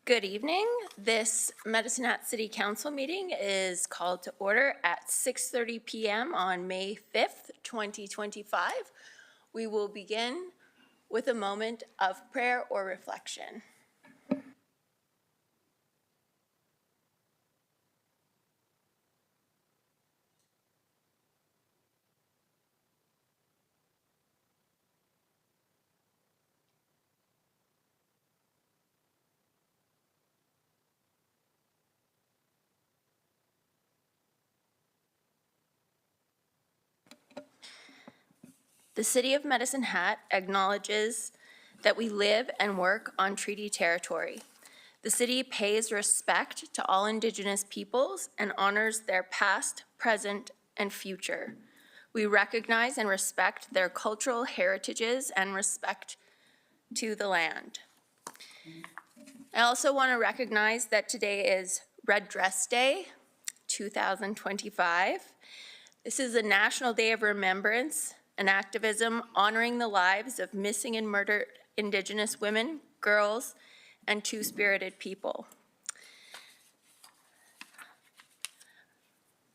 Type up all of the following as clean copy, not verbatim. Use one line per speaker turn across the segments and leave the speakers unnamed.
Good evening. This Medicine Hat City Council meeting is called to order at 6:30 p.m. on May 5th, 2025. We will begin with a moment of prayer or reflection. The City of Medicine Hat acknowledges that we live and work on treaty territory. The city pays respect to all Indigenous peoples and honors their past, present, and future. We recognize and respect their cultural heritages and respect to the land. I also want to recognize that today is Red Dress Day 2025. This is a National Day of Remembrance and activism honoring the lives of missing and murdered Indigenous women, girls, and two-spirited people.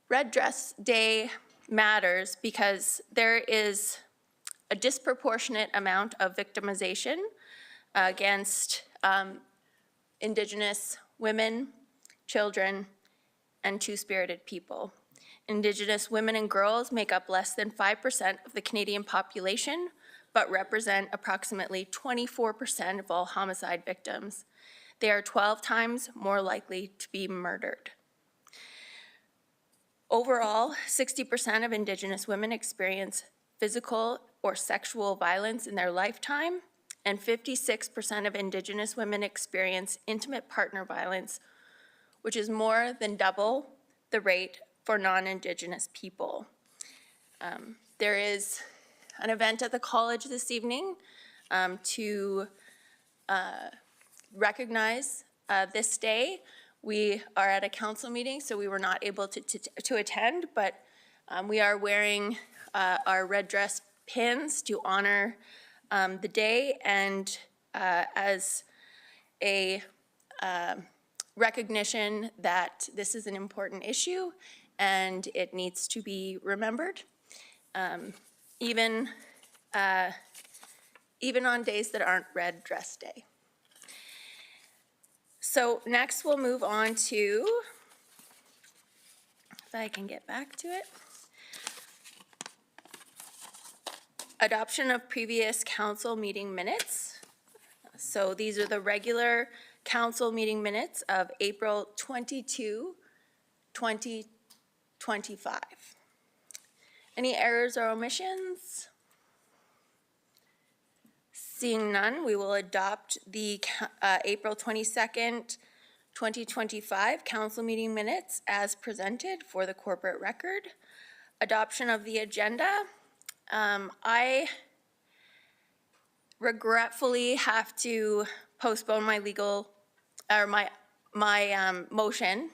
Red Dress Day matters because there is a disproportionate amount of victimization against Indigenous women, children, and two-spirited people. Indigenous women and girls make up less than 5% of the Canadian population, but represent approximately 24% of all homicide victims. They are 12 times more likely to be murdered. Overall, 60% of Indigenous women experience physical or sexual violence in their lifetime, and 56% of Indigenous women experience intimate partner violence, which is more than double the rate for non-Indigenous people. There is an event at the college this evening to recognize this day. We are at a council meeting, so we were not able to attend, but we are wearing our red dress pins to honor the day and as a recognition that this is an important issue and it needs to be remembered, even on days that aren't Red Dress Day. So next we'll move on to, if I can get back to it, adoption of previous council meeting minutes. So these are the regular council meeting minutes of April 22, 2025. Any errors or omissions? Seeing none, we will adopt the April 22nd, 2025 council meeting minutes as presented for the corporate record. Adoption of the agenda. I regretfully have to postpone my motion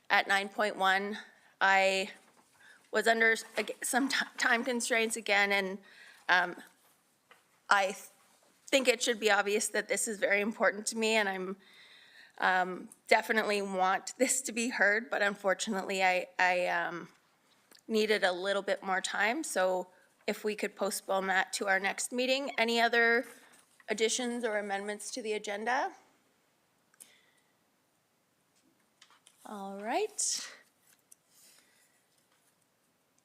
at 9.1. I was under some time constraints again, and I think it should be obvious that this is very important to me, and I'm definitely want this to be heard, but unfortunately I needed a little bit more time, so if we could postpone that to our next meeting. Any other additions or amendments to the agenda? All right.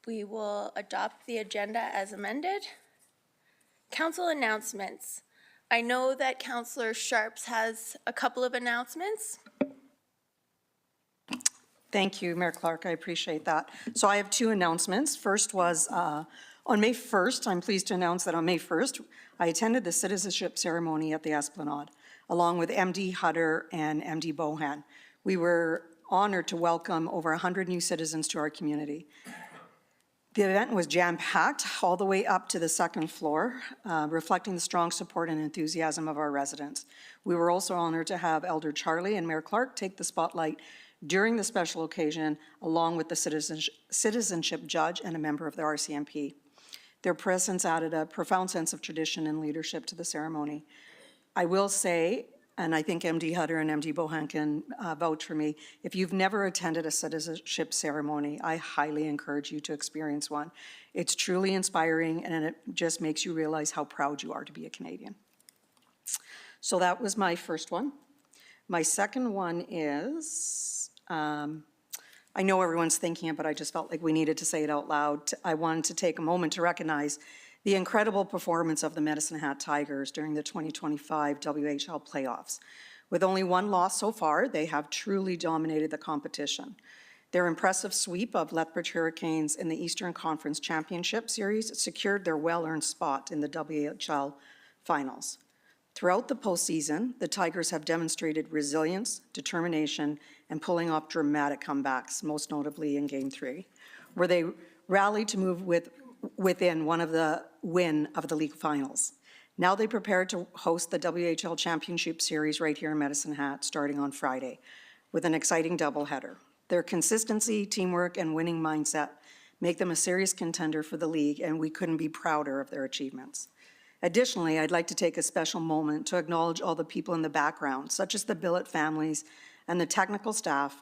We will adopt the agenda as amended. Council announcements. I know that Councillor Sharps has a couple of announcements.
Thank you, Mayor Clark. I appreciate that. So I have two announcements. First was on May 1st, I'm pleased to announce that on May 1st, I attended the citizenship ceremony at the Esplanade, along with MD Hutter and MD Bohan. We were honored to welcome over 100 new citizens to our community. The event was jam-packed all the way up to the second floor, reflecting the strong support and enthusiasm of our residents. We were also honored to have Elder Charlie and Mayor Clark take the spotlight during the special occasion, along with the citizenship judge and a member of the RCMP. Their presence added a profound sense of tradition and leadership to the ceremony. I will say and I think MD Hutter and MD Bohan can vouch for me, if you've never attended a citizenship ceremony, I highly encourage you to experience one. It's truly inspiring, and it just makes you realize how proud you are to be a Canadian. So that was my first one. My second one is, I know everyone's thinking it, but I just felt like we needed to say it out loud. I wanted to take a moment to recognize the incredible performance of the Medicine Hat Tigers during the 2025 WHL playoffs. With only one loss so far, they have truly dominated the competition. Their impressive sweep of Lethbridge Hurricanes in the Eastern Conference Championship Series secured their well-earned spot in the WHL finals. Throughout the postseason, the Tigers have demonstrated resilience, determination, and pulling off dramatic comebacks, most notably in Game 3, where they rallied to move within one of the win of the league finals. Now they prepare to host the WHL Championship Series right here in Medicine Hat starting on Friday with an exciting doubleheader. Their consistency, teamwork, and winning mindset make them a serious contender for the league, and we couldn't be prouder of their achievements. Additionally, I'd like to take a special moment to acknowledge all the people in the background, such as the billet families and the technical staff.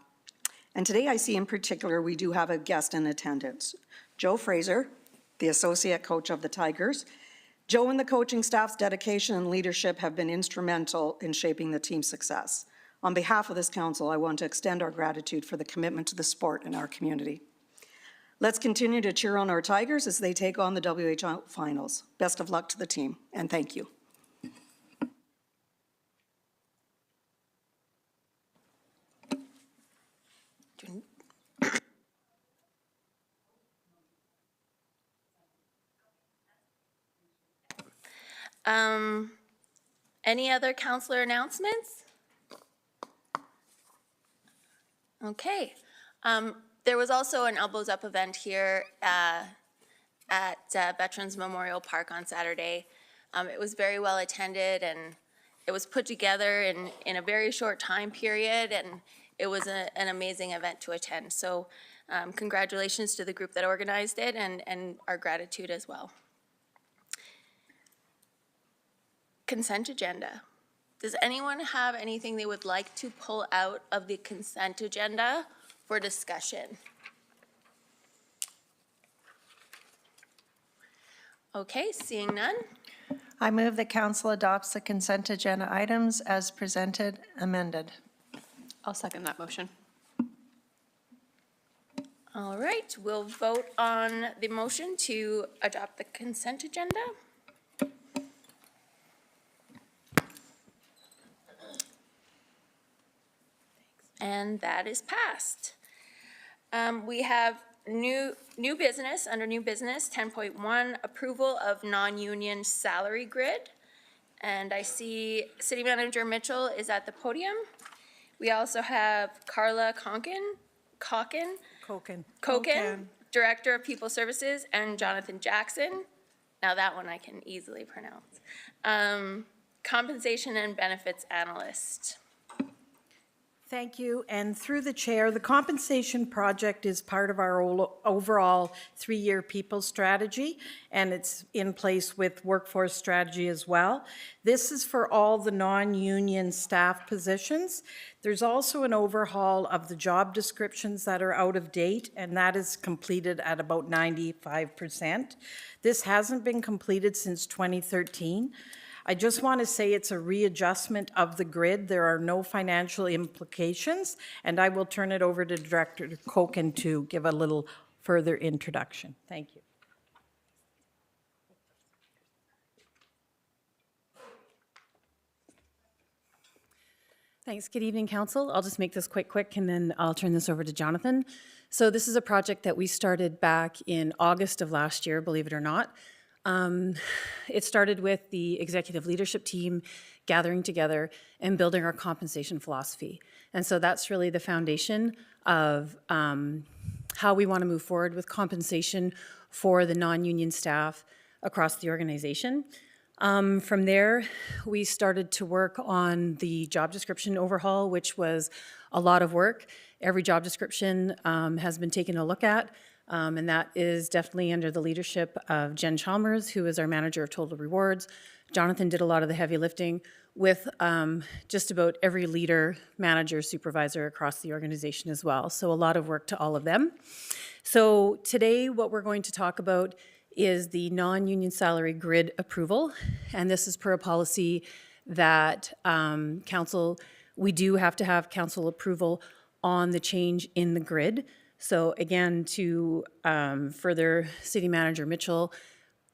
And today I see in particular, we do have a guest in attendance, Joe Fraser, the associate coach of the Tigers. Joe and the coaching staff's dedication and leadership have been instrumental in shaping the team's success. On behalf of this council, I want to extend our gratitude for the commitment to the sport in our community. Let's continue to cheer on our Tigers as they take on the WHL finals. Best of luck to the team, and thank you.
Any other councillor announcements? Okay. There was also an Elbows Up event here at Veterans Memorial Park on Saturday. It was very well attended, and it was put together in a very short time period, and it was an amazing event to attend. So congratulations to the group that organized it, and our gratitude as well. Consent agenda. Does anyone have anything they would like to pull out of the consent agenda for discussion? Okay, seeing none.
I move that council adopts the consent agenda items as presented, amended.
I'll second that motion.
All right, we'll vote on the motion to adopt the consent agenda. And that is passed. We have new business, under new business, 10.1, approval of non-union salary grid. And I see City Manager Mitchell is at the podium. We also have Carla Koken, Director of People Services, and Jonathan Jackson. Now that one I can easily pronounce. Compensation and Benefits Analyst.
Thank you. And through the chair, the compensation project is part of our overall 3-year people strategy, and it's in place with workforce strategy as well. This is for all the non-union staff positions. There's also an overhaul of the job descriptions that are out of date, and that is completed at about 95%. This hasn't been completed since 2013. I just want to say it's a readjustment of the grid. There are no financial implications, and I will turn it over to Director Koken to give a little further introduction. Thank you.
Thanks. Good evening, Council. I'll just make this quick, and then I'll turn this over to Jonathan. So this is a project that we started back in August of last year, believe it or not. It started with the executive leadership team gathering together and building our compensation philosophy. And so that's really the foundation of how we want to move forward with compensation for the non-union staff across the organization. From there, we started to work on the job description overhaul, which was a lot of work. Every job description has been taken a look at. And that is definitely under the leadership of Jen Chalmers, who is our manager of total rewards, Jonathan did a lot of the heavy lifting with just about every leader, manager, supervisor across the organization as well. So a lot of work to all of them. So today what we're going to talk about is the non-union salary grid approval. And this is per a policy that council, we do have to have council approval on the change in the grid. So again, to further City Manager Mitchell,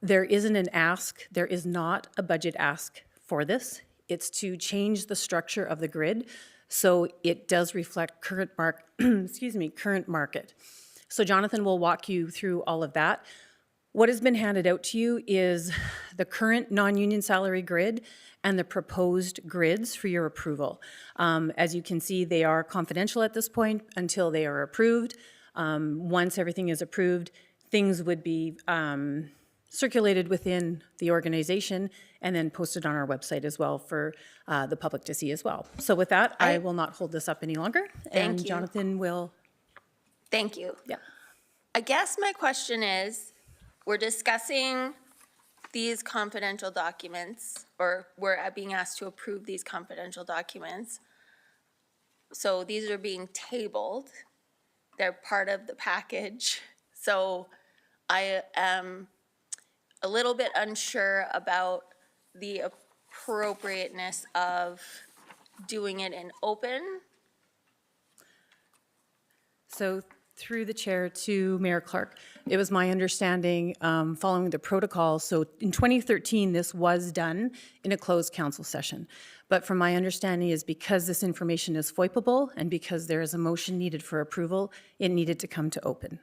there isn't an ask, there is not a budget ask for this. It's to change the structure of the grid so it does reflect current current market. So Jonathan will walk you through all of that. What has been handed out to you is the current non-union salary grid and the proposed grids for your approval. As you can see, they are confidential at this point until they are approved. Once everything is approved, things would be circulated within the organization and then posted on our website as well for the public to see as well. So with that, I will not hold this up any longer.
Thank
And
you.
Jonathan will,
Thank you.
yeah.
I guess my question is, we're discussing these confidential documents, or we're being asked to approve these confidential documents. So these are being tabled. They're part of the package. So I am a little bit unsure about the appropriateness of doing it in open.
So through the chair to Mayor Clark, it was my understanding, following the protocol, so in 2013, this was done in a closed council session. But from my understanding is because this information is FOIPable and because there is a motion needed for approval, it needed to come to open.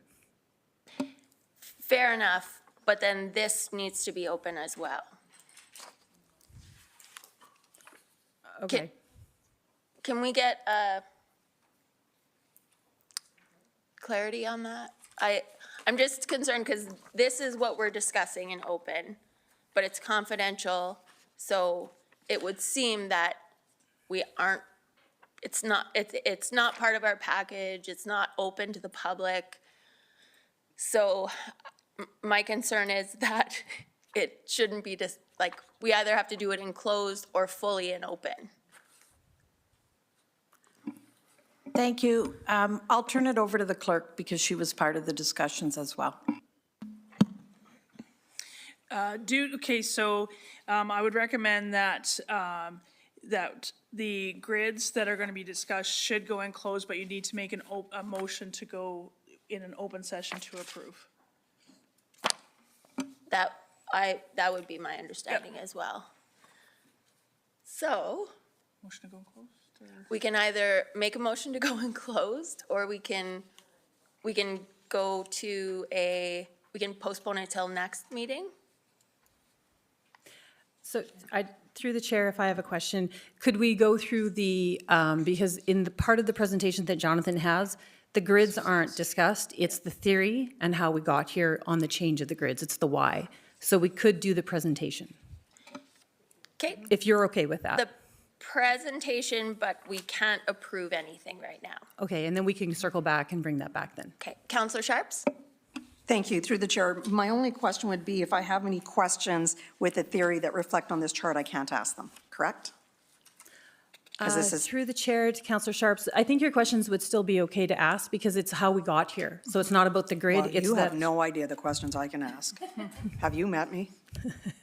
Fair enough, but then this needs to be open as well.
Okay.
Can we get clarity on that? I'm just concerned because this is what we're discussing in open, but it's confidential, so it would seem that we aren't, it's not part of our package, it's not open to the public. So my concern is that it shouldn't be just, like, we either have to do it in closed or fully in open.
Thank you. I'll turn it over to the clerk because she was part of the discussions as well.
Okay, so I would recommend that, that the grids that are going to be discussed should go in closed, but you need to make a motion to go in an open session to approve.
That would be my understanding as well. So
Motion to go closed? Or?
we can either make a motion to go in closed, or we can go to we can postpone it till next meeting.
So through the chair, if I have a question, could we go through the, because in the part of the presentation that Jonathan has, the grids aren't discussed. It's the theory and how we got here on the change of the grids. It's the why. So we could do the presentation,
Okay,
if you're okay with that.
the presentation, but we can't approve anything right now.
Okay, and then we can circle back and bring that back then.
Okay, Councillor Sharps?
Thank you. Through the chair, my only question would be if I have any questions with the theory that reflect on this chart, I can't ask them, correct? Because this is,
Through the chair to Councillor Sharps, I think your questions would still be okay to ask because it's how we got here. So it's not about the grid,
well,
it's
you have
that.
no idea the questions I can ask. Have you met me?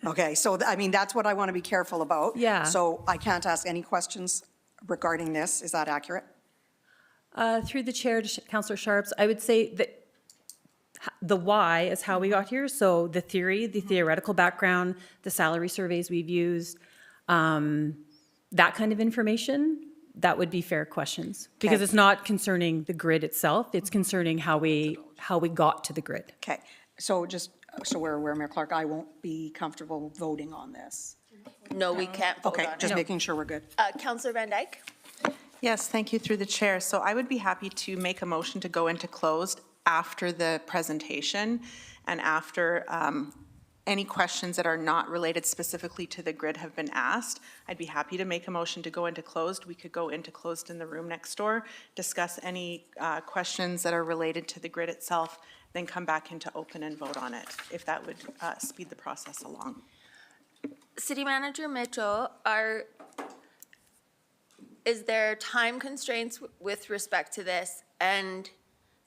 Okay, so I mean, that's what I want to be careful about.
Yeah.
So I can't ask any questions regarding this. Is that accurate?
Through the chair to Councillor Sharps, I would say that the why is how we got here. So the theory, the theoretical background, the salary surveys we've used, that kind of information, that would be fair questions. Because
Okay.
it's not concerning the grid itself, it's concerning how we got to the grid.
Okay, so just so we're aware, Mayor Clark, I won't be comfortable voting on this.
No, we can't vote
Okay,
on
just
it.
making sure we're good.
Councillor Van Dyke?
Yes, thank you through the chair. So I would be happy to make a motion to go into closed after the presentation and after any questions that are not related specifically to the grid have been asked. I'd be happy to make a motion to go into closed. We could go into closed in the room next door, discuss any questions that are related to the grid itself, then come back into open and vote on it, if that would speed the process along.
City Manager Mitchell, is there time constraints with respect to this? And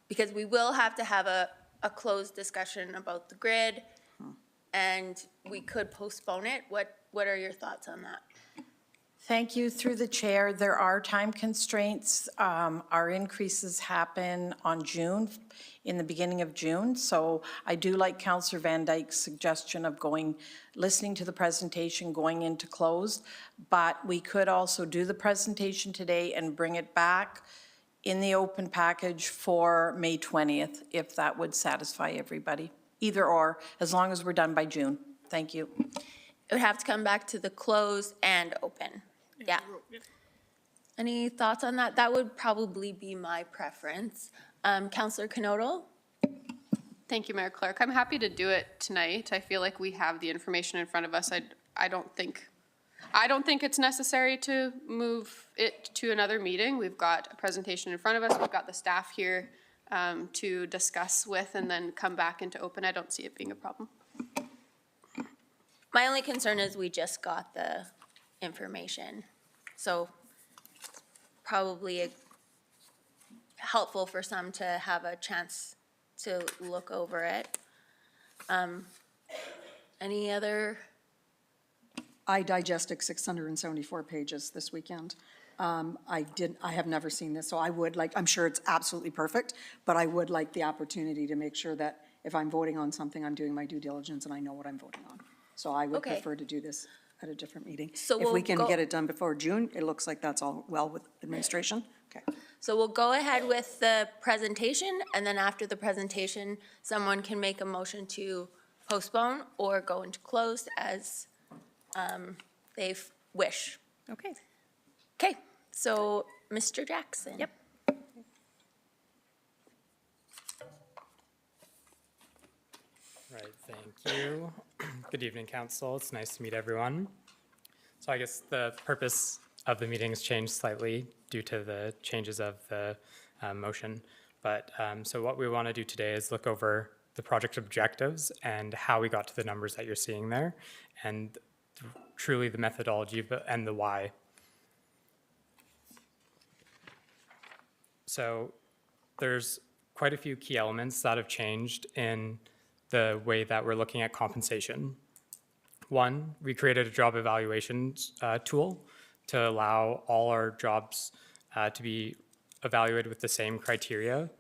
because we will have to have a closed discussion about the grid, and we could postpone it. What are your thoughts on that?
Thank you. Through the chair, there are time constraints. Our increases happen on June, in the beginning of June. So I do like Councillor Van Dyke's suggestion of listening to the presentation, going into closed. But we could also do the presentation today and bring it back in the open package for May 20th, if that would satisfy everybody. Either or, as long as we're done by June. Thank you.
It would have to come back to the closed and open. Yeah. Any thoughts on that? That would probably be my preference. Councillor Knodel?
Thank you, Mayor Clark. I'm happy to do it tonight. I feel like we have the information in front of us. I don't think it's necessary to move it to another meeting. We've got a presentation in front of us. We've got the staff here to discuss with and then come back into open. I don't see it being a problem.
My only concern is we just got the information. So probably helpful for some to have a chance to look over it. Any other?
I digested 674 pages this weekend. I have never seen this, so I would like, I'm sure it's absolutely perfect, but I would like the opportunity to make sure that if I'm voting on something, I'm doing my due diligence and I know what I'm voting on. So I would
Okay.
prefer to do this at a different meeting.
So
If we
we'll
can
go-
get it done before June, it looks like that's all well with administration. Okay.
So we'll go ahead with the presentation, and then after the presentation, someone can make a motion to postpone or go into closed as they wish.
Okay.
Okay, so Mr. Jackson.
Yep.
Right, thank you. Good evening, council. It's nice to meet everyone. So I guess the purpose of the meeting has changed slightly due to the changes of the motion. But so what we want to do today is look over the project objectives and how we got to the numbers that you're seeing there, and truly the methodology and the why. So there's quite a few key elements that have changed in the way that we're looking at compensation. One, we created a job evaluation tool to allow all our jobs to be evaluated with the same criteria.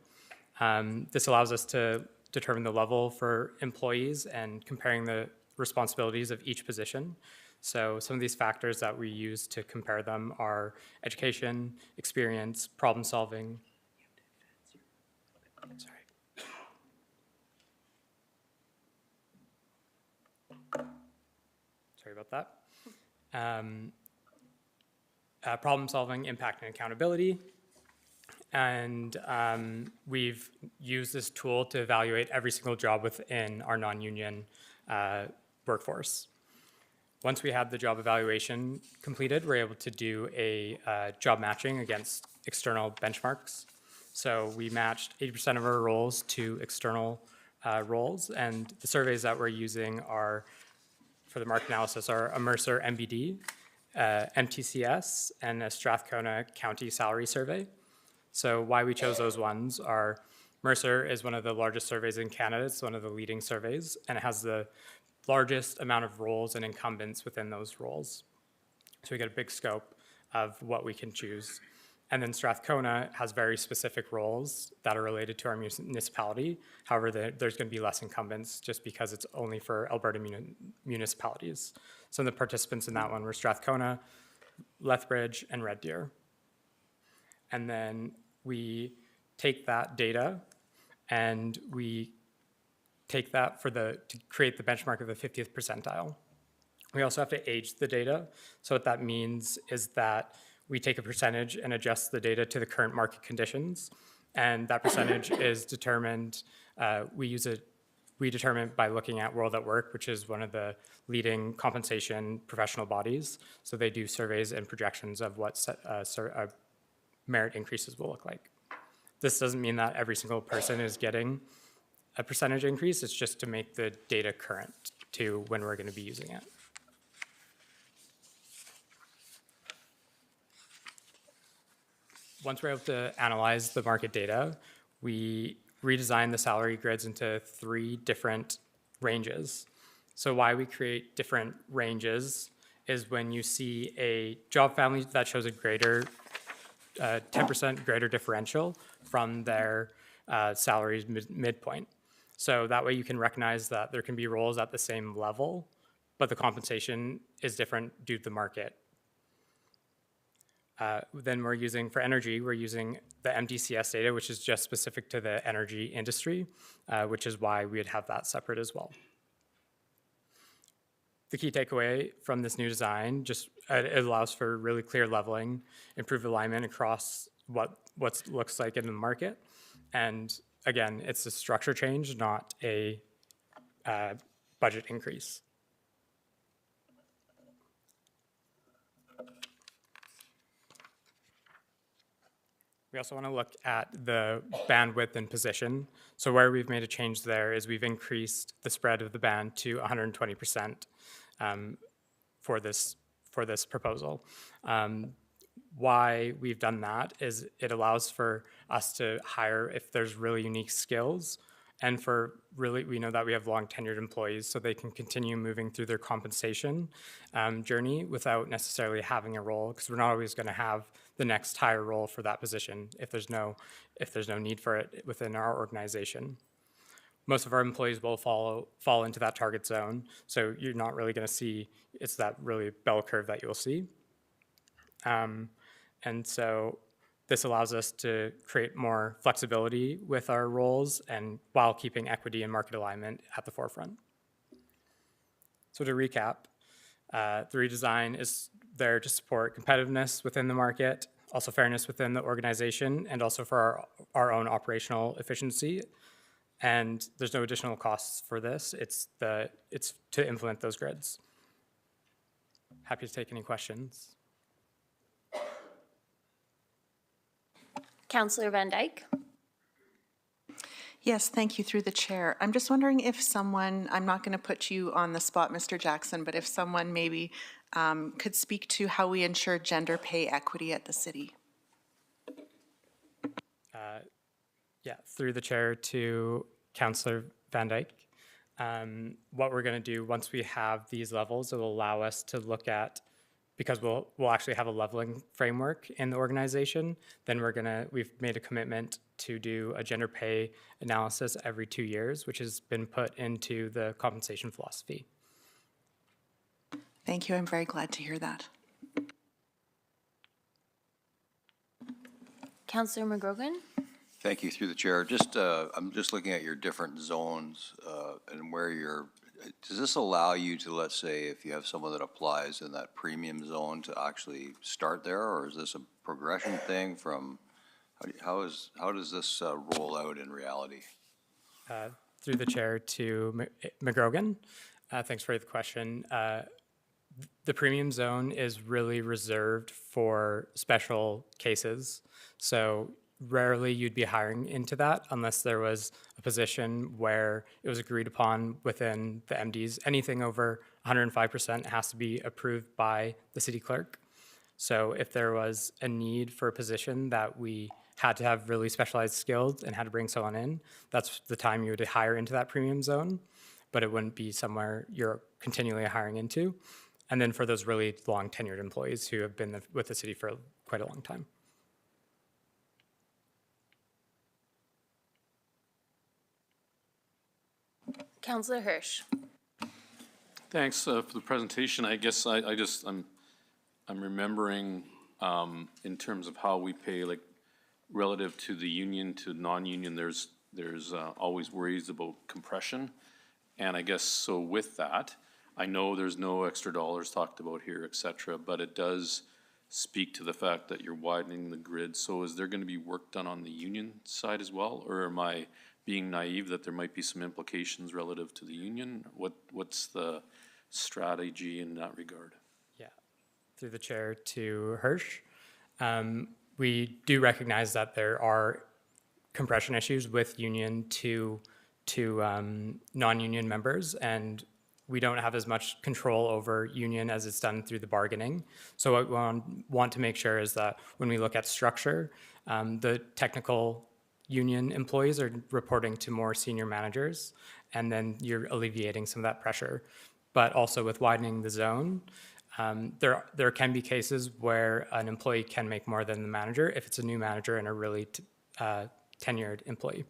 This allows us to determine the level for employees and comparing the responsibilities of each position. So some of these factors that we use to compare them are education, experience, problem solving. Sorry. Sorry about that. Problem solving, impact, and accountability. And we've used this tool to evaluate every single job within our non-union workforce. Once we had the job evaluation completed, we're able to do a job matching against external benchmarks. So we matched 80% of our roles to external roles, and the surveys that we're using are, for the market analysis, are a Mercer MBD, MTCS, and a Strathcona County Salary Survey. So why we chose those ones are Mercer is one of the largest surveys in Canada. It's one of the leading surveys, and it has the largest amount of roles and incumbents within those roles. So we get a big scope of what we can choose. And then Strathcona has very specific roles that are related to our municipality. However, there's going to be less incumbents just because it's only for Alberta municipalities. So the participants in that one were Strathcona, Lethbridge, and Red Deer. And then we take that data and we take that to create the benchmark of the 50th percentile. We also have to age the data. So what that means is that we take a percentage and adjust the data to the current market conditions. And that percentage is determined, we determine it by looking at World at Work, which is one of the leading compensation professional bodies. So they do surveys and projections of what merit increases will look like. This doesn't mean that every single person is getting a percentage increase. It's just to make the data current to when we're going to be using it. once we're able to analyze the market data, we redesign the salary grids into 3 different ranges. So why we create different ranges is when you see a job family that shows a greater 10% greater differential from their salaries midpoint. So that way you can recognize that there can be roles at the same level, but the compensation is different due to the market. Then we're using, for energy, we're using the MDCS data, which is just specific to the energy industry, which is why we would have that separate as well. The key takeaway from this new design, just it allows for really clear leveling, improved alignment across what looks like in the market. And again, it's a structure change, not a budget increase. We also want to look at the bandwidth and position. So where we've made a change there is we've increased the spread of the band to 120% for this proposal. Why we've done that is it allows for us to hire if there's really unique skills, and for really, we know that we have long tenured employees, so they can continue moving through their compensation journey without necessarily having a role, because we're not always going to have the next higher role for that position if there's no need for it within our organization. Most of our employees will fall into that target zone, so you're not really going to see, it's that really bell curve that you'll see. And so this allows us to create more flexibility with our roles and while keeping equity and market alignment at the forefront. So to recap, the redesign is there to support competitiveness within the market, also fairness within the organization, and also for our own operational efficiency. And there's no additional costs for this. It's to implement those grids. Happy to take any questions.
Councillor Van Dyke.
Yes, thank you through the chair. I'm just wondering if someone, I'm not going to put you on the spot, Mr. Jackson, but if someone maybe could speak to how we ensure gender pay equity at the city.
Yeah, through the chair to Councillor Van Dyke. What we're going to do once we have these levels, it will allow us to look at, because we'll actually have a leveling framework in the organization, then we've made a commitment to do a gender pay analysis every 2 years, which has been put into the compensation philosophy.
Thank you, I'm very glad to hear that.
Councillor McGrogan.
Thank you, through the chair. I'm just looking at your different zones and where does this allow you to, let's say, if you have someone that applies in that premium zone, to actually start there, or is this a progression thing from, how does this roll out in reality?
Through the chair to McGrogan. Thanks for the question. The premium zone is really reserved for special cases. So rarely you'd be hiring into that unless there was a position where it was agreed upon within the MDs. Anything over 105% has to be approved by the city clerk. So if there was a need for a position that we had to have really specialized skills and had to bring someone in, that's the time you would hire into that premium zone, but it wouldn't be somewhere you're continually hiring into. And then for those really long tenured employees who have been with the city for quite a long time.
Councillor Hirsch.
Thanks for the presentation. I guess I'm remembering in terms of how we pay, like relative to the union to non-union, there's always worries about compression. And I guess so with that, I know there's no extra dollars talked about here, et cetera, but it does speak to the fact that you're widening the grid. So is there going to be work done on the union side as well? Or am I being naive that there might be some implications relative to the union? What's the strategy in that regard?
Yeah, through the chair to Hirsch. We do recognize that there are compression issues with union to non-union members, and we don't have as much control over union as it's done through the bargaining. So what we want to make sure is that when we look at structure, the technical union employees are reporting to more senior managers, and then you're alleviating some of that pressure. But also with widening the zone, there can be cases where an employee can make more than the manager if it's a new manager and a really tenured employee.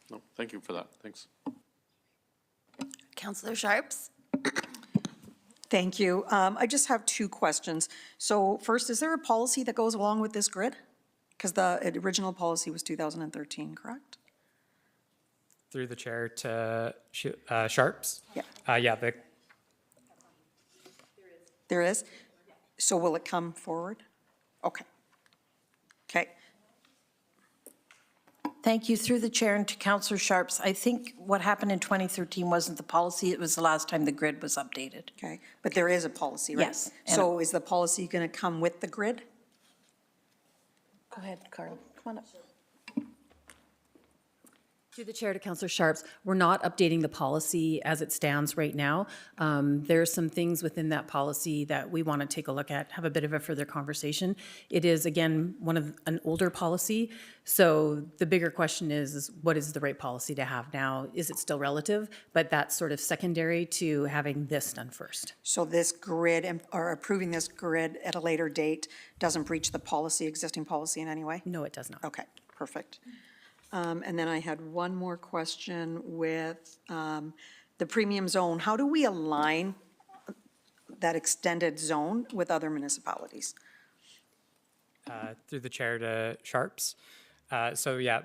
No, thank you for that. Thanks.
Councillor Sharps?
Thank you. I just have two questions. So first, is there a policy that goes along with this grid? Because the original policy was 2013, correct?
Through the chair to Sharps?
Yeah.
Yeah,
There is? So will it come forward? Okay. Okay.
Thank you. Through the chair and to Councillor Sharps, I think what happened in 2013 wasn't the policy, it was the last time the grid was updated.
Okay. But there is a policy, right?
Yes.
So is the policy going to come with the grid?
Go ahead, Carl. Come on up.
Through the chair to Councillor Sharps, we're not updating the policy as it stands right now. There are some things within that policy that we want to take a look at, have a bit of a further conversation. It is, again, an older policy. So the bigger question is what is the right policy to have now? Is it still relative? But that's sort of secondary to having this done first.
So this grid, or approving this grid at a later date doesn't breach the policy, existing policy in any way?
No, it does not.
Okay, perfect. And then I had one more question with the premium zone. How do we align that extended zone with other municipalities?
through the chair to Sharps. So yeah,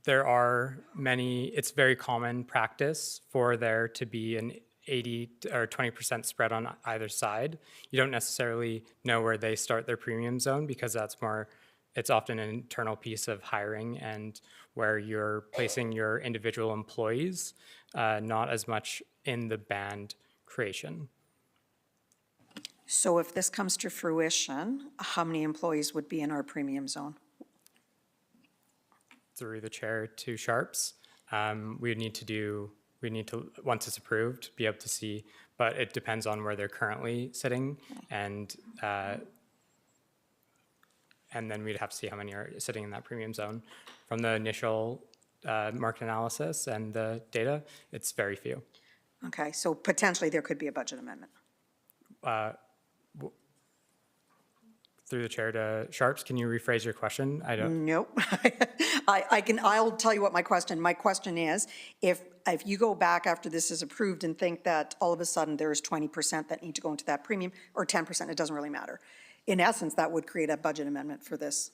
there are many, it's very common practice for there to be an 80 or 20% spread on either side. You don't necessarily know where they start their premium zone because that's more, it's often an internal piece of hiring and where you're placing your individual employees, not as much in the band creation.
So if this comes to fruition, how many employees would be in our premium zone?
Through the chair to Sharps, we need to, once it's approved, be able to see, but it depends on where they're currently sitting, and then we'd have to see how many are sitting in that premium zone. From the initial market analysis and the data, it's very few.
Okay, so potentially there could be a budget amendment.
Through the chair to Sharps, can you rephrase your question? I don't.
Nope. I'll tell you what my question is, if you go back after this is approved and think that all of a sudden there's 20% that need to go into that premium, or 10%, it doesn't really matter. In essence, that would create a budget amendment for this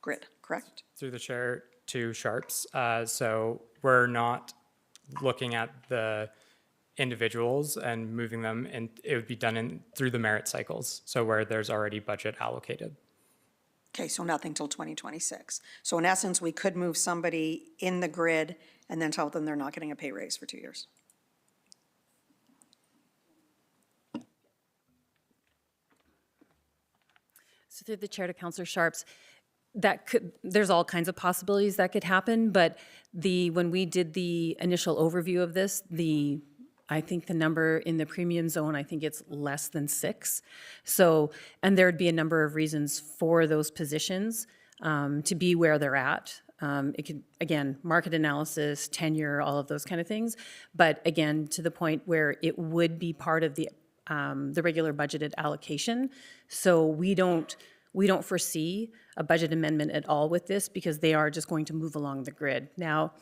grid, correct?
Through the chair to Sharps, so we're not looking at the individuals and moving them, and it would be done through the merit cycles, so where there's already budget allocated.
Okay, so nothing till 2026. So in essence, we could move somebody in the grid and then tell them they're not getting a pay raise for 2 years.
So through the chair to Councillor Sharps, there's all kinds of possibilities that could happen, but when we did the initial overview of this, I think the number in the premium zone, I think it's less than 6. So, and there'd be a number of reasons for those positions to be where they're at. It could, again, market analysis, tenure, all of those kind of things. But again, to the point where it would be part of the regular budgeted allocation. So we don't foresee a budget amendment at all with this because they are just going to move along the grid. Now,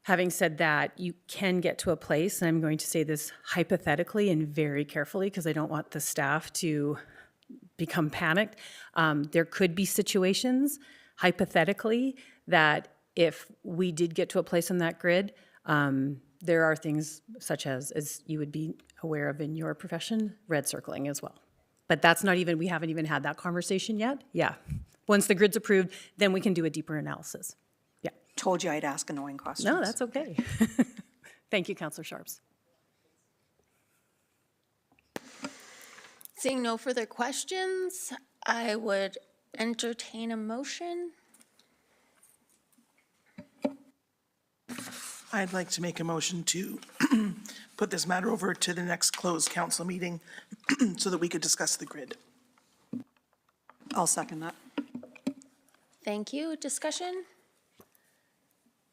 having said that, you can get to a place, and I'm going to say this hypothetically and very carefully because I don't want the staff to become panicked. There could be situations, hypothetically, that if we did get to a place on that grid, there are things such as you would be aware of in your profession, red circling as well. But that's not even, we haven't even had that conversation yet. Yeah. Once the grid's approved, then we can do a deeper analysis. Yeah.
Told you I'd ask annoying questions.
No, that's okay. Thank you, Councillor Sharps.
Seeing no further questions, I would entertain a motion.
I'd like to make a motion to put this matter over to the next closed council meeting so that we could discuss the grid.
I'll second that.
Thank you. Discussion?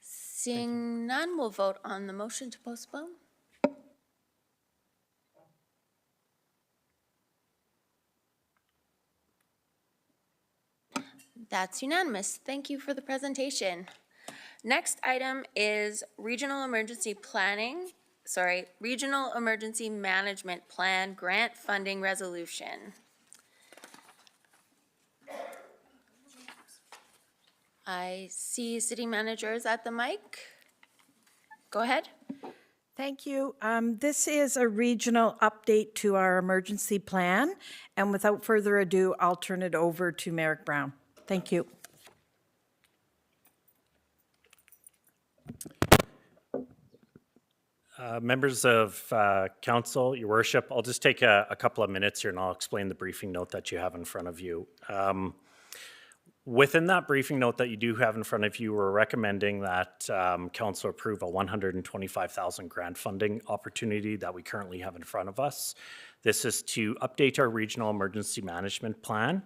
Seeing none, we'll vote on the motion to postpone. That's unanimous. Thank you for the presentation. Next item is Regional Emergency Management Plan Grant Funding Resolution. I see city managers at the mic. Go ahead.
Thank you. This is a regional update to our emergency plan. And without further ado, I'll turn it over to Merrick Brown. Thank you.
Members of council, your worship, I'll just take a couple of minutes here and I'll explain the briefing note that you have in front of you. Within that briefing note that you do have in front of you, we're recommending that council approve a $125,000 grant funding opportunity that we currently have in front of us. This is to update our regional emergency management plan.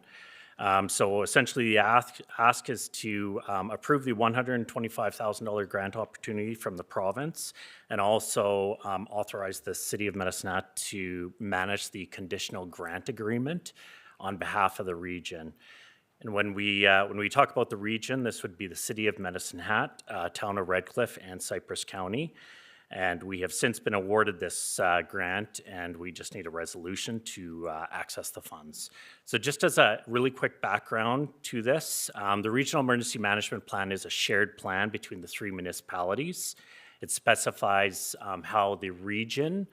So essentially the ask is to approve the $125,000 grant opportunity from the province and also authorize the City of Medicine Hat to manage the conditional grant agreement on behalf of the region. And when we talk about the region, this would be the City of Medicine Hat, Town of Redcliffe, and Cypress County. And we have since been awarded this grant, and we just need a resolution to access the funds. So just as a really quick background to this, the Regional Emergency Management Plan is a shared plan between the three municipalities. It specifies how the region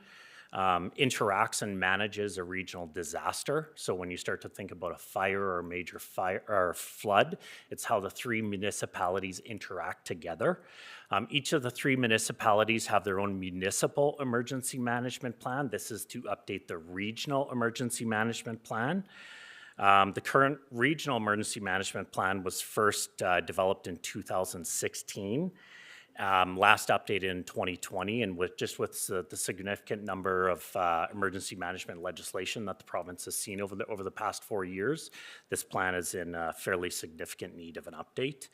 interacts and manages a regional disaster. So when you start to think about a fire or a major fire or flood, it's how the three municipalities interact together. Each of the three municipalities have their own municipal emergency management plan. This is to update the regional emergency management plan. The current regional emergency management plan was first developed in 2016. Last updated in 2020, and with the significant number of emergency management legislation that the province has seen over the past 4 years, this plan is in fairly significant need of an update.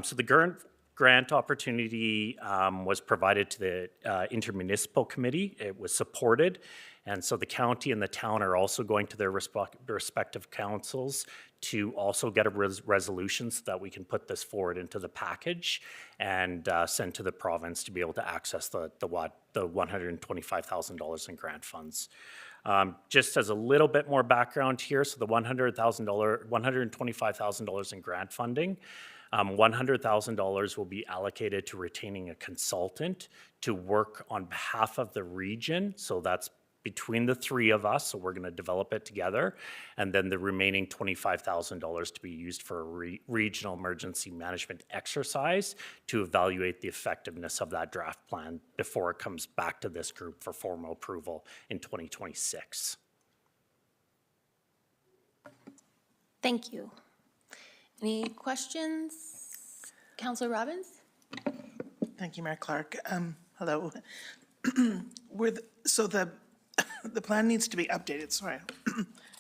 So the current grant opportunity was provided to the Intermunicipal Committee. It was supported, and so the county and the town are also going to their respective councils to also get a resolution so that we can put this forward into the package and send to the province to be able to access the $125,000 in grant funds. Just as a little bit more background here, so the $125,000 in grant funding, $100,000 will be allocated to retaining a consultant to work on behalf of the region. So that's between the three of us, so we're going to develop it together, and then the remaining $25,000 to be used for a regional emergency management exercise to evaluate the effectiveness of that draft plan before it comes back to this group for formal approval in 2026.
Thank you. Any questions? Councillor Robbins?
Thank you, Mayor Clark. Hello. So the plan needs to be updated. Sorry,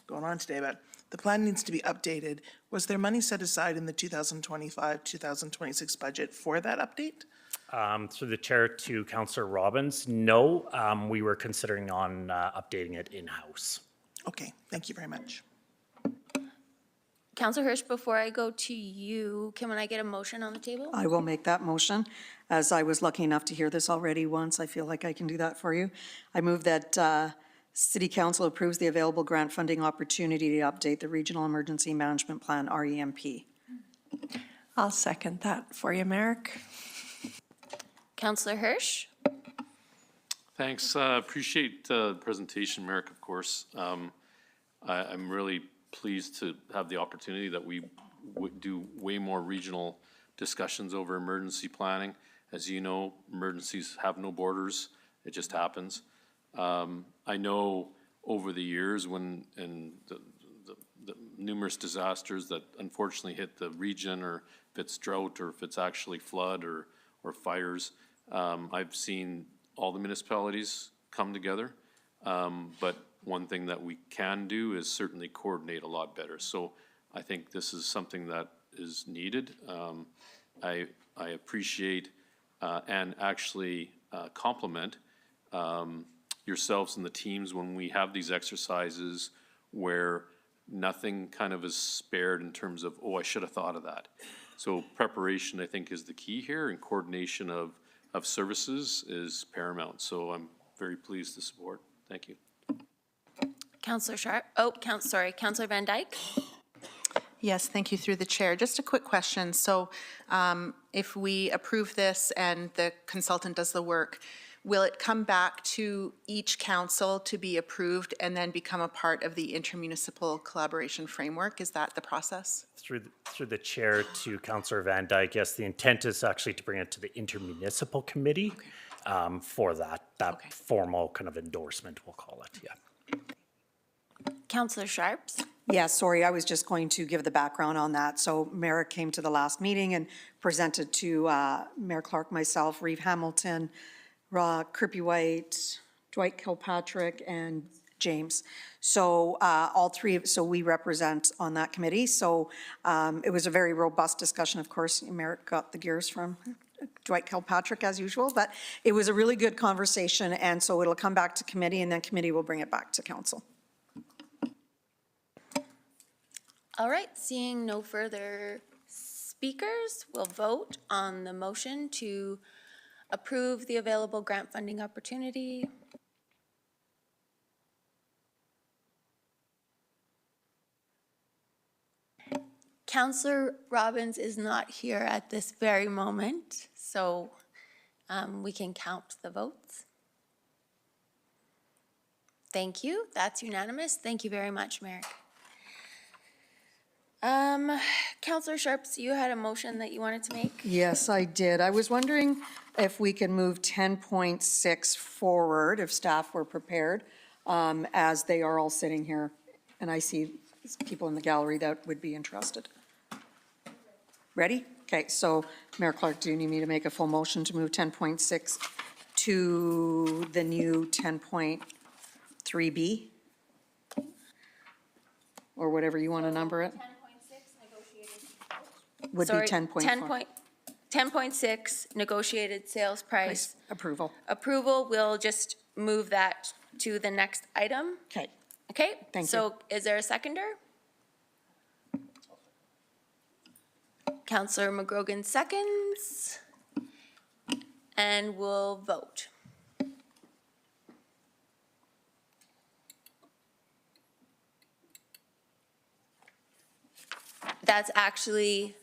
going on today, but the plan needs to be updated. Was there money set aside in the 2025-2026 budget for that update?
Through the chair to Councillor Robbins, no, we were considering on updating it in-house.
Okay, thank you very much.
Councillor Hirsch, before I go to you, can I get a motion on the table?
I will make that motion. As I was lucky enough to hear this already once, I feel like I can do that for you. I move that City Council approves the available grant funding opportunity to update the Regional Emergency Management Plan, REMP.
I'll second that for you, Merrick.
Councillor Hirsch?
Thanks. Appreciate the presentation, Merrick, of course. I'm really pleased to have the opportunity that we do way more regional discussions over emergency planning. As you know, emergencies have no borders. It just happens. I know over the years when the numerous disasters that unfortunately hit the region, or if it's drought or if it's actually flood or fires, I've seen all the municipalities come together, but one thing that we can do is certainly coordinate a lot better. So I think this is something that is needed. I appreciate and actually compliment yourselves and the teams when we have these exercises where nothing kind of is spared in terms of, oh, I should have thought of that. So preparation, I think, is the key here, and coordination of services is paramount. So I'm very pleased to support. Thank you.
Councillor Sharp, Councillor Van Dyke?
Yes, thank you through the chair. Just a quick question. So if we approve this and the consultant does the work, will it come back to each council to be approved and then become a part of the intermunicipal collaboration framework? Is that the process?
Through the chair to Councillor Van Dyke, yes, the intent is actually to bring it to the intermunicipal committee for that formal kind of endorsement, we'll call it, yeah.
Councillor Sharps?
Yeah, sorry, I was just going to give the background on that. So Mayor came to the last meeting and presented to Mayor Clark, myself, Reeve Hamilton, Kirby White, Dwight Kilpatrick, and James. So all three, so we represent on that committee. So it was a very robust discussion. Of course, Mayor got the gears from Dwight Kilpatrick as usual, but it was a really good conversation. And so it'll come back to committee, and then committee will bring it back to council.
All right, seeing no further speakers, we'll vote on the motion to approve the available grant funding opportunity. Councillor Robbins is not here at this very moment, so we can count the votes. Thank you, that's unanimous. Thank you very much, Merrick. Councillor Sharps, you had a motion that you wanted to make?
Yes, I did. I was wondering if we could move 10.6 forward, if staff were prepared, as they are all sitting here. And I see people in the gallery that would be interested. Ready? Okay, so Mayor Clark, do you need me to make a full motion to move 10.6 to the new 10.3B? Or whatever you want to number it? Would be 10.4.
10.6 negotiated sales price.
Approval.
Approval, we'll just move that to the next item.
Okay.
Okay?
Thank you.
So is there a seconder? Councillor McGrogan seconds. And we'll vote. That's actually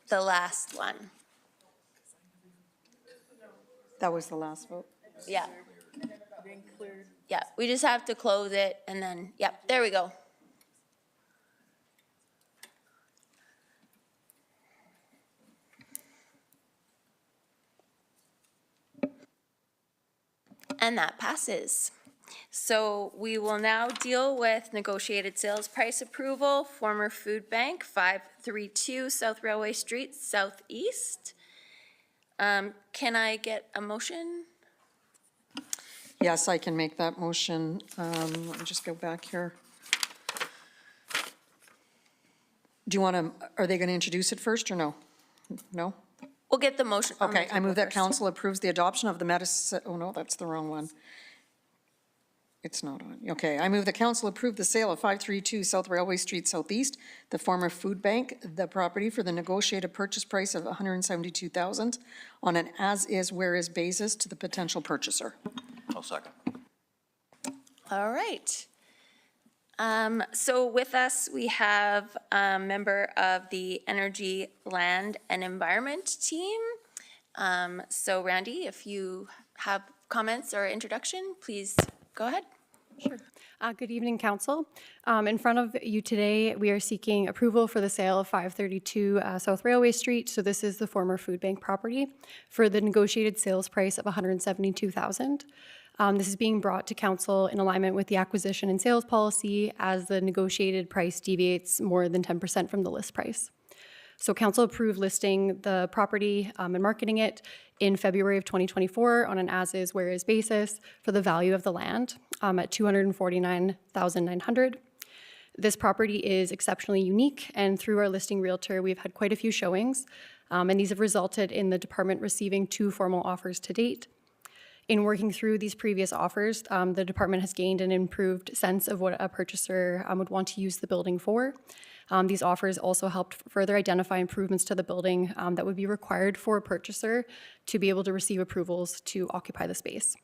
the last one.
That was the last vote.
Yeah. Yeah, we just have to close it and then, yep, there we go. And that passes. So we will now deal with negotiated sales price approval, former food bank, 532 South Railway Street, Southeast. Can I get a motion?
Yes, I can make that motion. Let me just go back here. Do you want to, are they going to introduce it first or no? No?
We'll get the motion.
Okay, I move that council approves the adoption of the medicine, oh no, that's the wrong one. It's not on, okay, I move the council approve the sale of 532 South Railway Street Southeast, the former food bank, the property for the negotiated purchase price of $172,000 on an as-is, where-is basis to the potential purchaser.
I'll second.
All right. So with us, we have a member of the Energy, Land, and Environment team. So Randy, if you have comments or introduction, please go ahead.
Sure. Good evening, Council. In front of you today, we are seeking approval for the sale of 532 South Railway Street. So this is the former food bank property for the negotiated sales price of $172,000. This is being brought to Council in alignment with the acquisition and sales policy as the negotiated price deviates more than 10% from the list price. So council approved listing the property and marketing it in February of 2024 on an as-is, where-is basis for the value of the land at $249,900. This property is exceptionally unique, and through our listing realtor, we've had quite a few showings, and these have resulted in the department receiving 2 formal offers to date. In working through these previous offers, the department has gained an improved sense of what a purchaser would want to use the building for. These offers also helped further identify improvements to the building that would be required for a purchaser to be able to receive approvals to occupy the space.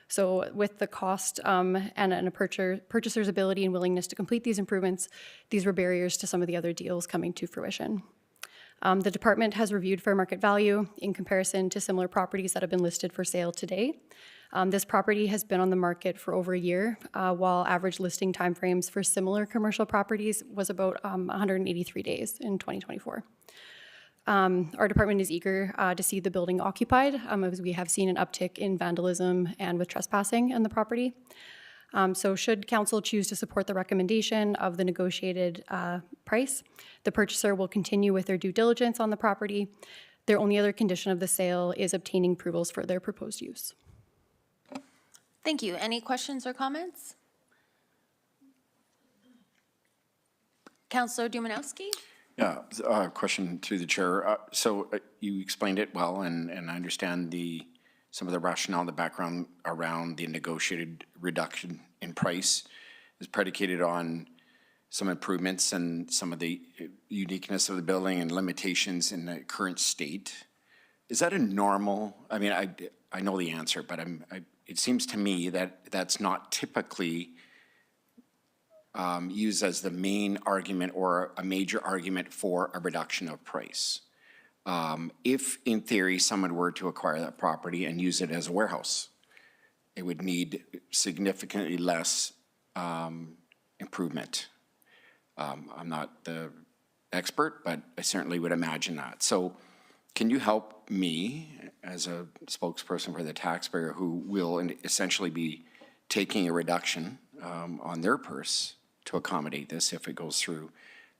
So with the cost and a purchaser's ability and willingness to complete these improvements, these were barriers to some of the other deals coming to fruition. The department has reviewed fair market value in comparison to similar properties that have been listed for sale today. This property has been on the market for over a year, while average listing timeframes for similar commercial properties was about 183 days in 2024. Our department is eager to see the building occupied, as we have seen an uptick in vandalism and with trespassing in the property. So should council choose to support the recommendation of the negotiated price, the purchaser will continue with their due diligence on the property. Their only other condition of the sale is obtaining approvals for their proposed use.
Thank you. Any questions or comments? Councillor Dumanowski?
Yeah, question through the chair. So you explained it well, and I understand some of the rationale, the background around the negotiated reduction in price is predicated on some improvements and some of the uniqueness of the building and limitations in the current state. Is that a normal, I mean, I know the answer, but it seems to me that that's not typically used as the main argument or a major argument for a reduction of price. If, in theory, someone were to acquire that property and use it as a warehouse, it would need significantly less improvement. I'm not the expert, but I certainly would imagine that. So can you help me as a spokesperson for the taxpayer who will essentially be taking a reduction on their purse to accommodate this if it goes through,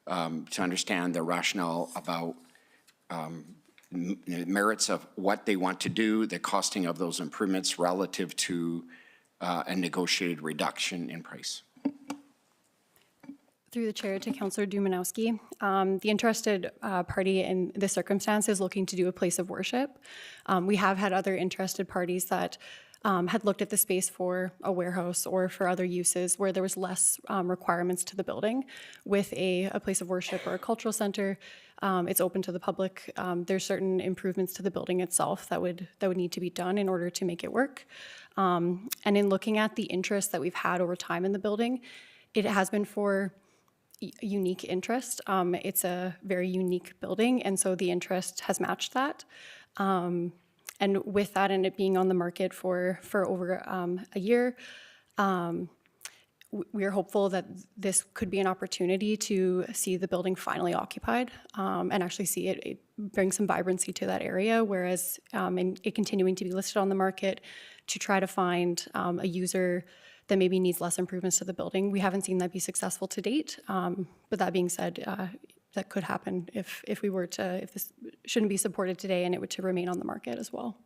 to understand the rationale about merits of what they want to do, the costing of those improvements relative to a negotiated reduction in price?
Through the chair to Councillor Dumanowski, the interested party in this circumstance is looking to do a place of worship. We have had other interested parties that had looked at the space for a warehouse or for other uses where there was less requirements to the building. With a place of worship or a cultural center, it's open to the public. There's certain improvements to the building itself that would need to be done in order to make it work. And in looking at the interest that we've had over time in the building, it has been for unique interest. It's a very unique building, and so the interest has matched that. And with that and it being on the market for over a year, we are hopeful that this could be an opportunity to see the building finally occupied and actually see it bring some vibrancy to that area, whereas in it continuing to be listed on the market to try to find a user that maybe needs less improvements to the building. We haven't seen that be successful to date, but that being said, that could happen if this shouldn't be supported today and it were to remain on the market as well.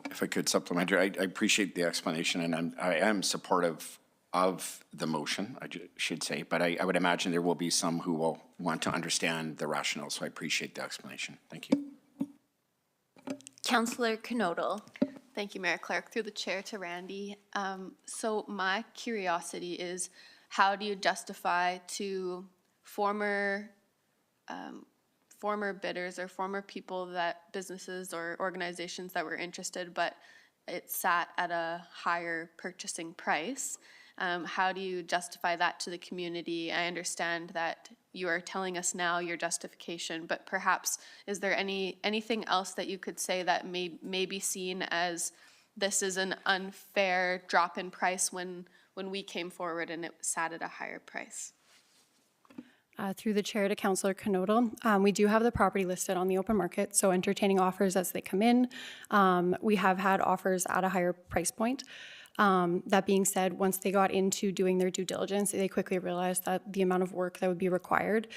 If I could supplement, I appreciate the explanation, and I am supportive of the motion, I should say, but I would imagine there will be some who will want to understand the rationale, so I appreciate the explanation. Thank you.
Councillor Knodel.
Thank you, Mayor Clark. Through the chair to Randy. So my curiosity is, how do you justify to former bidders or former people businesses or organizations that were interested, but it sat at a higher purchasing price? How do you justify that to the community? I understand that you are telling us now your justification, but perhaps is there anything else that you could say that may be seen as this is an unfair drop in price when we came forward and it sat at a higher price?
Through the chair to Councillor Knodel, we do have the property listed on the open market, so entertaining offers as they come in. We have had offers at a higher price point. That being said, once they got into doing their due diligence, they quickly realized that the amount of work that would be required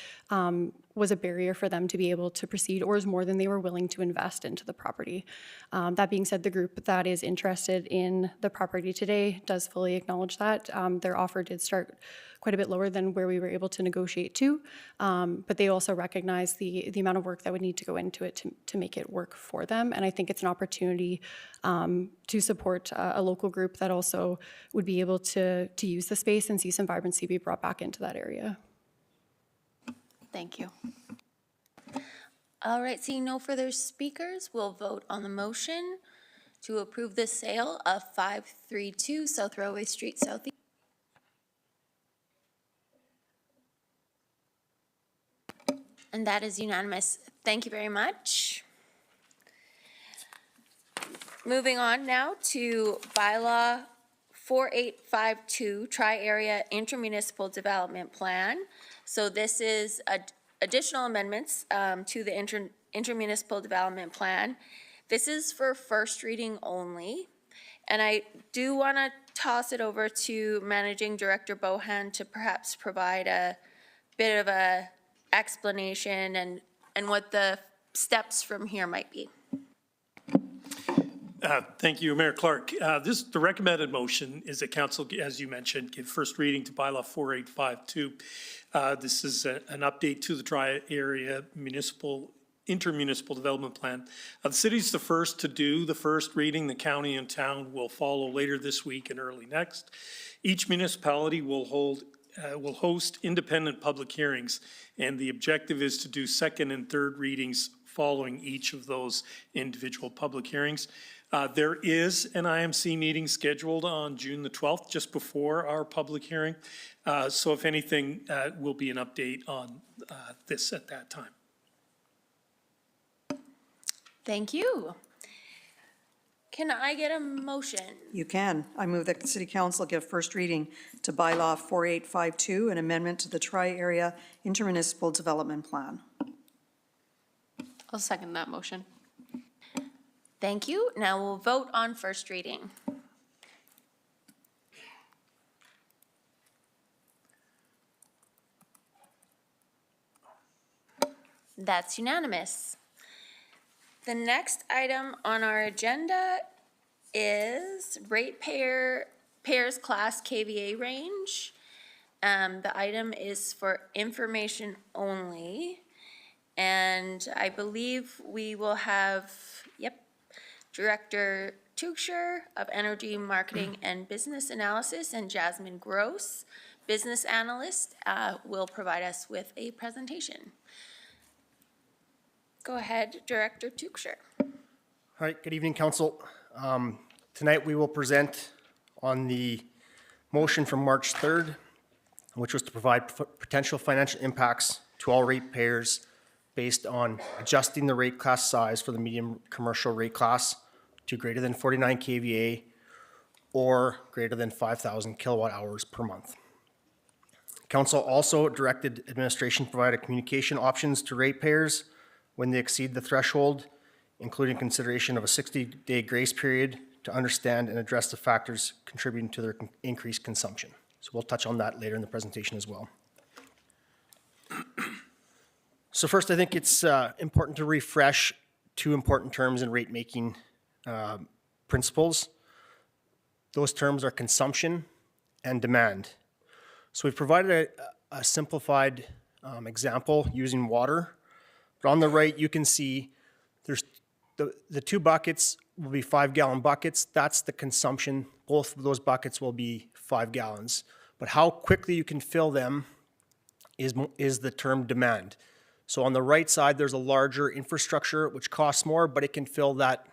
was a barrier for them to be able to proceed, or is more than they were willing to invest into the property. That being said, the group that is interested in the property today does fully acknowledge that. Their offer did start quite a bit lower than where we were able to negotiate to, but they also recognize the amount of work that would need to go into it to make it work for them. And I think it's an opportunity to support a local group that also would be able to use the space and see some vibrancy be brought back into that area.
Thank you. All right, seeing no further speakers, we'll vote on the motion to approve the sale of 532 South Railway Street Southeast. And that is unanimous. Thank you very much. Moving on now to bylaw 4852, Tri-Area Intermunicipal Development Plan. So this is additional amendments to the Intermunicipal Development Plan. This is for first reading only. And I do want to toss it over to Managing Director Bohan to perhaps provide a bit of a explanation and what the steps from here might be.
Thank you, Mayor Clark. The recommended motion is that council, as you mentioned, give first reading to bylaw 4852. This is an update to the Tri-Area Intermunicipal Development Plan. The city's the first to do the first reading. The county and town will follow later this week and early next. Each municipality will host independent public hearings, and the objective is to do second and third readings following each of those individual public hearings. There is an IMC meeting scheduled on June the 12th, just before our public hearing. So if anything, will be an update on this at that time.
Thank you. Can I get a motion?
You can. I move that the City Council give first reading to bylaw 4852, an amendment to the Tri-Area Intermunicipal Development Plan.
I'll second that motion.
Thank you. Now we'll vote on first reading. That's unanimous. The next item on our agenda is Ratepayer's Class KVA range. The item is for information only. And I believe we will have, Director Tuchscher of Energy, Marketing, and Business Analysis, and Jasmine Gross, Business Analyst, will provide us with a presentation. Go ahead, Director Tuchscher.
All right, good evening, Council. Tonight we will present on the motion from March 3rd, which was to provide potential financial impacts to all ratepayers based on adjusting the rate class size for the medium commercial rate class to greater than 49 kVA or greater than 5,000 kilowatt hours per month. Council also directed administration to provide communication options to ratepayers when they exceed the threshold, including consideration of a 60-day grace period to understand and address the factors contributing to their increased consumption. So we'll touch on that later in the presentation as well. So first, I think it's important to refresh two important terms in rate-making principles. Those terms are consumption and demand. So we've provided a simplified example using water. But on the right, you can see there's the two buckets will be 5-gallon buckets. That's the consumption. Both of those buckets will be 5 gallons. But how quickly you can fill them is the term demand. So on the right side, there's a larger infrastructure, which costs more, but it can fill that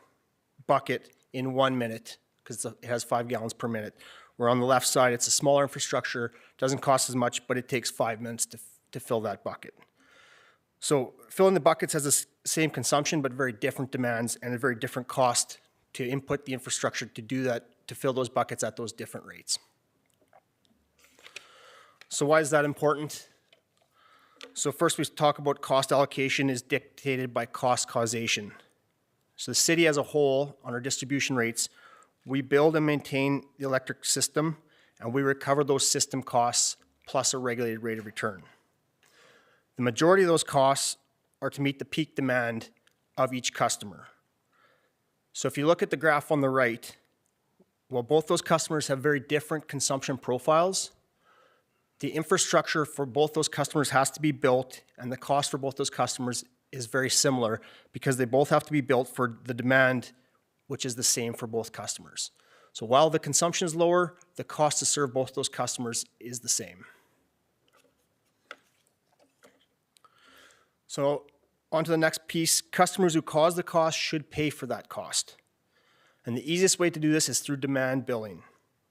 bucket in 1 minute because it has 5 gallons per minute. Where on the left side, it's a smaller infrastructure, doesn't cost as much, but it takes 5 minutes to fill that bucket. So filling the buckets has the same consumption, but very different demands and a very different cost to input the infrastructure to do that, to fill those buckets at those different rates. So why is that important? So first we talk about cost allocation is dictated by cost causation. So the city as a whole, on our distribution rates, we build and maintain the electric system, and we recover those system costs plus a regulated rate of return. The majority of those costs are to meet the peak demand of each customer. So if you look at the graph on the right, while both those customers have very different consumption profiles, the infrastructure for both those customers has to be built, and the cost for both those customers is very similar because they both have to be built for the demand, which is the same for both customers. So while the consumption is lower, the cost to serve both those customers is the same. So on to the next piece. Customers who cause the cost should pay for that cost. And the easiest way to do this is through demand billing.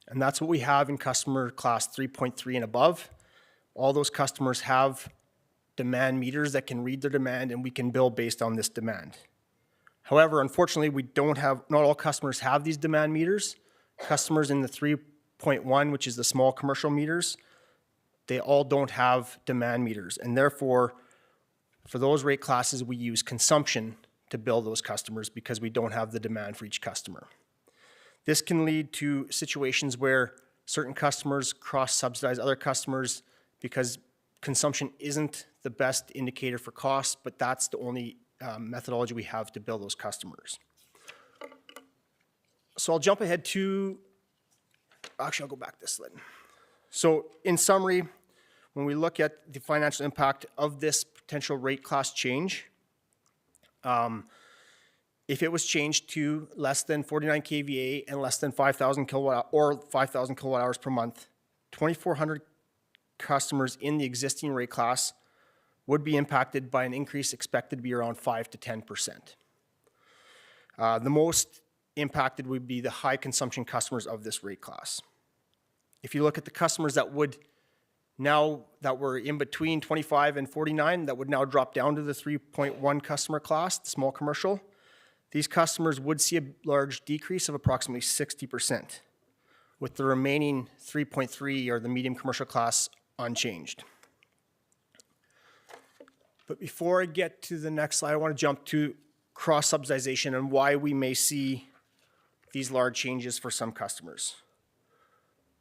And that's what we have in customer class 3.3 and above. All those customers have demand meters that can read their demand, and we can bill based on this demand. However, unfortunately, not all customers have these demand meters. Customers in the 3.1, which is the small commercial meters, they all don't have demand meters. And therefore, for those rate classes, we use consumption to bill those customers because we don't have the demand for each customer. This can lead to situations where certain customers cross-subsidize other customers because consumption isn't the best indicator for cost, but that's the only methodology we have to bill those customers. So I'll jump ahead to, actually I'll go back this slide. So in summary, when we look at the financial impact of this potential rate class change, if it was changed to less than 49 kVA and less than 5,000 kilowatt or 5,000 kilowatt hours per month, 2,400 customers in the existing rate class would be impacted by an increase expected to be around 5 to 10%. The most impacted would be the high consumption customers of this rate class. If you look at the customers that would now, that were in between 25 and 49, that would now drop down to the 3.1 customer class, the small commercial, these customers would see a large decrease of approximately 60%, with the remaining 3.3 or the medium commercial class unchanged. But before I get to the next slide, I want to jump to cross-subsidization and why we may see these large changes for some customers.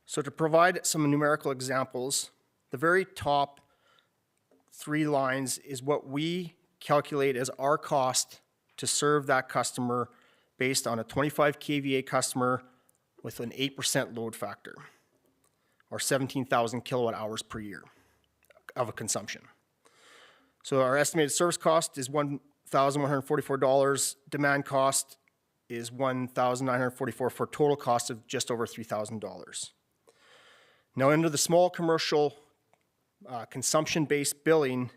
So to provide some numerical examples, the very top 3 lines is what we calculate as our cost to serve that customer based on a 25 kVA customer with an 8% load factor, or 17,000 kilowatt hours per year of a consumption. So our estimated service cost is $1,144. Demand cost is $1,944 for a total cost of just over $3,000. Now under the small commercial consumption-based billing,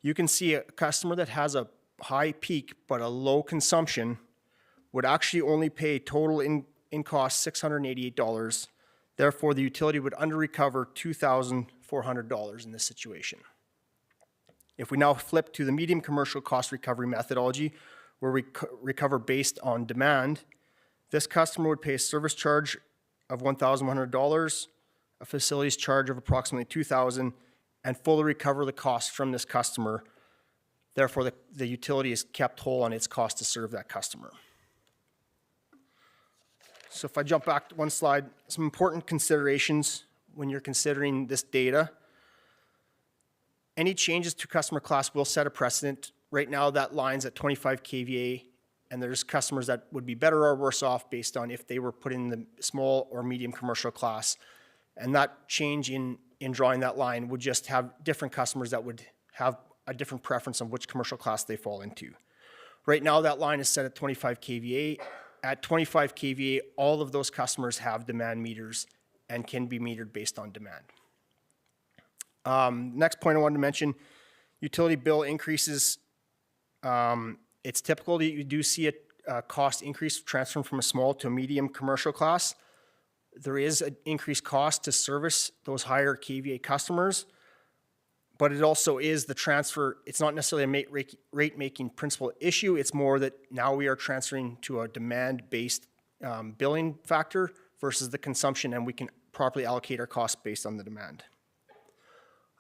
you can see a customer that has a high peak but a low consumption would actually only pay total in cost $688. Therefore, the utility would under-recover $2,400 in this situation. If we now flip to the medium commercial cost recovery methodology, where we recover based on demand, this customer would pay a service charge of $1,100, a facilities charge of approximately $2,000, and fully recover the cost from this customer. Therefore, the utility is kept whole on its cost to serve that customer. So if I jump back to one slide, some important considerations when you're considering this data. Any changes to customer class will set a precedent. Right now, that line's at 25 kVA, and there's customers that would be better or worse off based on if they were put in the small or medium commercial class. And that change in drawing that line would just have different customers that would have a different preference on which commercial class they fall into. Right now, that line is set at 25 kVA. At 25 kVA, all of those customers have demand meters and can be metered based on demand. Next point I wanted to mention, utility bill increases. It's typical that you do see a cost increase transferring from a small to a medium commercial class. There is an increased cost to service those higher kVA customers, but it also is the transfer. It's not necessarily a rate-making principle issue. It's more that now we are transferring to a demand-based billing factor versus the consumption, and we can properly allocate our costs based on the demand.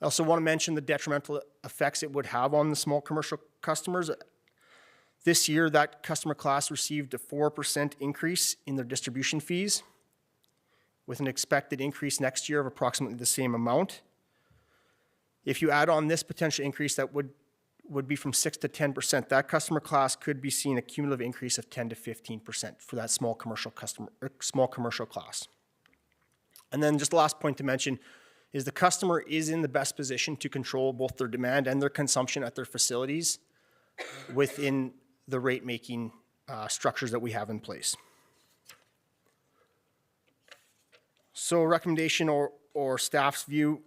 I also want to mention the detrimental effects it would have on the small commercial customers. This year, that customer class received a 4% increase in their distribution fees, with an expected increase next year of approximately the same amount. If you add on this potential increase, that would be from 6 to 10%. That customer class could be seeing a cumulative increase of 10 to 15% for that small commercial class. And then just the last point to mention is the customer is in the best position to control both their demand and their consumption at their facilities within the rate-making structures that we have in place. So recommendation or staff's view,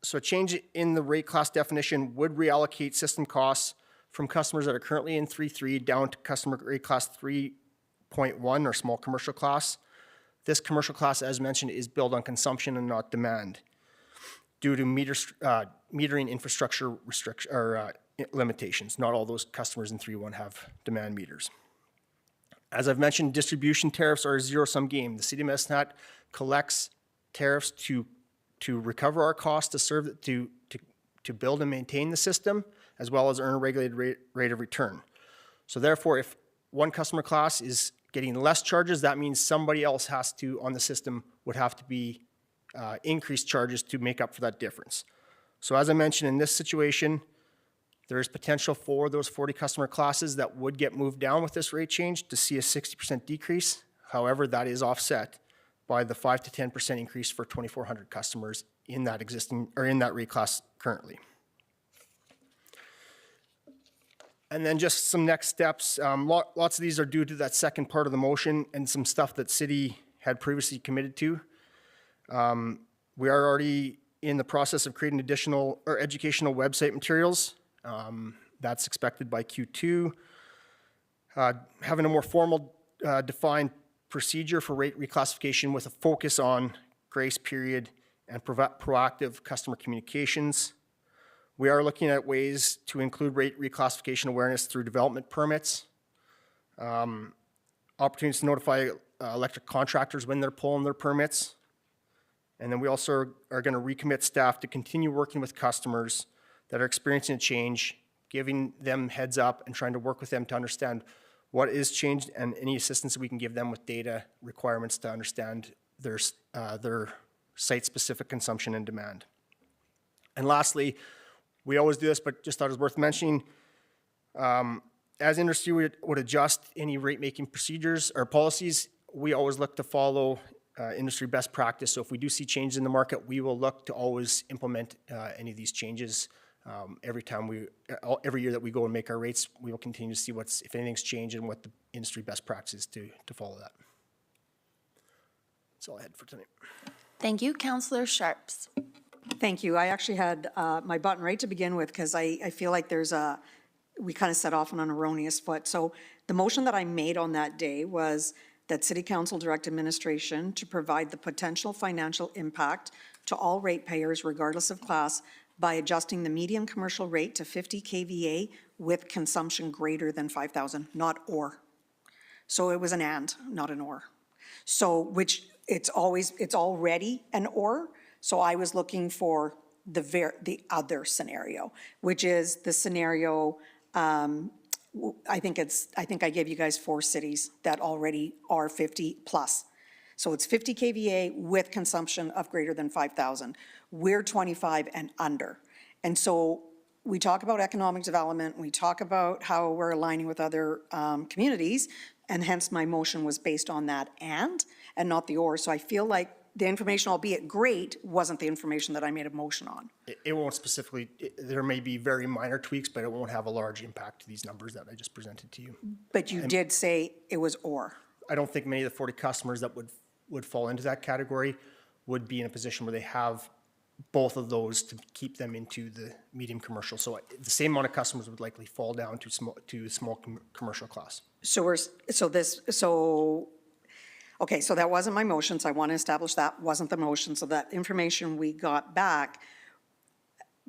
so a change in the rate class definition would reallocate system costs from customers that are currently in 3.3 down to customer rate class 3.1 or small commercial class. This commercial class, as mentioned, is built on consumption and not demand due to metering infrastructure limitations. Not all those customers in 3.1 have demand meters. As I've mentioned, distribution tariffs are a zero-sum game. The City of Medicine Hat collects tariffs to recover our costs to serve, to build and maintain the system, as well as earn a regulated rate of return. So therefore, if one customer class is getting less charges, that means somebody else has to, on the system, would have to be increased charges to make up for that difference. So as I mentioned, in this situation, there is potential for those 40 customer classes that would get moved down with this rate change to see a 60% decrease. However, that is offset by the 5 to 10% increase for 2,400 customers in that existing, or in that rate class currently. And then just some next steps. Lots of these are due to that second part of the motion and some stuff that City had previously committed to. We are already in the process of creating additional or educational website materials. That's expected by Q2. Having a more formal defined procedure for rate reclassification with a focus on grace period and proactive customer communications. We are looking at ways to include rate reclassification awareness through development permits, opportunities to notify electric contractors when they're pulling their permits. And then we also are going to recommit staff to continue working with customers that are experiencing a change, giving them heads up and trying to work with them to understand what is changed and any assistance that we can give them with data requirements to understand their site-specific consumption and demand. And lastly, we always do this, but just thought it was worth mentioning, as industry would adjust any rate-making procedures or policies, we always look to follow industry best practice. So if we do see changes in the market, we will look to always implement any of these changes. Every year that we go and make our rates, we will continue to see if anything's changed and what the industry best practice is to follow that. That's all I had for tonight.
Thank you. Councillor Sharps.
Thank you. I actually had my button right to begin with because I feel like we kind of set off on an erroneous foot. So the motion that I made on that day was that City Council direct administration to provide the potential financial impact to all ratepayers regardless of class by adjusting the medium commercial rate to 50 kVA with consumption greater than 5,000, not or. So it was an and, not an or. So which it's already an or. So I was looking for the other scenario, which is the scenario, I think I gave you guys 4 cities that already are 50 plus. So it's 50 kVA with consumption of greater than 5,000. We're 25 and under. And so we talk about economic development, we talk about how we're aligning with other communities, and hence my motion was based on that and not the or. So I feel like the information, albeit great, wasn't the information that I made a motion on.
It won't specifically, there may be very minor tweaks, but it won't have a large impact to these numbers that I just presented to you.
But you did say it was or.
I don't think many of the 40 customers that would fall into that category would be in a position where they have both of those to keep them into the medium commercial. So the same amount of customers would likely fall down to small commercial class. Okay, so that wasn't my motion, so I want to establish that wasn't the motion. So that information we got back,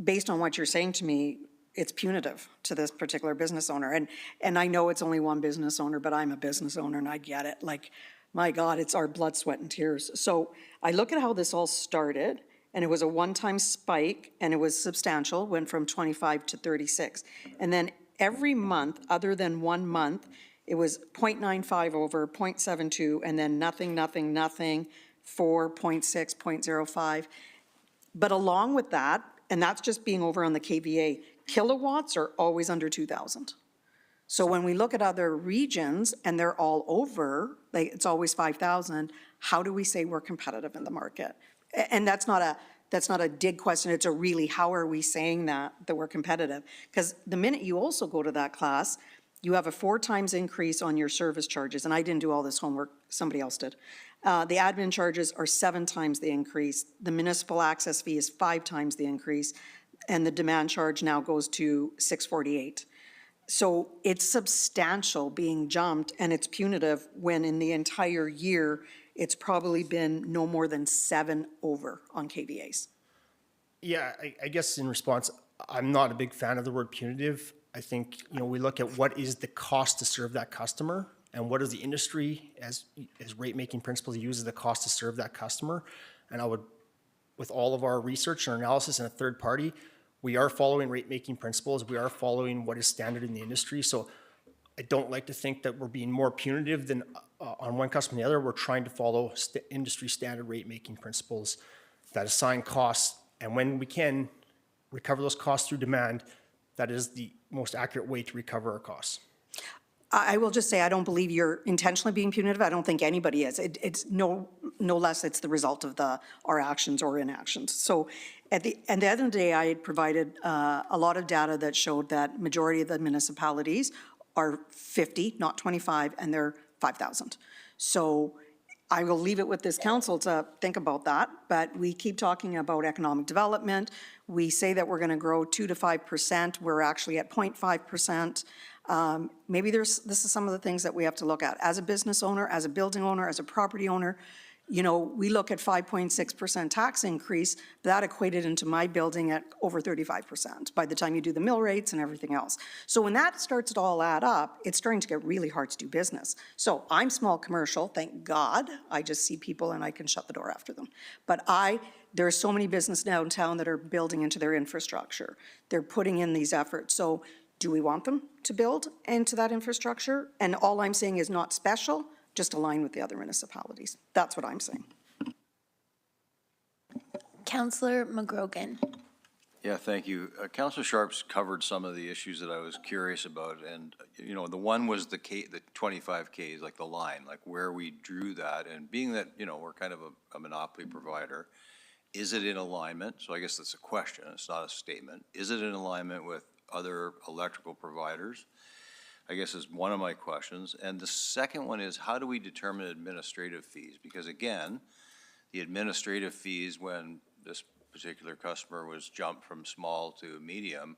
based on what you're saying to me, it's punitive to this particular business owner. And I know it's only one business owner, but I'm a business owner and I get it. Like, my God, it's our blood, sweat, and tears. So I look at how this all started, and it was a one-time spike, and it was substantial, went from 25 to 36. And then
every month, other than 1 month, it was 0.95 over, 0.72, and then nothing, nothing, nothing, 4, 0.6, 0.05. But along with that, and that's just being over on the KVA, kilowatts are always under 2,000. So when we look at other regions and they're all over, like it's always 5,000, how do we say we're competitive in the market? And that's not a dig question, it's a really, how are we saying that we're competitive? Because the minute you also go to that class, you have a 4 times increase on your service charges, and I didn't do all this homework, somebody else did. The admin charges are 7 times the increase, the municipal access fee is 5 times the increase, and the demand charge now goes to $6.48. So it's substantial being jumped, and it's punitive when in the entire year, it's probably been no more than 7 over on KVAs.
Yeah, I guess in response, I'm not a big fan of the word punitive. I think, we look at what is the cost to serve that customer and what is the industry as rate-making principles uses the cost to serve that customer. And I would, with all of our research and analysis and a third party, we are following rate-making principles. We are following what is standard in the industry. So I don't like to think that we're being more punitive than on one customer than the other. We're trying to follow industry standard rate-making principles that assign costs, and when we can recover those costs through demand, that is the most accurate way to recover our costs.
I will just say, I don't believe you're intentionally being punitive. I don't think anybody is. It's no less, it's the result of our actions or inactions. So at the end of the day, I had provided a lot of data that showed that majority of the municipalities are 50, not 25, and they're 5,000. So I will leave it with this council to think about that, but we keep talking about economic development. We say that we're going to grow 2 to 5%. We're actually at 0.5%. Maybe this is some of the things that we have to look at. As a business owner, as a building owner, as a property owner, we look at 5.6% tax increase, that equated into my building at over 35% by the time you do the mill rates and everything else. So when that starts to all add up, it's starting to get really hard to do business. So I'm small commercial, thank God. I just see people and I can shut the door after them. But there are so many businesses downtown that are building into their infrastructure. They're putting in these efforts. So do we want them to build into that infrastructure? And all I'm saying is not special, just align with the other municipalities. That's what I'm saying.
Councillor McGrogan.
Yeah, thank you. Councillor Sharp's covered some of the issues that I was curious about, and the one was the 25Ks, like the line, like where we drew that, and being that we're kind of a monopoly provider, is it in alignment? So I guess that's a question. It's not a statement. Is it in alignment with other electrical providers? I guess is one of my questions. And the second one is, how do we determine administrative fees? Because again, the administrative fees, when this particular customer was jumped from small to medium,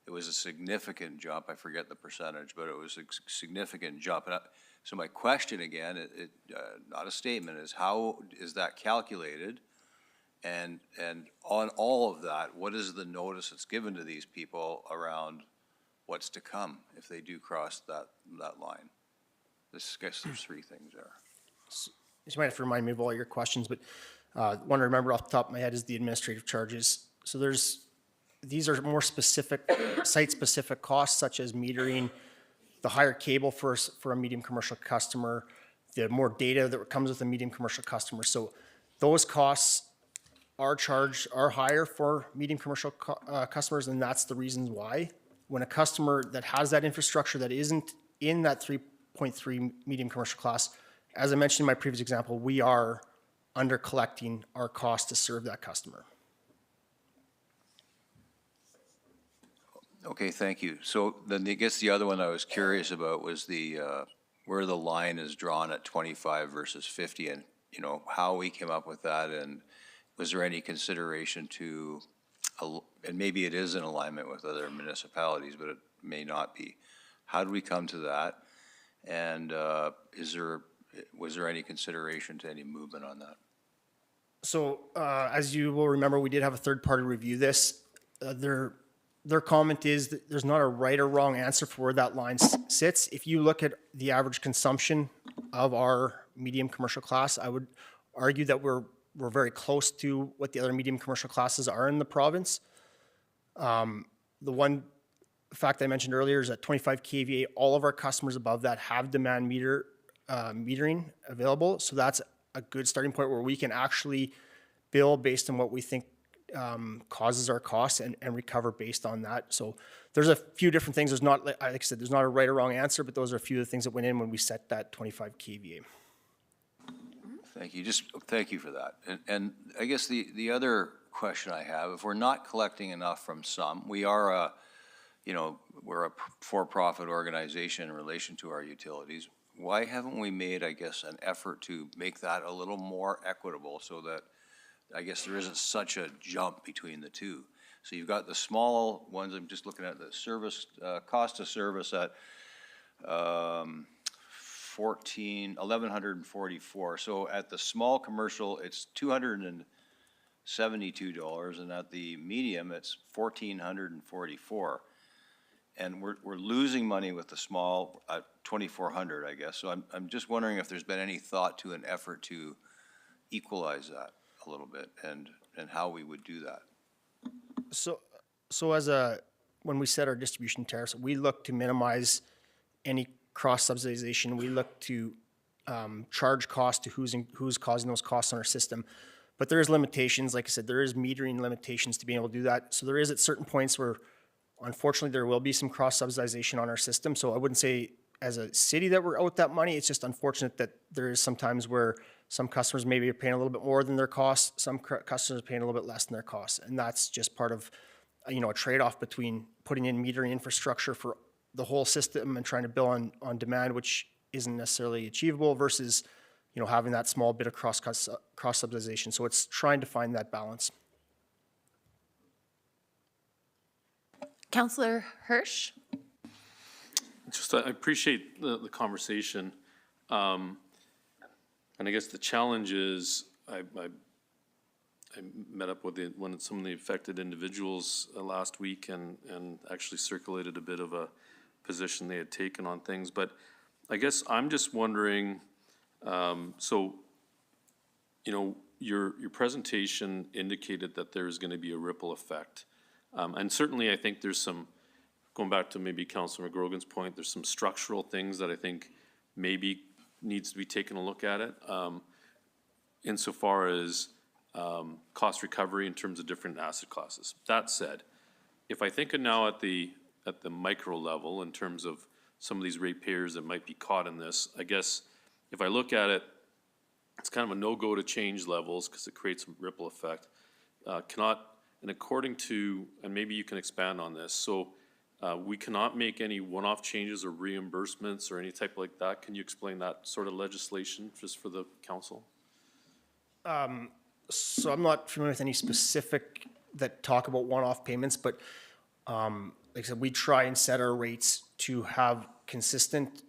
it was a significant jump. I forget the percentage, but it was a significant jump. And so my question again, not a statement, is how is that calculated? And on all of that, what is the notice that's given to these people around what's to come if they do cross that line? I guess there's 3 things there.
You might have to remind me of all your questions, but one to remember off the top of my head is the administrative charges. So these are more specific, site-specific costs, such as metering, the higher cable for a medium commercial customer, the more data that comes with a medium commercial customer. So those costs are higher for medium commercial customers, and that's the reasons why. When a customer that has that infrastructure that isn't in that 3.3 medium commercial class, as I mentioned in my previous example, we are under collecting our cost to serve that customer.
Okay, thank you. So then I guess the other one I was curious about was the where the line is drawn at 25 versus 50, and how we came up with that, and was there any consideration to, and maybe it is in alignment with other municipalities, but it may not be. How did we come to that? And was there any consideration to any movement on that?
So as you will remember, we did have a third party review this. Their comment is that there's not a right or wrong answer for where that line sits. If you look at the average consumption of our medium commercial class, I would argue that we're very close to what the other medium commercial classes are in the province. The one fact I mentioned earlier is at 25 kVA, all of our customers above that have demand metering available. So that's a good starting point where we can actually bill based on what we think causes our costs and recover based on that. So there's a few different things. There's not, like I said, there's not a right or wrong answer, but those are a few of the things that went in when we set that 25 kVA.
Thank you. Thank you for that. And I guess the other question I have, if we're not collecting enough from some, we are we're a for-profit organization in relation to our utilities. Why haven't we made, I guess, an effort to make that a little more equitable so that, I guess, there isn't such a jump between the two? So you've got the small ones, I'm just looking at the service, cost of service at $1,144. So at the small commercial, it's $272, and at the medium, it's $1,444. And we're losing money with the small at $2,400, I guess. So I'm just wondering if there's been any thought to an effort to equalize that a little bit and how we would do that.
So when we set our distribution tariffs, we look to minimize any cross-subsidization. We look to charge costs to who's causing those costs on our system. But there is limitations. Like I said, there is metering limitations to being able to do that. So there is at certain points where, unfortunately, there will be some cross-subsidization on our system. So I wouldn't say as a city that we're out that money. It's just unfortunate that there is some times where some customers maybe are paying a little bit more than their costs. Some customers are paying a little bit less than their costs. And that's just part of, a trade-off between putting in metering infrastructure for the whole system and trying to bill on demand, which isn't necessarily achievable, versus, having that small bit of cross-subsidization. So it's trying to find that balance.
Councillor Hirsch?
I appreciate the conversation. And I guess the challenge is, I met up with some of the affected individuals last week and actually circulated a bit of a position they had taken on things. But I guess I'm just wondering, your presentation indicated that there's going to be a ripple effect. And certainly I think there's some, going back to maybe Councilor McGrogan's point, there's some structural things that I think maybe needs to be taken a look at it, insofar as cost recovery in terms of different asset classes. That said, if I think of now at the micro level in terms of some of these ratepayers that might be caught in this, I guess if I look at it, it's kind of a no-go to change levels because it creates a ripple effect. And according to, and maybe you can expand on this, so we cannot make any one-off changes or reimbursements or any type like that. Can you explain that sort of legislation just for the council?
So I'm not familiar with any specific that talk about one-off payments, but like I said, we try and set our rates to have consistent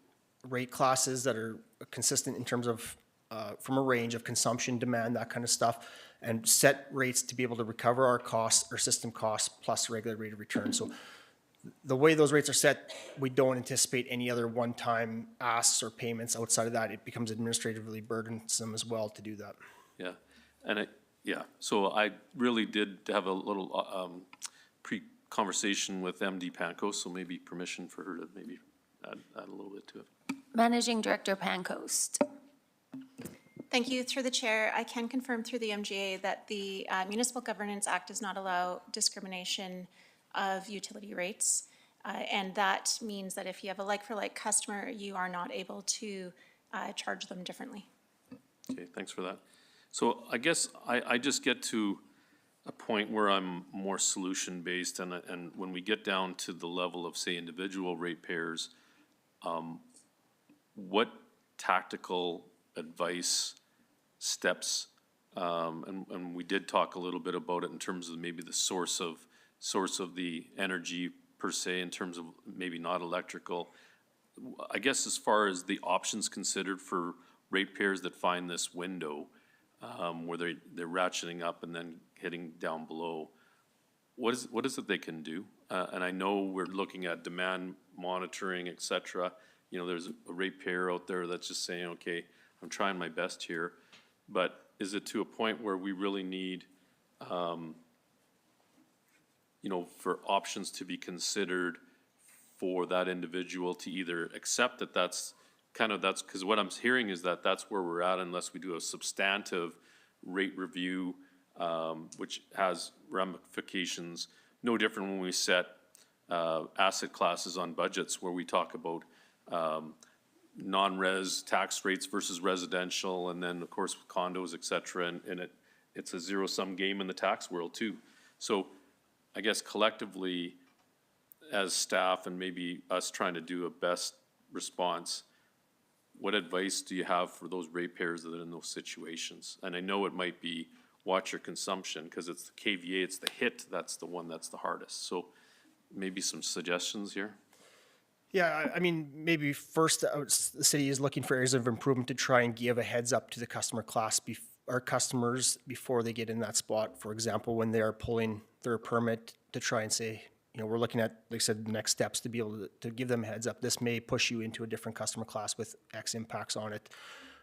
rate classes that are consistent in terms of from a range of consumption, demand, that kind of stuff, and set rates to be able to recover our costs, our system costs, plus regular rate of return. So the way those rates are set, we don't anticipate any other one-time asks or payments outside of that. It becomes administratively burdensome as well to do that.
Yeah, and so I really did have a little pre-conversation with MD Panco, so maybe permission for her to maybe add a little bit to it.
Managing Director Pancoast.
Thank you. Through the chair, I can confirm through the MGA that the Municipal Governance Act does not allow discrimination of utility rates. And that means that if you have a like-for-like customer, you are not able to charge them differently.
Okay, thanks for that. So I guess I just get to a point where I'm more solution-based, and when we get down to the level of, say, individual ratepayers, what tactical advice, steps, and we did talk a little bit about it in terms of maybe the source of the energy per se, in terms of maybe not electrical. I guess as far as the options considered for ratepayers that find this window, where they're ratcheting up and then hitting down below, what is it they can do? And I know we're looking at demand monitoring, et cetera. There's a ratepayer out there that's just saying, okay, I'm trying my best here, but is it to a point where we really need, for options to be considered for that individual to either accept that that's, because what I'm hearing is that that's where we're at unless we do a substantive rate review, which has ramifications, no different when we set asset classes on budgets where we talk about non-res tax rates versus residential, and then of course condos, et cetera, and it's a zero-sum game in the tax world too. So I guess collectively, as staff and maybe us trying to do a best response, what advice do you have for those ratepayers that are in those situations? And I know it might be watch your consumption, because it's the KVA, it's the hit, that's the one that's the hardest. So maybe some suggestions here?
Yeah, I mean, maybe first, the city is looking for areas of improvement to try and give a heads up to the customer class, our customers, before they get in that spot. For example, when they are pulling their permit, to try and say, you know, we're looking at, like I said, the next steps to be able to give them a heads up. This may push you into a different customer class with X impacts on it.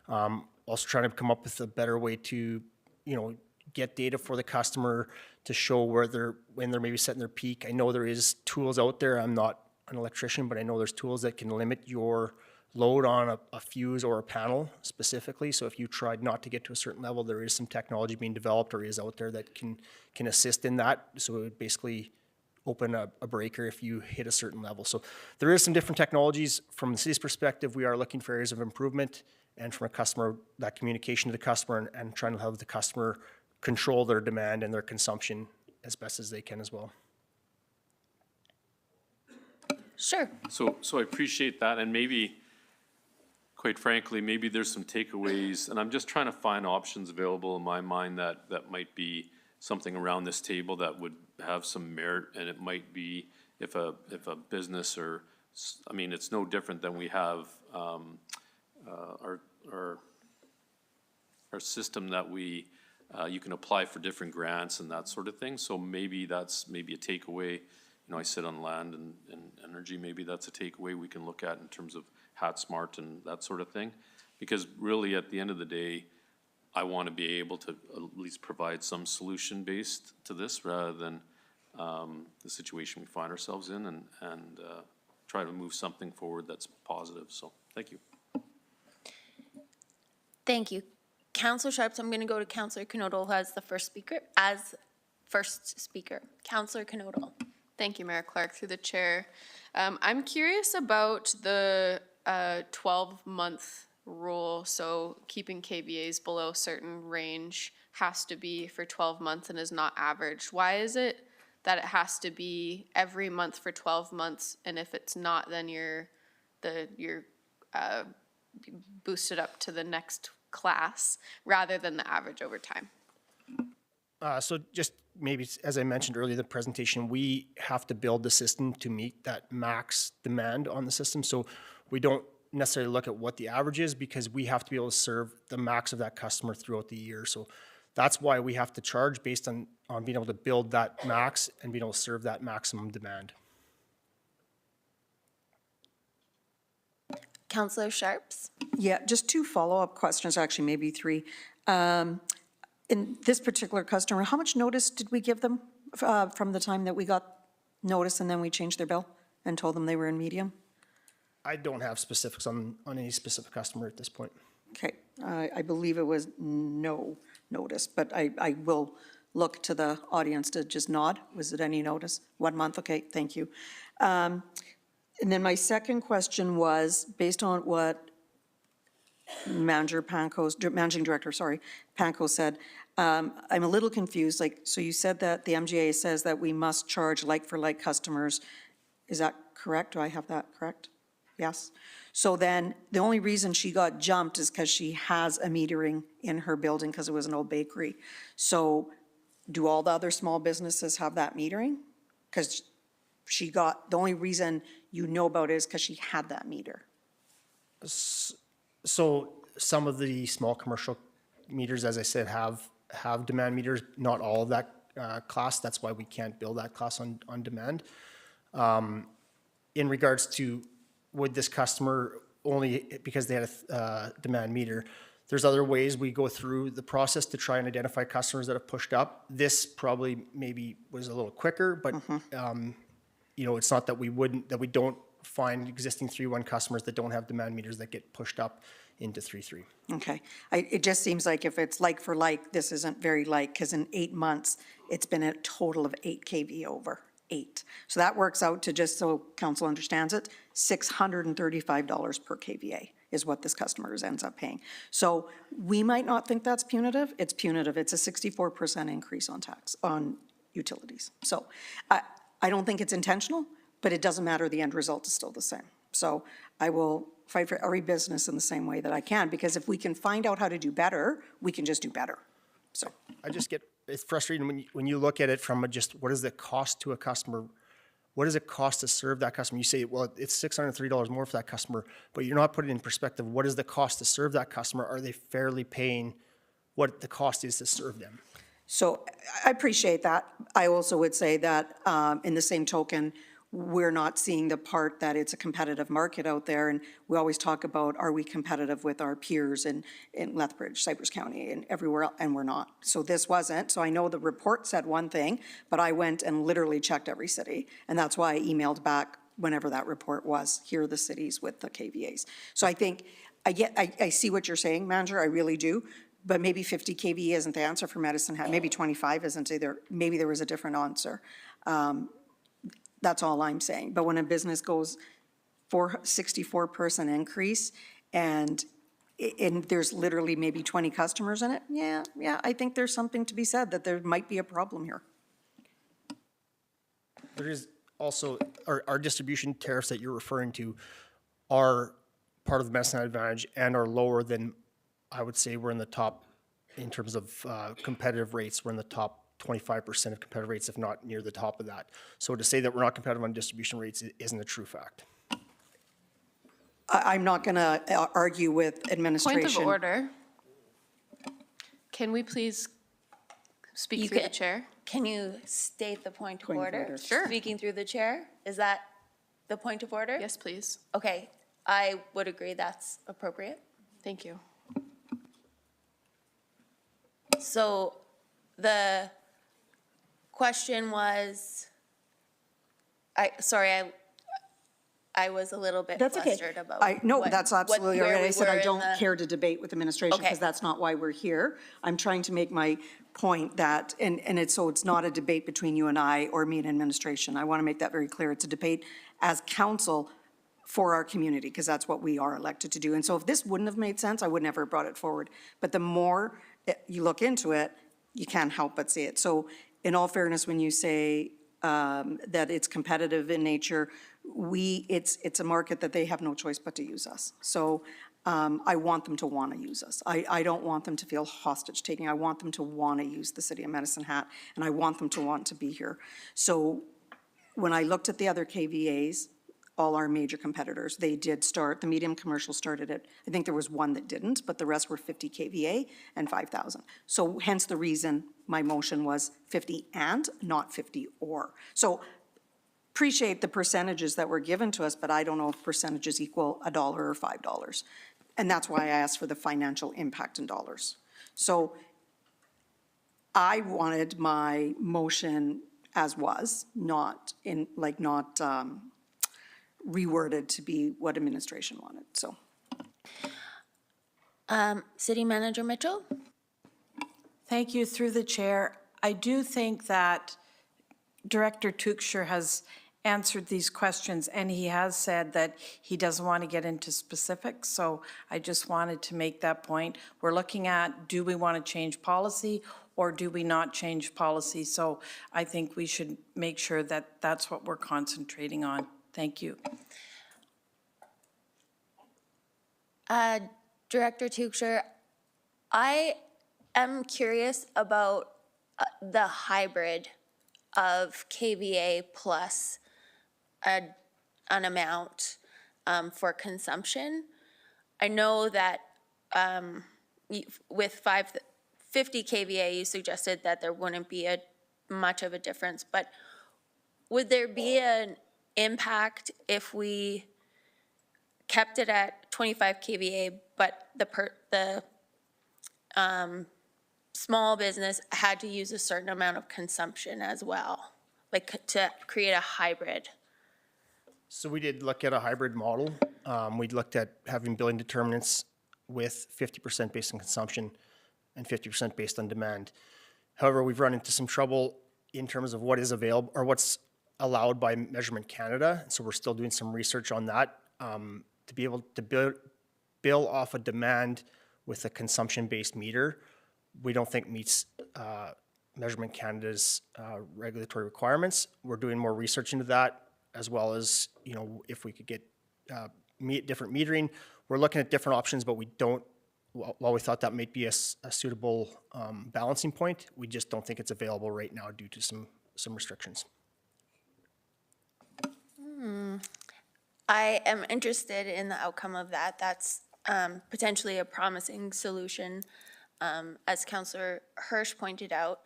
Also trying to come up with a better way to, you know, get data for the customer to show when they're maybe setting their peak. I know there is tools out there. I'm not an electrician, but I know there's tools that can limit your load on a fuse or a panel specifically. So if you tried not to get to a certain level, there is some technology being developed or is out there that can assist in that. So it would basically open a breaker if you hit a certain level. So there is some different technologies. From the city's perspective, we are looking for areas of improvement, and from a customer, that communication to the customer and trying to have the customer control their demand and their consumption as best as they can as well.
Sure.
So I appreciate that, and maybe, quite frankly, maybe there's some takeaways, and I'm just trying to find options available in my mind that might be something around this table that would have some merit, and it might be if a business or, I mean, it's no different than we have our system that we, you can apply for different grants and that sort of thing. So maybe that's maybe a takeaway. You know, I sit on land and energy, maybe that's a takeaway we can look at in terms of HatSmart and that sort of thing. Because really, at the end of the day, I want to be able to at least provide some solution based to this rather than the situation we find ourselves in, and try to move something forward that's positive. So thank you.
Thank you. Councillor Sharps, I'm going to go to Councillor Knodel as the first speaker, Councillor Knodel.
Thank you, Mayor Clark, through the chair. I'm curious about the 12-month rule. So keeping KVAs below certain range has to be for 12 months and is not averaged. Why is it that it has to be every month for 12 months, and if it's not, then you're boosted up to the next class rather than the average over time?
So just maybe, as I mentioned earlier in the presentation, we have to build the system to meet that max demand on the system. So we don't necessarily look at what the average is, because we have to be able to serve the max of that customer throughout the year. So that's why we have to charge based on being able to build that max and being able to serve that maximum demand.
Councillor Sharps?
Yeah, just two follow-up questions, actually, maybe three. In this particular customer, how much notice did we give them from the time that we got notice and then we changed their bill and told them they were in medium?
I don't have specifics on any specific customer at this point.
Okay, I believe it was no notice, but I will look to the audience to just nod. Was it any notice? 1 month, okay, thank you. And then my second question was, based on what Managing Director, Panko said, I'm a little confused. Like, so you said that the MGA says that we must charge like-for-like customers. Is that correct? Do I have that correct? Yes. So then the only reason she got jumped is because she has a metering in her building because it was an old bakery. So do all the other small businesses have that metering? Because she got, the only reason you know about it is because she had that meter.
So some of the small commercial meters, as I said, have demand meters, not all of that class. That's why we can't build that class on demand. In regards to would this customer only because they had a demand meter, there's other ways we go through the process to try and identify customers that have pushed up. This probably maybe was a little quicker, but you know, it's not that we don't find existing 3.1 customers that don't have demand meters that get pushed up into 3.3.
Okay. It just seems like if it's like for like, this isn't very like, because in 8 months, it's been a total of 8 kV over, 8. So that works out to, just so council understands it, $635 per kVA is what this customer ends up paying. So we might not think that's punitive. It's punitive. It's a 64% increase on tax, on utilities. So I don't think it's intentional, but it doesn't matter. The end result is still the same. So I will fight for every business in the same way that I can, because if we can find out how to do better, we can just do better. So
I just get, it's frustrating when you look at it from just what is the cost to a customer? What does it cost to serve that customer? You say, well, it's $603 more for that customer, but you're not putting in perspective, what is the cost to serve that customer? Are they fairly paying what the cost is to serve them?
So I appreciate that. I also would say that in the same token, we're not seeing the part that it's a competitive market out there. And we always talk about, are we competitive with our peers in Lethbridge, Cypress County, and everywhere else, and we're not. So this wasn't. So I know the report said one thing, but I went and literally checked every city. And that's why I emailed back whenever that report was, here are the cities with the KVAs. So I think, I see what you're saying, Manager, I really do. But maybe 50 kV isn't the answer for Medicine Hat. Maybe 25 isn't either. Maybe there was a different answer. That's all I'm saying. But when a business goes for 64% increase and there's literally maybe 20 customers in it, yeah, I think there's something to be said that there might be a problem here.
There is also, our distribution tariffs that you're referring to are part of the Medicine Hat Advantage and are lower than, I would say, we're in the top, in terms of competitive rates, we're in the top 25% of competitive rates, if not near the top of that. So to say that we're not competitive on distribution rates isn't a true fact.
I'm not going to argue with administration.
Point of order. Can we please speak through the chair?
Can you state the point of order?
Sure.
Speaking through the chair, is that the point of order?
Yes, please.
Okay, I would agree that's appropriate.
Thank you.
So the question was, I was a little bit flustered about.
No, that's absolutely all right. I said I don't
care.
care to debate with administration because that's not why we're here. I'm trying to make my point that, and it's not a debate between you and I or me and administration. I want to make that very clear. It's a debate as council for our community, because that's what we are elected to do. And so if this wouldn't have made sense, I would never have brought it forward. But the more you look into it, you can't help but see it. So in all fairness, when you say that it's competitive in nature, it's a market that they have no choice but to use us. So I want them to want to use us. I don't want them to feel hostage taking. I want them to want to use the city of Medicine Hat, and I want them to want to be here. So when I looked at the other KVAs, all our major competitors, they did start, the medium commercial started at, I think there was one that didn't, but the rest were 50 kVA and 5,000. So hence the reason my motion was 50 and, not 50 or. So appreciate the percentages that were given to us, but I don't know if percentages equal $1 or $5. And that's why I asked for the financial impact in dollars. So I wanted my motion as was, not in, like, not reworded to be what administration wanted, so.
City Manager Mitchell?
Thank you, through the chair. I do think that Director Tuchscher has answered these questions, and he has said that he doesn't want to get into specifics, so I just wanted to make that point. We're looking at, do we want to change policy or do we not change policy? So I think we should make sure that that's what we're concentrating on. Thank you.
Director Tuchscher, I am curious about the hybrid of KVA plus an amount for consumption. I know that with 50 kVA, you suggested that there wouldn't be much of a difference, but would there be an impact if we kept it at 25 kVA, but the small business had to use a certain amount of consumption as well, like to create a hybrid?
So we did look at a hybrid model. We looked at having billing determinants with 50% based on consumption and 50% based on demand. However, we've run into some trouble in terms of what is available or what's allowed by Measurement Canada. So we're still doing some research on that to be able to bill off a demand with a consumption-based meter. We don't think meets Measurement Canada's regulatory requirements. We're doing more research into that, as well as, you know, if we could get different metering. We're looking at different options, but we don't, while we thought that might be a suitable balancing point, we just don't think it's available right now due to some restrictions.
I am interested in the outcome of that. That's potentially a promising solution, as Councillor Hirsch pointed out.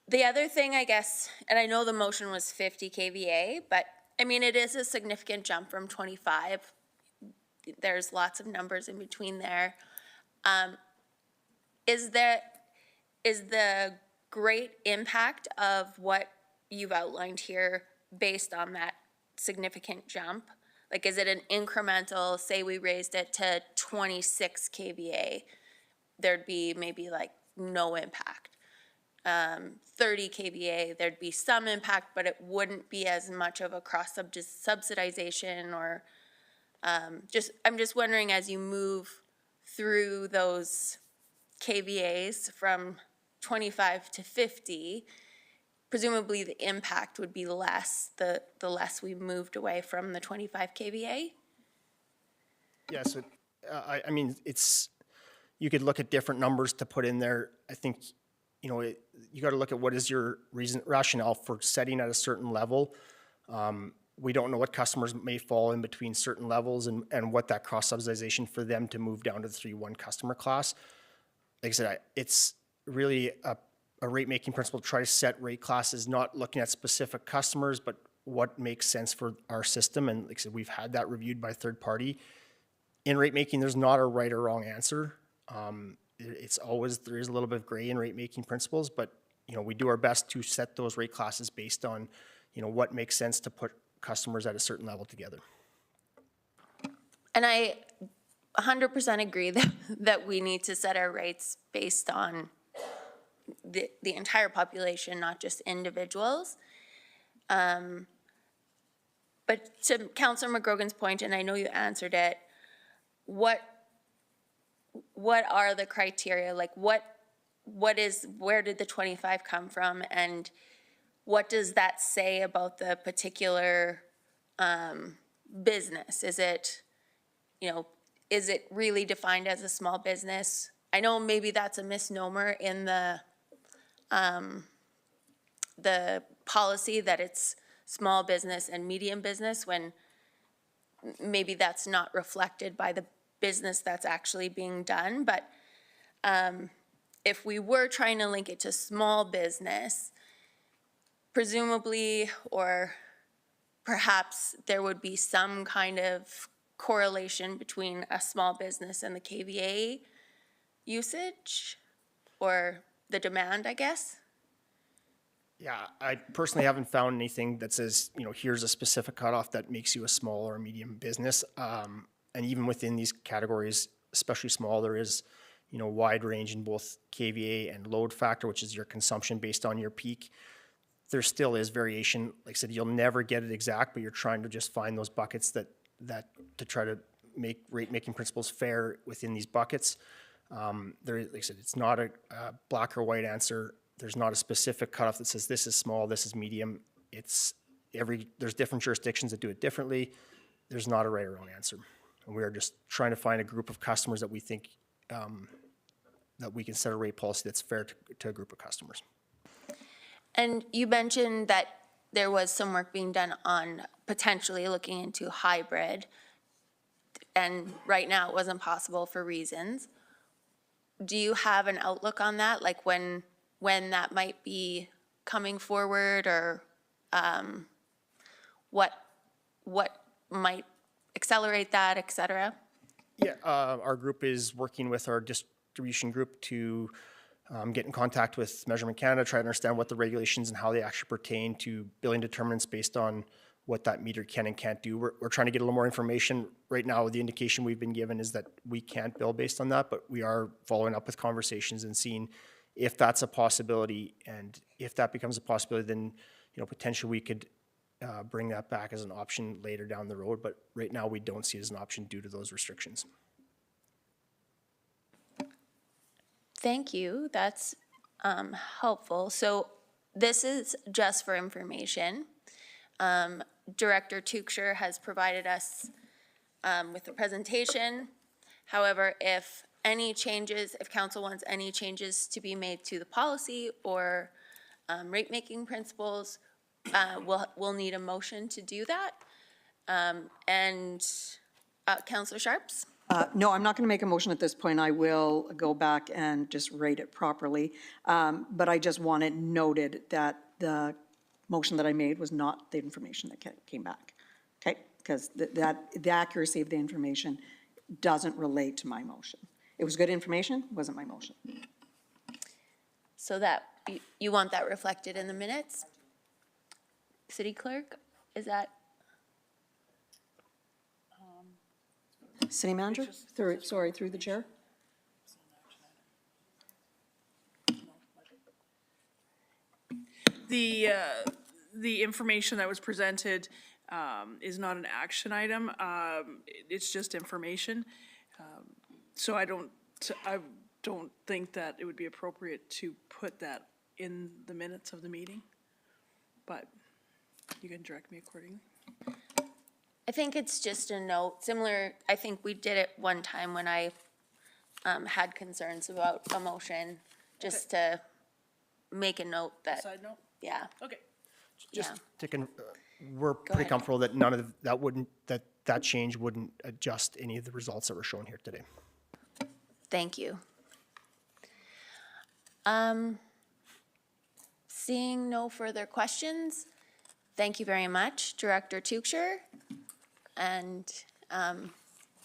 The other thing, I guess, and I know the motion was 50 kVA, but I mean, it is a significant jump from 25. There's lots of numbers in between there. Is the great impact of what you've outlined here based on that significant jump? Like, is it an incremental, say we raised it to 26 kVA, there'd be maybe like no impact. 30 kVA, there'd be some impact, but it wouldn't be as much of a cross-subsidization or I'm just wondering, as you move through those kVAs from 25 to 50, presumably the impact would be less, the less we moved away from the 25 kVA?
Yeah, so I mean, you could look at different numbers to put in there. I think, you know, you got to look at what is your rationale for setting at a certain level. We don't know what customers may fall in between certain levels and what that cross-subsidization for them to move down to the 3-1 customer class. Like I said, it's really a rate-making principle to try to set rate classes, not looking at specific customers, but what makes sense for our system. And like I said, we've had that reviewed by a third party. In rate-making, there's not a right or wrong answer. It's always, there is a little bit of gray in rate-making principles, but, you know, we do our best to set those rate classes based on, you know, what makes sense to put customers at a certain level together.
And I 100% agree that we need to set our rates based on the entire population, not just individuals. But to Councillor McGrogan's point, and I know you answered it, what are the criteria? Like where did the 25 come from, and what does that say about the particular business? Is it, you know, is it really defined as a small business? I know maybe that's a misnomer in the policy that it's small business and medium business, when maybe that's not reflected by the business that's actually being done. But if we were trying to link it to small business, presumably, or perhaps there would be some kind of correlation between a small business and the kVA usage, or the demand, I guess?
Yeah, I personally haven't found anything that says, you know, here's a specific cutoff that makes you a small or medium business. And even within these categories, especially small, there is, you know, wide range in both kVA and load factor, which is your consumption based on your peak. There still is variation. Like I said, you'll never get it exact, but you're trying to just find those buckets that to try to make rate-making principles fair within these buckets. Like I said, it's not a black or white answer. There's not a specific cutoff that says this is small, this is medium. There's different jurisdictions that do it differently. There's not a right or wrong answer. And we are just trying to find a group of customers that we think that we can set a rate policy that's fair to a group of customers.
And you mentioned that there was some work being done on potentially looking into hybrid, and right now it wasn't possible for reasons. Do you have an outlook on that, like when that might be coming forward, or what might accelerate that, et cetera?
Yeah, our group is working with our distribution group to get in contact with Measurement Canada, try to understand what the regulations and how they actually pertain to billing determinants based on what that meter can and can't do. We're trying to get a little more information. Right now, the indication we've been given is that we can't bill based on that, but we are following up with conversations and seeing if that's a possibility. And if that becomes a possibility, then, you know, potentially we could bring that back as an option later down the road. But right now, we don't see it as an option due to those restrictions.
Thank you. That's helpful. So this is just for information. Director Tuchscher has provided us with the presentation. However, if any changes, if council wants any changes to be made to the policy or rate-making principles, we'll need a motion to do that. Councillor Sharps?
No, I'm not going to make a motion at this point. I will go back and just rate it properly. But I just want it noted that the motion that I made was not the information that came back, okay? Because the accuracy of the information doesn't relate to my motion. It was good information, wasn't my motion.
So that, you want that reflected in the minutes? City Clerk, is that?
City Manager? Sorry, through the chair?
The information that was presented is not an action item. It's just information. So I don't think that it would be appropriate to put that in the minutes of the meeting, but you can direct me accordingly.
I think it's just a note, similar, I think we did it one time when I had concerns about a motion, just to make a note that,
Side note?
yeah.
Okay.
Yeah.
We're pretty
ahead.
comfortable that none of that change wouldn't adjust any of the results that were shown here today.
Thank you. Seeing no further questions, thank you very much, Director Tuchscher. And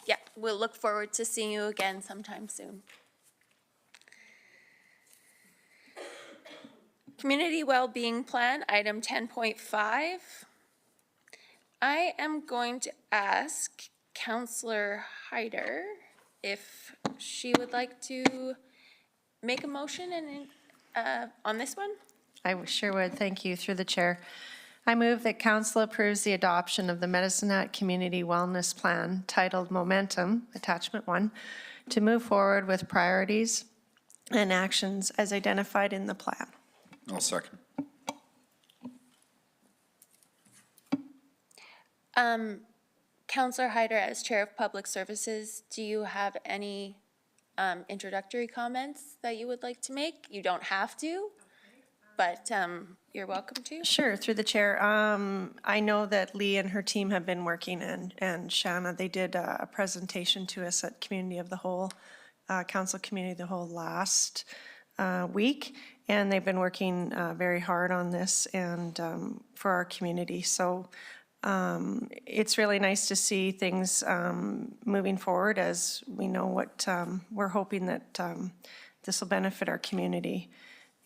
yeah, we'll look forward to seeing you again sometime soon. Community Wellbeing Plan, item 10.5. I am going to ask Councillor Hyder if she would like to make a motion on this one.
I sure would. Thank you. Through the chair. I move that council approves the adoption of the Medicine Hat Community Wellness Plan titled Momentum, Attachment 1, to move forward with priorities and actions as identified in the plan.
I'll second.
Councillor Hyder, as Chair of Public Services, do you have any introductory comments that you would like to make? You don't have to, but you're welcome to.
Sure, through the chair. I know that Lee and her team have been working, and Shanna, they did a presentation to us at Community of the Whole, Council Community of the Whole last week, and they've been working very hard on this and for our community. So it's really nice to see things moving forward, as we know what we're hoping that this will benefit our community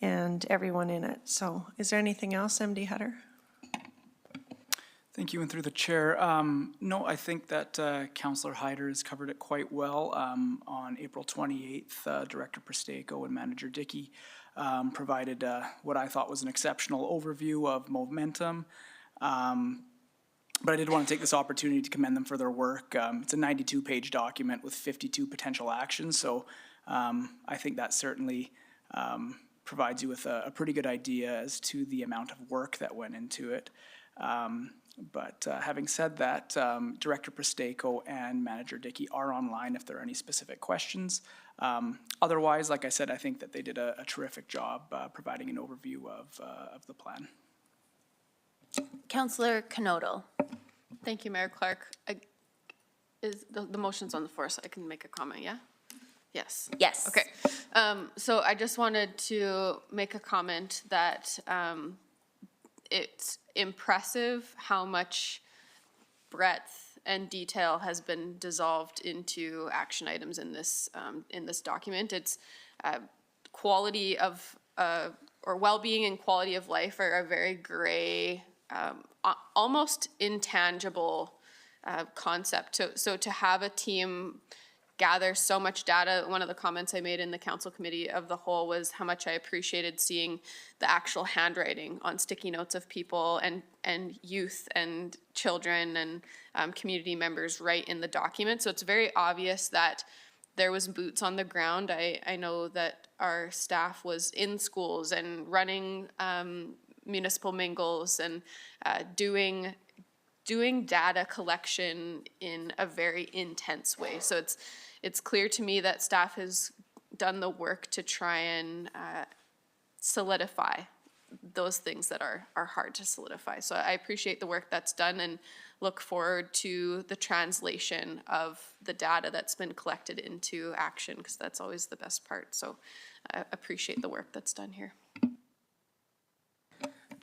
and everyone in it. So is there anything else, MD Hutter?
Thank you, and through the chair. No, I think that Councillor Hyder has covered it quite well. On April 28th, Director Prestako and Manager Dickey provided what I thought was an exceptional overview of Momentum. But I did want to take this opportunity to commend them for their work. It's a 92-page document with 52 potential actions, so I think that certainly provides you with a pretty good idea as to the amount of work that went into it. But having said that, Director Prestako and Manager Dickey are online if there are any specific questions. Otherwise, like I said, I think that they did a terrific job providing an overview of the plan.
Councillor Knodel.
Thank you, Mayor Clark. Is the motion's on the floor, so I can make a comment, yeah? Yes.
Yes.
Okay. So I just wanted to make a comment that it's impressive how much breadth and detail has been dissolved into action items in this document. It's quality of or well-being and quality of life are a very gray almost intangible concept. So to have a team gather so much data, one of the comments I made in the council committee of the whole was how much I appreciated seeing the actual handwriting on sticky notes of people and youth and children and community members write in the document. So it's very obvious that there was boots on the ground. I know that our staff was in schools and running municipal mingles and doing data collection in a very intense way. So it's clear to me that staff has done the work to try and solidify those things that are hard to solidify. So I appreciate the work that's done and look forward to the translation of the data that's been collected into action, because that's always the best part. So I appreciate the work that's done here.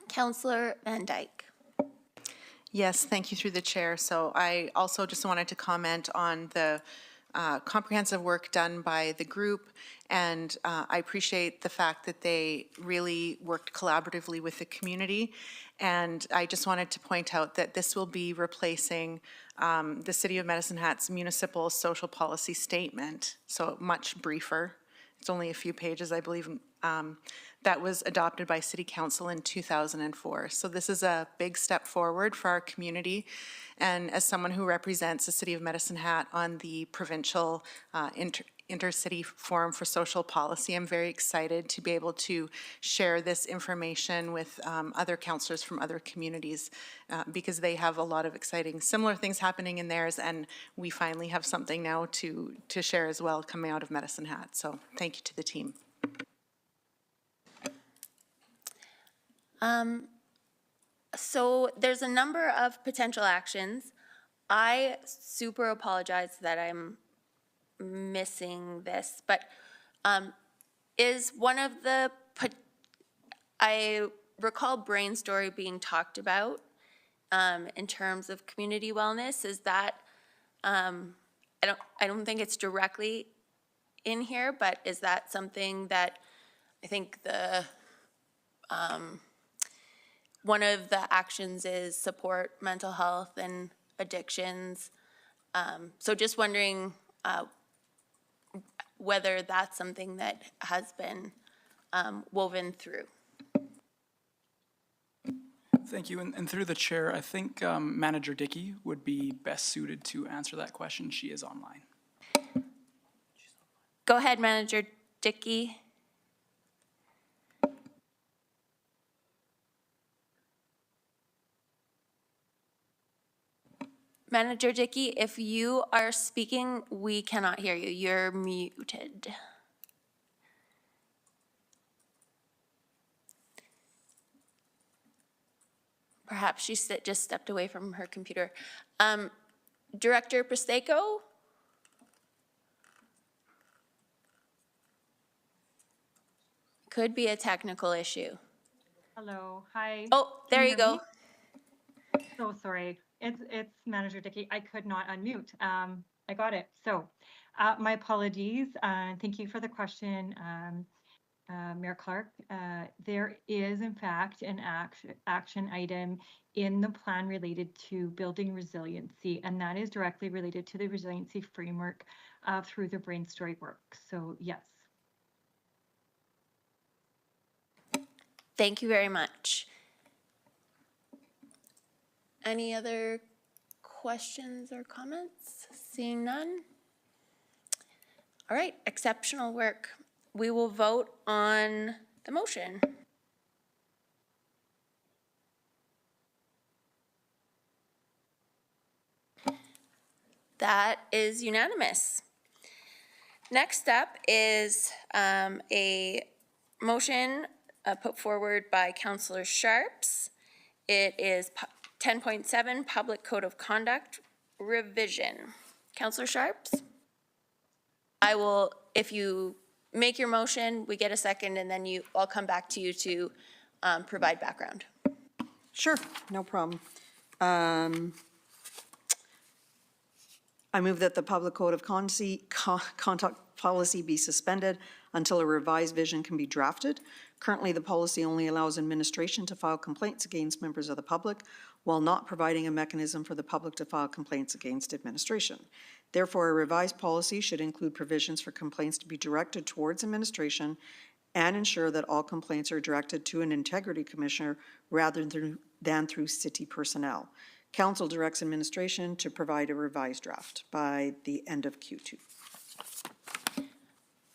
Councillor Van Dyke.
Yes, thank you through the chair. So I also just wanted to comment on the comprehensive work done by the group, and I appreciate the fact that they really worked collaboratively with the community. And I just wanted to point out that this will be replacing the City of Medicine Hat's municipal social policy statement, so much briefer. It's only a few pages, I believe, that was adopted by City Council in 2004. So this is a big step forward for our community. And as someone who represents the City of Medicine Hat on the provincial Intercity Forum for Social Policy, I'm very excited to be able to share this information with other councillors from other communities because they have a lot of exciting similar things happening in theirs, and we finally have something now to share as well coming out of Medicine Hat. So thank you to the team.
So there's a number of potential actions. I super apologize that I'm missing this, but is one of the, I recall brain story being talked about in terms of community wellness. Is that, I don't think it's directly in here, but is that something that I think the, one of the actions is support mental health and addictions. So just wondering whether that's something that has been woven through.
Thank you. And through the chair, I think Manager Dickey would be best suited to answer that question. She is online.
Go ahead, Manager Dickey. Manager Dickey, if you are speaking, we cannot hear you. You're muted. Perhaps she just stepped away from her computer. Director Presteko? Could be a technical issue.
Hello, hi.
Oh, there you go.
So sorry. It's Manager Dickey. I could not unmute. I got it. So my apologies. Thank you for the question, Mayor Clark. There is in fact an action item in the plan related to building resiliency, and that is directly related to the resiliency framework through the brain story work. So yes.
Thank you very much. Any other questions or comments? Seeing none? All right, exceptional work. We will vote on the motion. That is unanimous. Next up is a motion put forward by Councillor Sharps. It is 10.7 Public Code of Conduct Revision. Councillor Sharps? I will, if you make your motion, we get a second, and then I'll come back to you to provide background.
Sure, no problem. I move that the Public Code of Conduct policy be suspended until a revised vision can be drafted. Currently, the policy only allows administration to file complaints against members of the public while not providing a mechanism for the public to file complaints against administration. Therefore, a revised policy should include provisions for complaints to be directed towards administration and ensure that all complaints are directed to an integrity commissioner rather than through city personnel. Council directs administration to provide a revised draft by the end of Q2.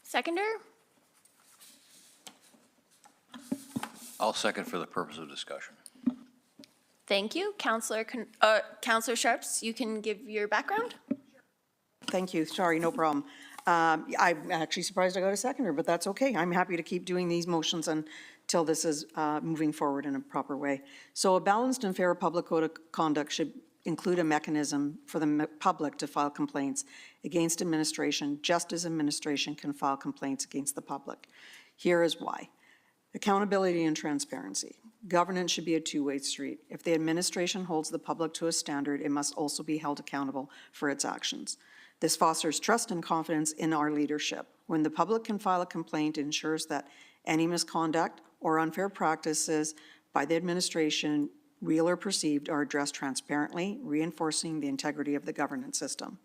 Seconder?
I'll second for the purpose of discussion.
Thank you. Councillor Sharps, you can give your background?
Thank you. Sorry, no problem. I'm actually surprised I got a seconder, but that's okay. I'm happy to keep doing these motions until this is moving forward in a proper way. So a balanced and fair public code of conduct should include a mechanism for the public to file complaints against administration, just as administration can file complaints against the public. Here is why. Accountability and transparency. Governance should be a two-way street. If the administration holds the public to a standard, it must also be held accountable for its actions. This fosters trust and confidence in our leadership. When the public can file a complaint, it ensures that any misconduct or unfair practices by the administration, real or perceived, are addressed transparently, reinforcing the integrity of the governance system.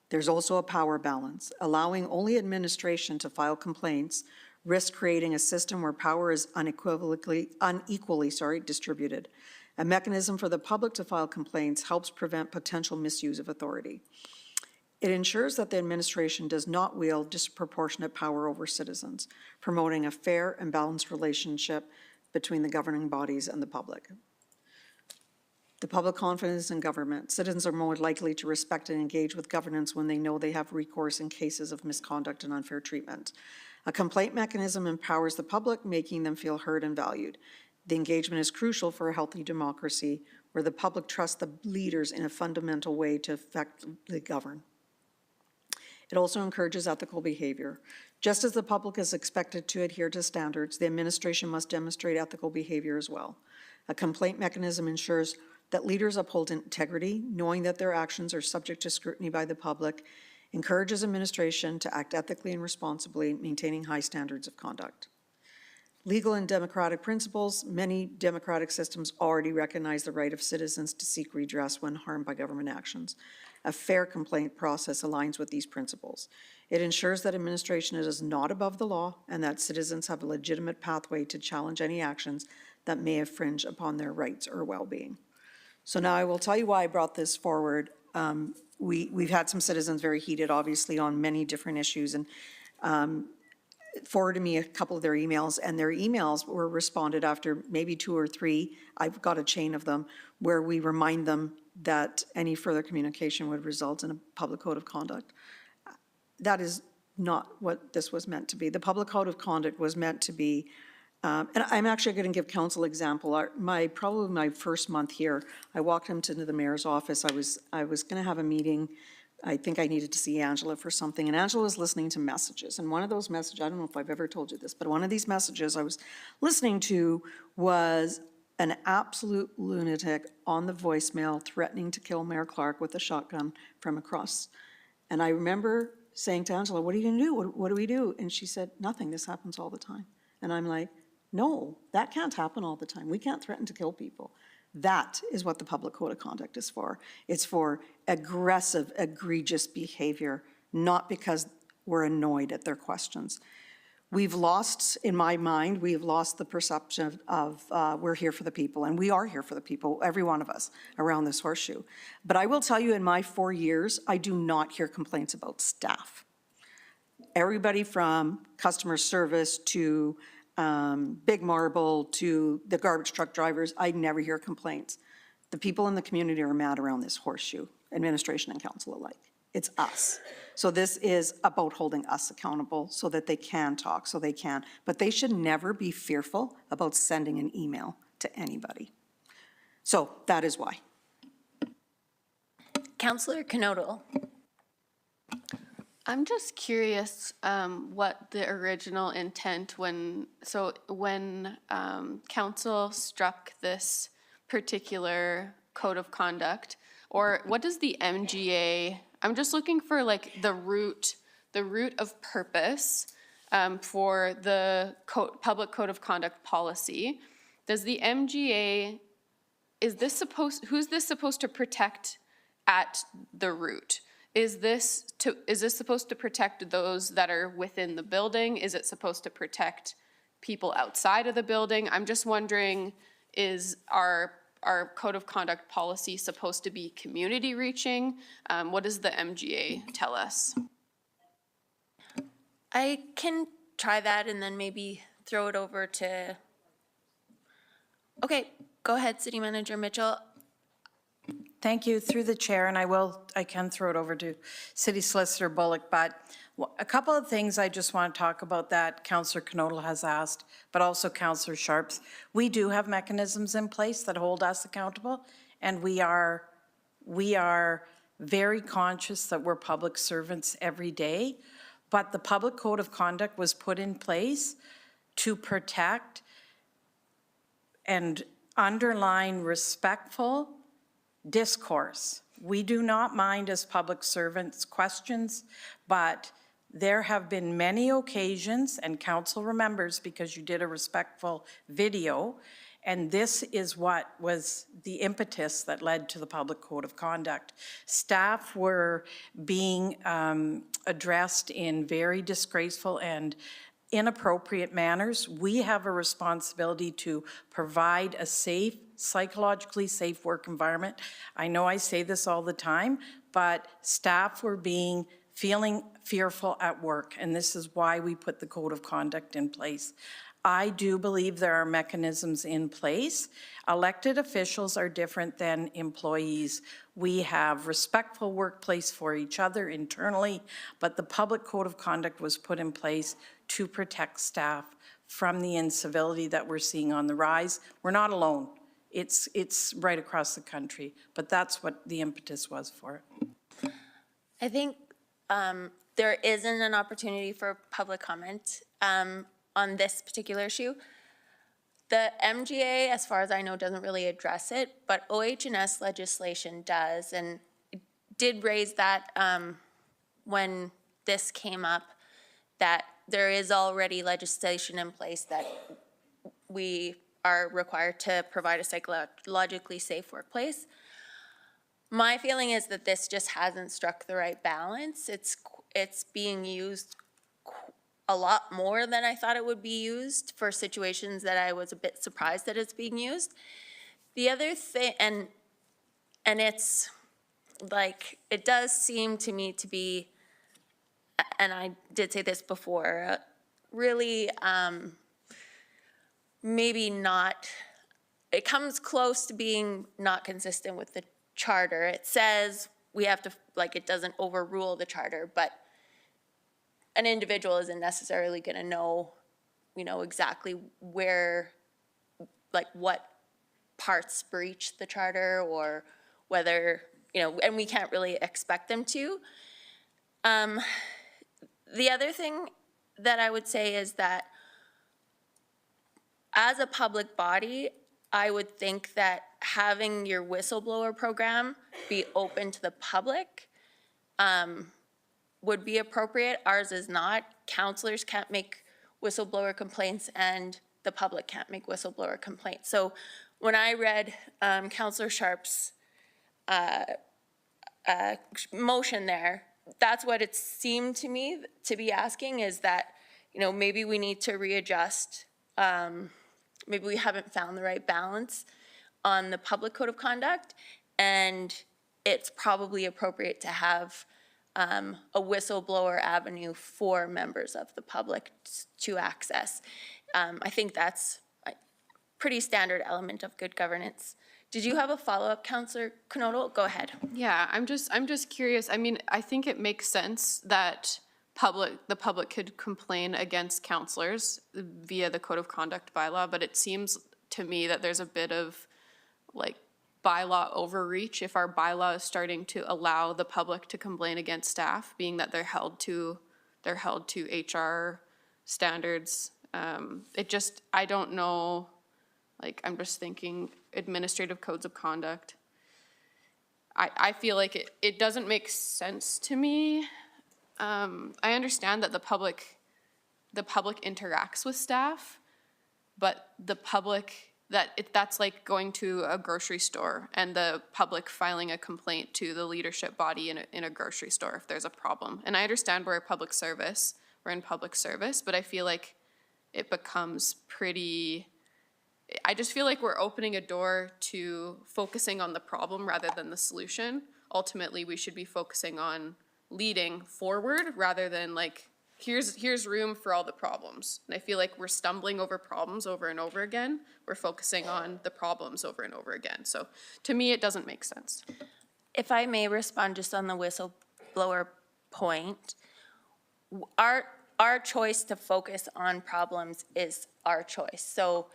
There's also a power balance. Allowing only administration to file complaints risks creating a system where power is unequally distributed. A mechanism for the public to file complaints helps prevent potential misuse of authority. It ensures that the administration does not wield disproportionate power over citizens, promoting a fair and balanced relationship between the governing bodies and the public. The public confidence in government. Citizens are more likely to respect and engage with governance when they know they have recourse in cases of misconduct and unfair treatment. A complaint mechanism empowers the public, making them feel heard and valued. The engagement is crucial for a healthy democracy where the public trusts the leaders in a fundamental way to effectively govern. It also encourages ethical behavior. Just as the public is expected to adhere to standards, the administration must demonstrate ethical behavior as well. A complaint mechanism ensures that leaders uphold integrity, knowing that their actions are subject to scrutiny by the public, encourages administration to act ethically and responsibly, maintaining high standards of conduct. Legal and democratic principles. Many democratic systems already recognize the right of citizens to seek redress when harmed by government actions. A fair complaint process aligns with these principles. It ensures that administration is not above the law and that citizens have a legitimate pathway to challenge any actions that may infringe upon their rights or well-being. So now I will tell you why I brought this forward. We've had some citizens very heated, obviously, on many different issues, and forwarded me a couple of their emails, and their emails were responded after maybe 2 or 3. I've got a chain of them where we remind them that any further communication would result in a public code of conduct. That is not what this was meant to be. The public code of conduct was meant to be, and I'm actually going to give council example. Probably my first month here, I walked into the mayor's office. I was going to have a meeting. I think I needed to see Angela for something, and Angela was listening to messages. And one of those messages, I don't know if I've ever told you this, but one of these messages I was listening to was an absolute lunatic on the voicemail threatening to kill Mayor Clark with a shotgun from across. And I remember saying to Angela, what are you going to do? What do we do? And she said, nothing. This happens all the time. And I'm like, no, that can't happen all the time. We can't threaten to kill people. That is what the public code of conduct is for. It's for aggressive, egregious behavior, not because we're annoyed at their questions. We've lost, in my mind, we've lost the perception of we're here for the people, and we are here for the people, every one of us around this horseshoe. But I will tell you, in my 4 years, I do not hear complaints about staff. Everybody from customer service to Big Marble to the garbage truck drivers, I never hear complaints. The people in the community are mad around this horseshoe, administration and council alike. It's us. So this is about holding us accountable so that they can talk, so they can. But they should never be fearful about sending an email to anybody. So that is why.
Councillor Knodel.
I'm just curious what the original intent when council struck this particular code of conduct, or what does the MGA, I'm just looking for like the root of purpose for the public code of conduct policy. Does the MGA, who's this supposed to protect at the root? Is this supposed to protect those that are within the building? Is it supposed to protect people outside of the building? I'm just wondering, is our code of conduct policy supposed to be community reaching? What does the MGA tell us?
I can try that and then maybe throw it over to, okay, go ahead, City Manager Mitchell.
Thank you, through the chair, and I can throw it over to City Solicitor Bullock, but a couple of things I just want to talk about that Councillor Knodel has asked, but also Councillor Sharps. We do have mechanisms in place that hold us accountable, and we are very conscious that we're public servants every day, but the public code of conduct was put in place to protect and underline respectful discourse. We do not mind as public servants questions, but there have been many occasions, and council remembers because you did a respectful video, and this is what was the impetus that led to the public code of conduct. Staff were being addressed in very disgraceful and inappropriate manners. We have a responsibility to provide a safe, psychologically safe work environment. I know I say this all the time, but staff were feeling fearful at work, and this is why we put the code of conduct in place. I do believe there are mechanisms in place. Elected officials are different than employees. We have respectful workplace for each other internally, but the public code of conduct was put in place to protect staff from the incivility that we're seeing on the rise. We're not alone. It's right across the country, but that's what the impetus was for it.
I think there isn't an opportunity for public comment on this particular issue. The MGA, as far as I know, doesn't really address it, but OH&S legislation does, and it did raise that when this came up, that there is already legislation in place that we are required to provide a psychologically safe workplace. My feeling is that this just hasn't struck the right balance. It's being used a lot more than I thought it would be used for situations that I was a bit surprised that it's being used. The other thing, and it's like, it does seem to me to be, and I did say this before, really maybe not, it comes close to being not consistent with the charter. It says we have to, like, it doesn't overrule the charter, but an individual isn't necessarily going to know, exactly where, like, what parts breach the charter or whether, and we can't really expect them to. The other thing that I would say is that as a public body, I would think that having your whistleblower program be open to the public would be appropriate. Ours is not. Councillors can't make whistleblower complaints and the public can't make whistleblower complaints. So when I read Councillor Sharp's motion there, that's what it seemed to me to be asking, is that, maybe we need to readjust. Maybe we haven't found the right balance on the public code of conduct, and it's probably appropriate to have a whistleblower avenue for members of the public to access. I think that's a pretty standard element of good governance. Did you have a follow-up, Councillor Knodel? Go ahead.
Yeah, I'm just curious. I mean, I think it makes sense that the public could complain against councillors via the code of conduct bylaw, but it seems to me that there's a bit of like bylaw overreach if our bylaw is starting to allow the public to complain against staff, being that they're held to HR standards. I don't know, like, I'm just thinking administrative codes of conduct. I feel like it doesn't make sense to me. I understand that the public the public interacts with staff, but the public, that's like going to a grocery store and the public filing a complaint to the leadership body in a grocery store if there's a problem. And I understand we're in public service, but I feel like it becomes pretty, I just feel like we're opening a door to focusing on the problem rather than the solution. Ultimately, we should be focusing on leading forward rather than like, here's room for all the problems. And I feel like we're stumbling over problems over and over again. We're focusing on the problems over and over again. So to me, it doesn't make sense.
If I may respond just on the whistleblower point, our choice to focus on problems is our choice. So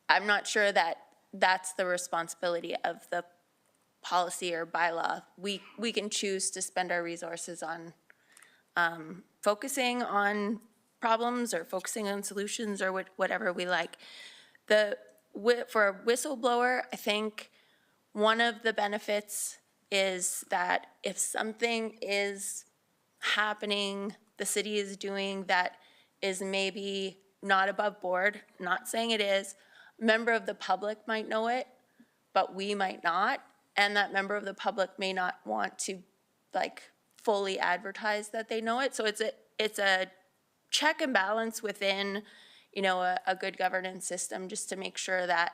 I'm not sure that that's the responsibility of the policy or bylaw. We can choose to spend our resources on focusing on problems or focusing on solutions or whatever we like. For a whistleblower, I think one of the benefits is that if something is happening, the city is doing that is maybe not above board, not saying it is, a member of the public might know it, but we might not, and that member of the public may not want to like fully advertise that they know it. So it's a check and balance within, you know, a good governance system, just to make sure that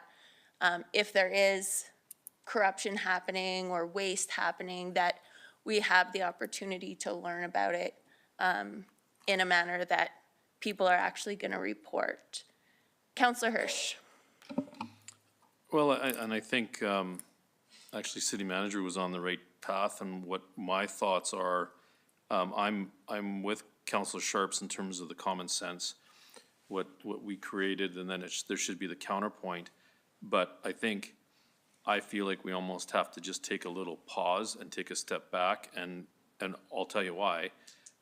if there is corruption happening or waste happening, that we have the opportunity to learn about it in a manner that people are actually going to report. Councillor Hirsch.
Well, I think actually city manager was on the right path, and what my thoughts are, I'm with Councillor Sharps in terms of the common sense, what we created, and then there should be the counterpoint. But I feel like we almost have to just take a little pause and take a step back, and I'll tell you why.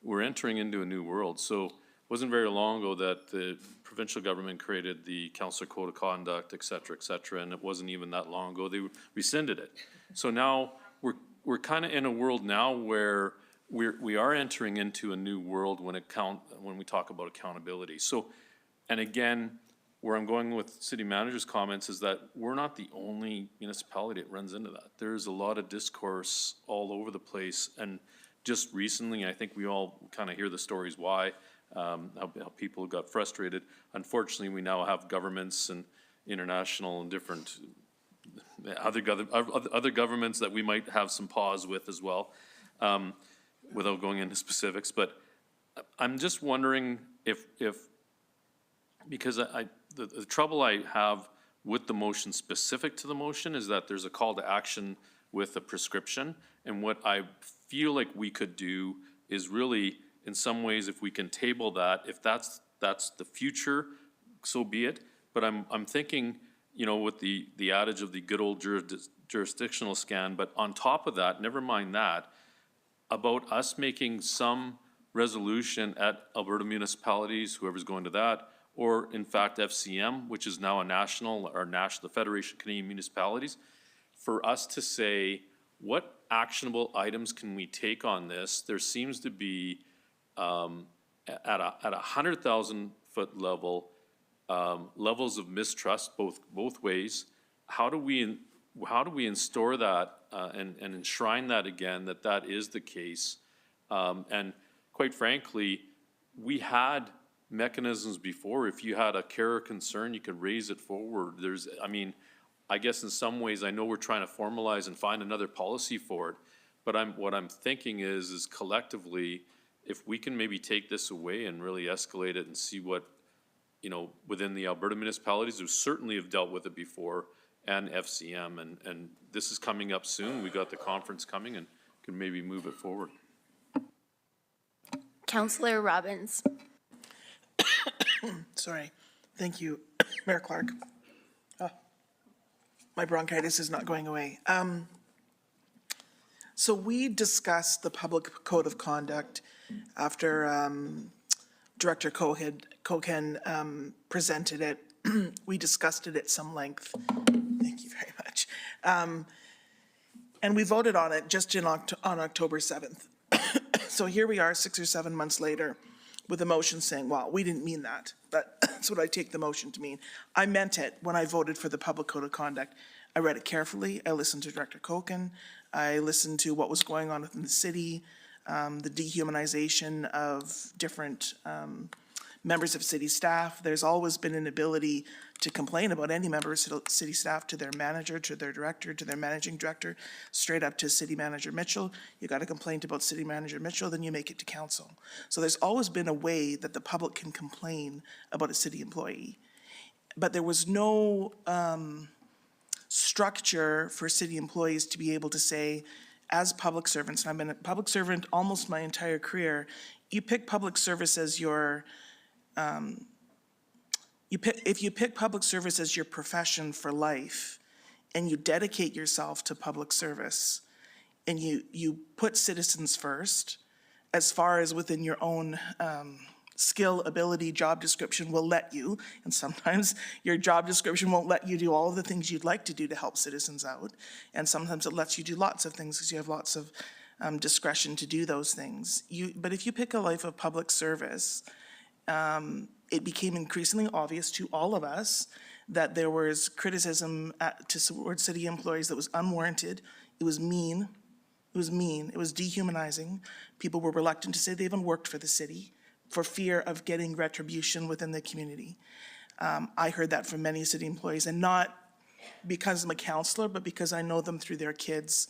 We're entering into a new world. So it wasn't very long ago that the provincial government created the Councillor Code of Conduct, et cetera, and it wasn't even that long ago they rescinded it. So now we're kind of in a world now where we are entering into a new world when we talk about accountability. So, and again, where I'm going with city manager's comments is that we're not the only municipality that runs into that. There's a lot of discourse all over the place, and just recently, I think we all kind of hear the stories why, how people got frustrated. Unfortunately, we now have governments and international and different other governments that we might have some pause with as well, without going into specifics. But I'm just wondering if because the trouble I have with the motion specific to the motion is that there's a call to action with a prescription, and what I feel like we could do is really, in some ways, if we can table that, if that's the future, so be it. But I'm thinking, you know, with the adage of the good old jurisdictional scan, but on top of that, never mind that, about us making some resolution at Alberta municipalities, whoever's going to that, or in fact FCM, which is now the Federation of Canadian Municipalities, for us to say, what actionable items can we take on this? There seems to be, at a 100,000 foot level, levels of mistrust both ways. How do we install that and enshrine that again, that is the case? And quite frankly, we had mechanisms before. If you had a care or concern, you could raise it forward. I guess in some ways, I know we're trying to formalize and find another policy for it, but what I'm thinking is collectively, if we can maybe take this away and really escalate it and see what, you know, within the Alberta municipalities who certainly have dealt with it before, and FCM, and this is coming up soon. We got the conference coming and can maybe move it forward.
Councillor Robbins.
Sorry. Thank you, Mayor Clark. My bronchitis is not going away. So we discussed the public code of conduct after Director Cohen presented it. We discussed it at some length. Thank you very much. And we voted on it just on October 7th. So here we are 6 or 7 months later. with a motion saying, well, we didn't mean that. That's what I take the motion to mean. I meant it when I voted for the public code of conduct. I read it carefully. I listened to Director Koken. I listened to what was going on within the city, the dehumanization of different members of city staff. There's always been an ability to complain about any member of city staff to their manager, to their director, to their managing director, straight up to City Manager Mitchell. You got a complaint about City Manager Mitchell, then you make it to council. So there's always been a way that the public can complain about a city employee. But there was no structure for city employees to be able to say, as public servants, and I've been a public servant almost my entire career, you pick public service as your if you pick public service as your profession for life and you dedicate yourself to public service and you put citizens first, as far as within your own skill, ability, job description will let you, and sometimes your job description won't let you do all of the things you'd like to do to help citizens out, and sometimes it lets you do lots of things because you have lots of discretion to do those things. But if you pick a life of public service, it became increasingly obvious to all of us that there was criticism towards city employees that was unwarranted. It was mean. It was mean. It was dehumanizing. People were reluctant to say they even worked for the city for fear of getting retribution within the community. I heard that from many city employees, and not because I'm a counselor, but because I know them through their kids.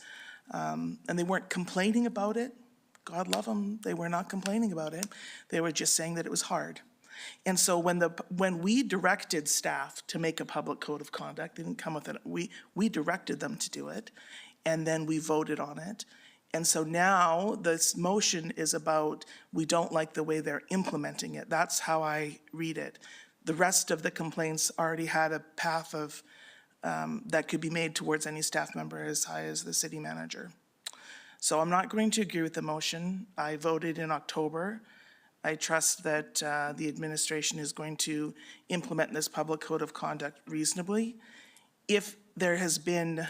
And they weren't complaining about it. God love them. They were not complaining about it. They were just saying that it was hard. And so when we directed staff to make a public code of conduct, they didn't come with it. We directed them to do it, and then we voted on it. And so now this motion is about, we don't like the way they're implementing it. That's how I read it. The rest of the complaints already had a path of that could be made towards any staff member as high as the city manager. So I'm not going to agree with the motion. I voted in October. I trust that the administration is going to implement this public code of conduct reasonably. If there has been,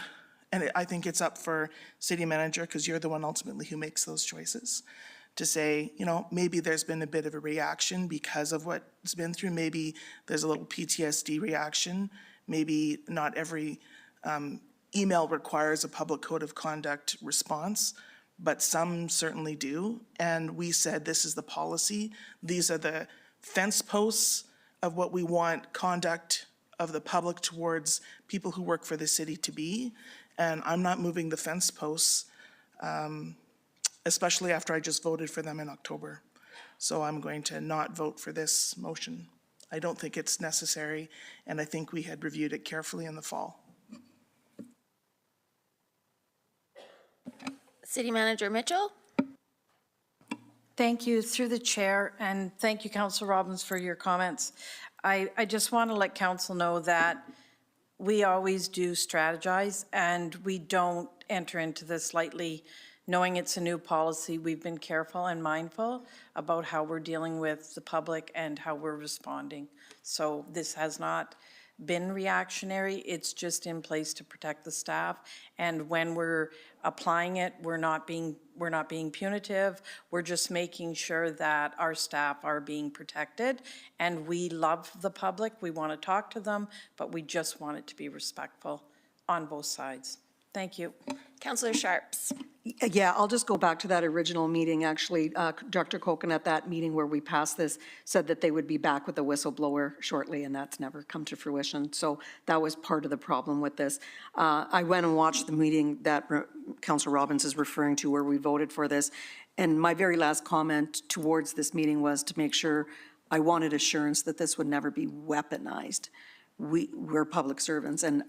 and I think it's up for city manager, because you're the one ultimately who makes those choices, to say, you know, maybe there's been a bit of a reaction because of what's been through. Maybe there's a little PTSD reaction. Maybe not every email requires a public code of conduct response, but some certainly do. And we said, this is the policy. These are the fence posts of what we want conduct of the public towards people who work for the city to be. And I'm not moving the fence posts, especially after I just voted for them in October. So I'm going to not vote for this motion. I don't think it's necessary, and I think we had reviewed it carefully in the fall.
City Manager Mitchell?
Thank you, through the chair, and thank you, Councillor Robbins, for your comments. I just want to let council know that we always do strategize, and we don't enter into this lightly. Knowing it's a new policy, we've been careful and mindful about how we're dealing with the public and how we're responding. So this has not been reactionary, it's just in place to protect the staff. And when we're applying it, we're not being punitive. We're just making sure that our staff are being protected. And we love the public, we want to talk to them, but we just want it to be respectful on both sides. Thank you.
Councillor Sharps?
Yeah, I'll just go back to that original meeting. Actually, Dr. Koken at that meeting where we passed this said that they would be back with a whistleblower shortly, and that's never come to fruition. So that was part of the problem with this. I went and watched the meeting that Councillor Robbins is referring to where we voted for this. And my very last comment towards this meeting was to make sure I wanted assurance that this would never be weaponized. We're public servants, and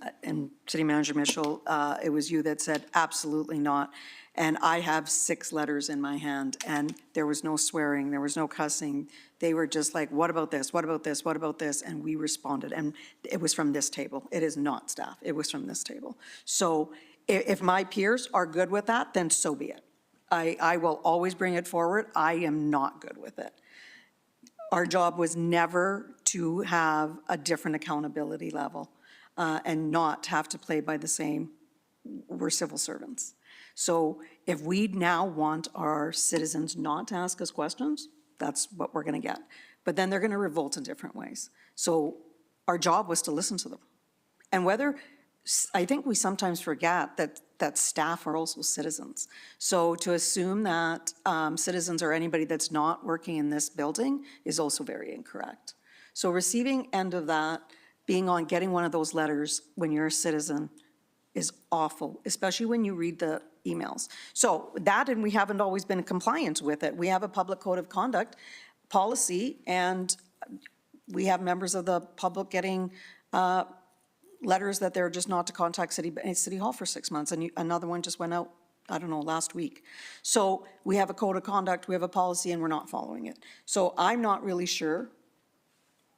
City Manager Mitchell, it was you that said absolutely not. And I have 6 letters in my hand, and there was no swearing, there was no cussing. They were just like, what about this, what about this, what about this? And we responded, and it was from this table. It is not staff, it was from this table. So if my peers are good with that, then so be it. I will always bring it forward. I am not good with it. Our job was never to have a different accountability level and not have to play by the same, we're civil servants. So if we now want our citizens not to ask us questions, that's what we're gonna get. But then they're gonna revolt in different ways. So our job was to listen to them. And whether, I think we sometimes forget that staff are also citizens. So to assume that citizens are anybody that's not working in this building is also very incorrect. So receiving end of that, getting one of those letters when you're a citizen is awful, especially when you read the emails. So that, and we haven't always been in compliance with it. We have a public code of conduct policy, and we have members of the public getting letters that they're just not to contact City Hall for 6 months, and another one just went out, I don't know, last week. So we have a code of conduct, we have a policy, and we're not following it. So I'm not really sure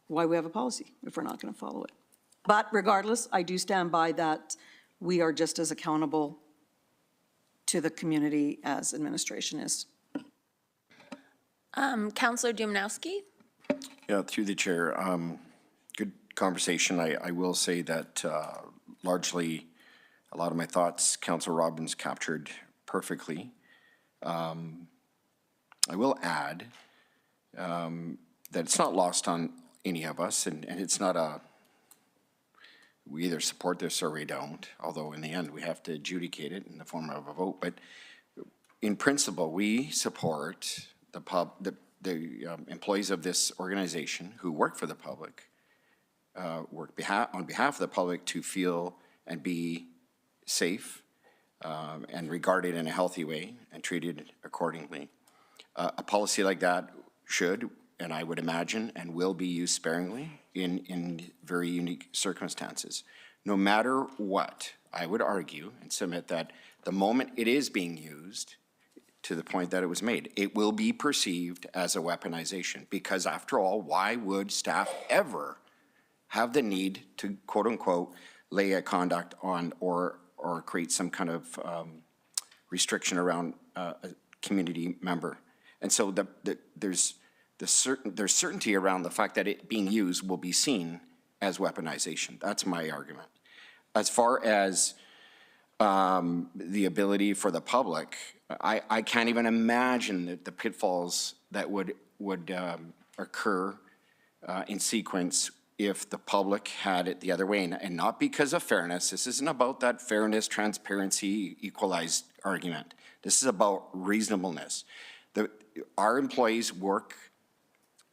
why we have a policy if we're not going to follow it. But regardless, I do stand by that we are just as accountable to the community as administration is.
Councillor Dumnowski?
Yeah, through the chair, good conversation. I will say that largely a lot of my thoughts, Councillor Robbins captured perfectly. I will add that it's not lost on any of us, and it's not we either support this or we don't, although in the end we have to adjudicate it in the form of a vote. But in principle, we support the employees of this organization who work for the public, work on behalf of the public to feel and be safe and regarded in a healthy way and treated accordingly. A policy like that should, and I would imagine, and will be used sparingly in very unique circumstances. No matter what, I would argue and submit that the moment it is being used, to the point that it was made, it will be perceived as a weaponization, because after all, why would staff ever have the need to, quote unquote, lay a conduct on or create some kind of restriction around a community member? And so there's certainty around the fact that it being used will be seen as weaponization. That's my argument. As far as the ability for the public, I can't even imagine the pitfalls that would occur in sequence if the public had it the other way, and not because of fairness. This isn't about that fairness, transparency, equalized argument. This is about reasonableness. Our employees work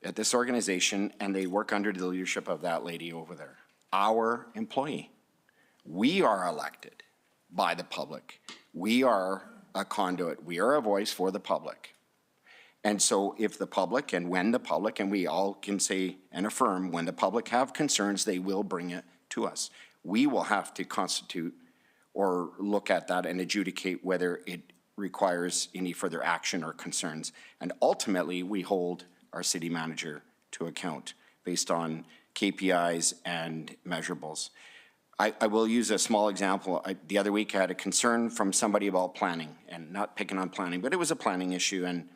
at this organization, and they work under the leadership of that lady over there. Our employee. We are elected by the public. We are a conduit. We are a voice for the public. And so if the public, and when the public, and we all can say and affirm, when the public have concerns, they will bring it to us. We will have to constitute or look at that and adjudicate whether it requires any further action or concerns. And ultimately, we hold our city manager to account based on KPIs and measurables. I will use a small example. The other week I had a concern from somebody about planning, and not picking on planning, but it was a planning issue, and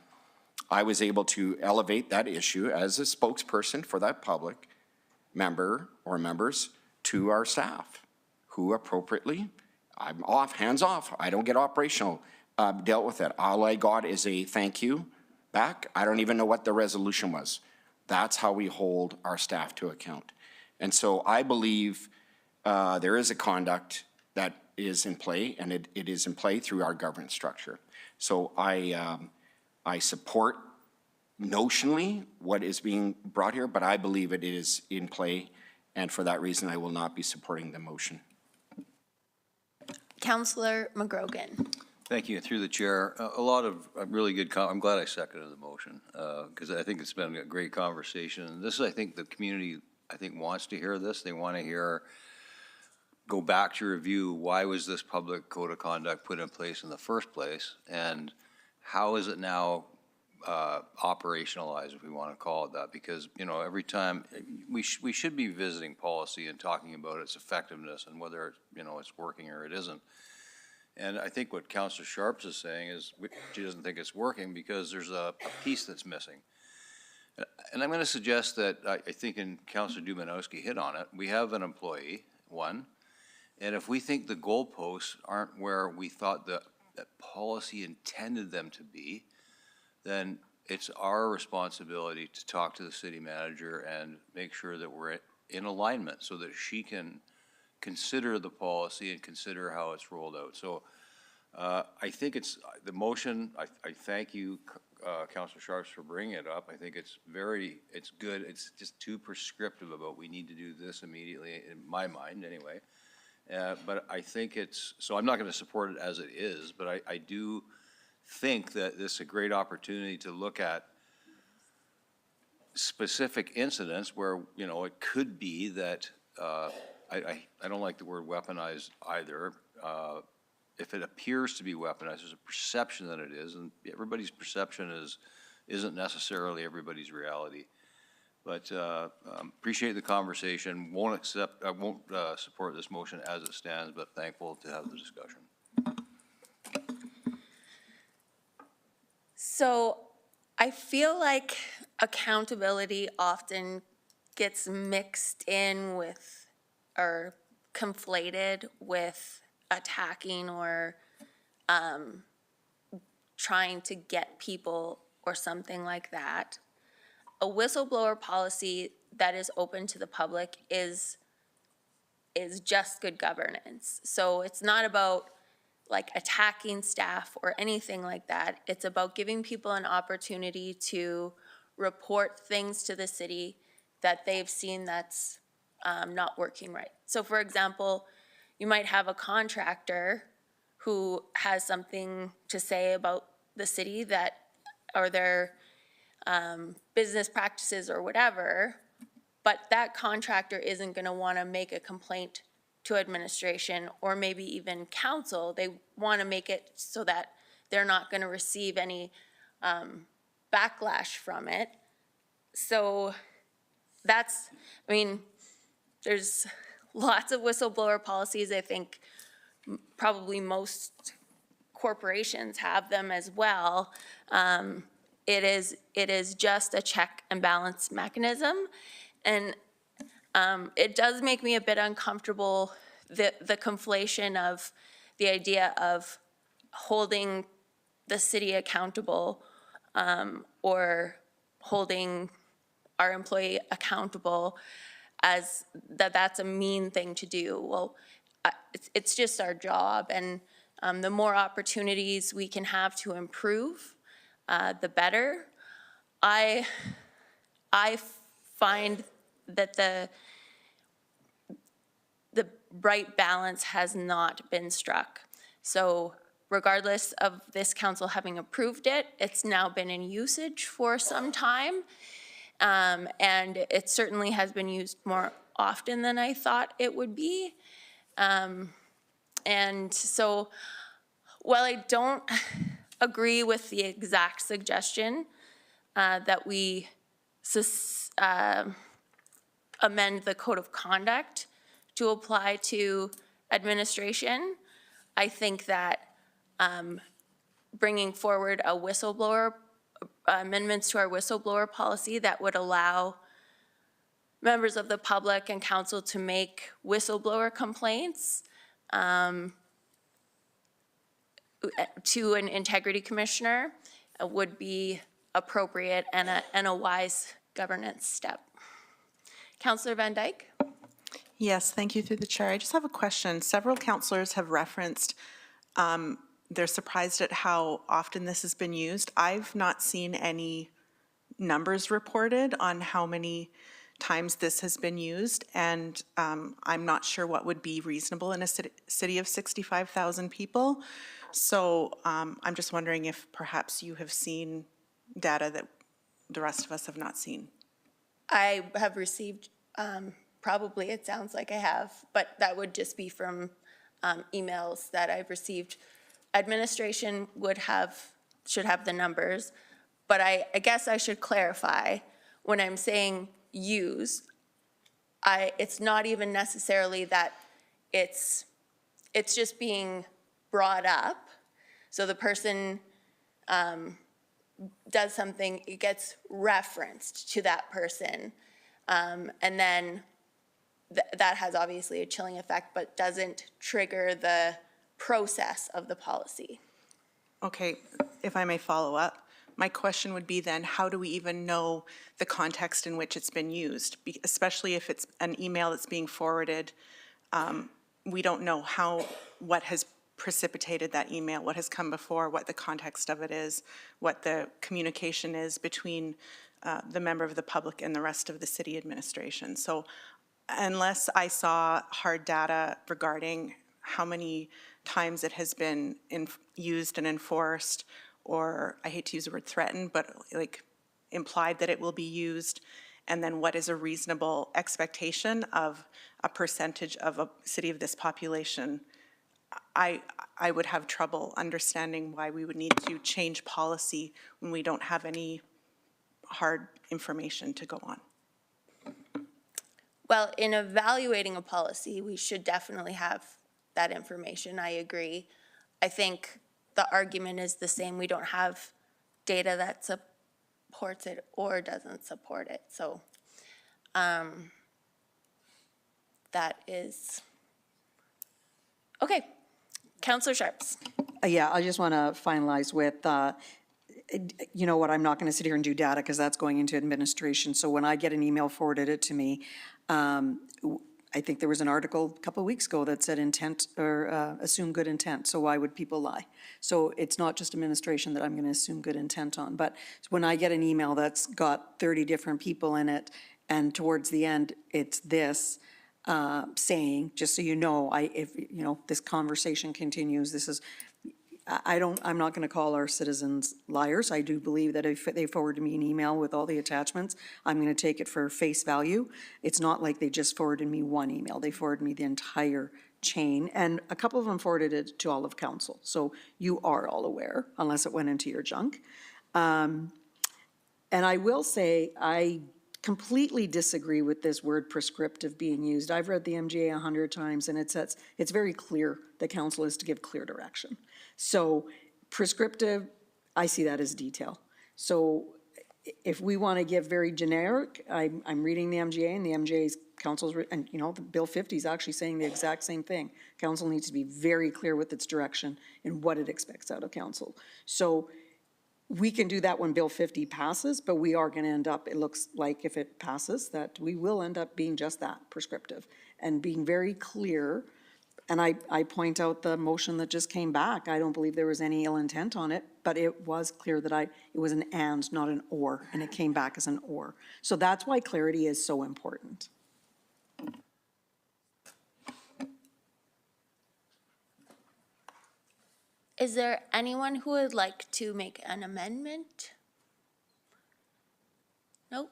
I was able to elevate that issue as a spokesperson for that public member or members to our staff, who appropriately, I'm off, hands off, I don't get operational, dealt with it. All I got is a thank you back. I don't even know what the resolution was. That's how we hold our staff to account. And so I believe there is a conduct that is in play, and it is in play through our governance structure. So I support notionally what is being brought here, but I believe it is in play, and for that reason, I will not be supporting the motion.
Councillor McGrogan.
Thank you. Through the chair, a lot of really good, I'm glad I seconded the motion, because I think it's been a great conversation. And this is, I think, the community, wants to hear this. They want to hear, go back to review, why was this public code of conduct put in place in the first place, and how is it now operationalized, if we want to call it that? Because, every time, we should be visiting policy and talking about its effectiveness and whether, it's working or it isn't. And I think what Councillor Sharps is saying is she doesn't think it's working because there's a piece that's missing. And I'm going to suggest that I think, and Councillor Dumanowski hit on it, we have an employee, one, and if we think the goalposts aren't where we thought that policy intended them to be, then it's our responsibility to talk to the city manager and make sure that we're in alignment so that she can consider the policy and consider how it's rolled out. So I think it's, the motion, I thank you, Councilor Sharps, for bringing it up. I think it's good. It's just too prescriptive about we need to do this immediately, in my mind anyway. But I think so I'm not going to support it as it is, but I do think that this is a great opportunity to look at specific incidents where, you know, it could be that, I don't like the word weaponized either. If it appears to be weaponized, there's a perception that it is, and everybody's perception isn't necessarily everybody's reality. But appreciate the conversation. Won't support this motion as it stands, but thankful to have the discussion.
So I feel like accountability often gets mixed in with or conflated with attacking or trying to get people or something like that. A whistleblower policy that is open to the public is just good governance. So it's not about like attacking staff or anything like that. It's about giving people an opportunity to report things to the city that they've seen that's not working right. So for example, you might have a contractor who has something to say about the city that, or their business practices or whatever, but that contractor isn't gonna wanna make a complaint to administration or maybe even council. They wanna make it so that they're not gonna receive any backlash from it. So that's, I mean, there's lots of whistleblower policies. I think probably most corporations have them as well. It is just a check and balance mechanism. And it does make me a bit uncomfortable, the conflation of the idea of holding the city accountable or holding our employee accountable as that's a mean thing to do. Well, it's just our job, and the more opportunities we can have to improve, the better. I find that the right balance has not been struck. So regardless of this council having approved it, it's now been in usage for some time. And it certainly has been used more often than I thought it would be. And so while I don't agree with the exact suggestion that we amend the code of conduct to apply to administration, I think that bringing forward a whistleblower, amendments to our whistleblower policy that would allow members of the public and council to make whistleblower complaints to an integrity commissioner would be appropriate and a wise governance step. Councillor Van Dyke?
Yes, thank you through the chair. I just have a question. Several councillors have referenced they're surprised at how often this has been used. I've not seen any numbers reported on how many times this has been used, and I'm not sure what would be reasonable in a city of 65,000 people. So I'm just wondering if perhaps you have seen data that the rest of us have not seen.
I have received, probably it sounds like I have, but that would just be from emails that I've received. Administration should have the numbers, but I guess I should clarify when I'm saying use, it's not even necessarily that it's just being brought up. So the person does something, it gets referenced to that person, and then that has obviously a chilling effect, but doesn't trigger the process of the policy.
Okay, if I may follow up, My question would be then, how do we even know the context in which it's been used? Especially if it's an email that's being forwarded, we don't know what has precipitated that email, what has come before, what the context of it is, what the communication is between the member of the public and the rest of the city administration. So unless I saw hard data regarding how many times it has been used and enforced, or I hate to use the word threatened, but like implied that it will be used, and then what is a reasonable expectation of a percentage of a city of this population, I would have trouble understanding why we would need to change policy when we don't have any hard information to go on.
Well, in evaluating a policy, we should definitely have that information. I agree. I think the argument is the same. We don't have data that supports it or doesn't support it. So that is, okay. Councillor Sharps.
Yeah, I just want to finalize with, you know what, I'm not going to sit here and do data because that's going into administration. So when I get an email forwarded it to me, I think there was an article a couple of weeks ago that said intent or assume good intent. So why would people lie? So it's not just administration that I'm going to assume good intent on. But when I get an email that's got 30 different people in it, and towards the end it's this saying, just so you know, if you know this conversation continues, this is. I'm not going to call our citizens liars. I do believe that if they forward me an email with all the attachments, I'm going to take it for face value. It's not like they just forwarded me one email. They forwarded me the entire chain, and a couple of them forwarded it to all of council. So you are all aware, unless it went into your junk. And I will say, I completely disagree with this word prescriptive being used. I've read the MGA 100 times, and it says it's very clear the council is to give clear direction. So prescriptive, I see that as detail. So if we want to give very generic, I'm reading the MGA, and the MGA's council's, and you know, the Bill 50 is actually saying the exact same thing. Council needs to be very clear with its direction and what it expects out of council. So we can do that when Bill 50 passes, but we are going to end up, it looks like if it passes, that we will end up being just that, prescriptive, and being very clear. And I point out the motion that just came back. I don't believe there was any ill intent on it, but it was clear that it was an and, not an or, and it came back as an or. So that's why clarity is so important.
Is there anyone who would like to make an amendment? Nope.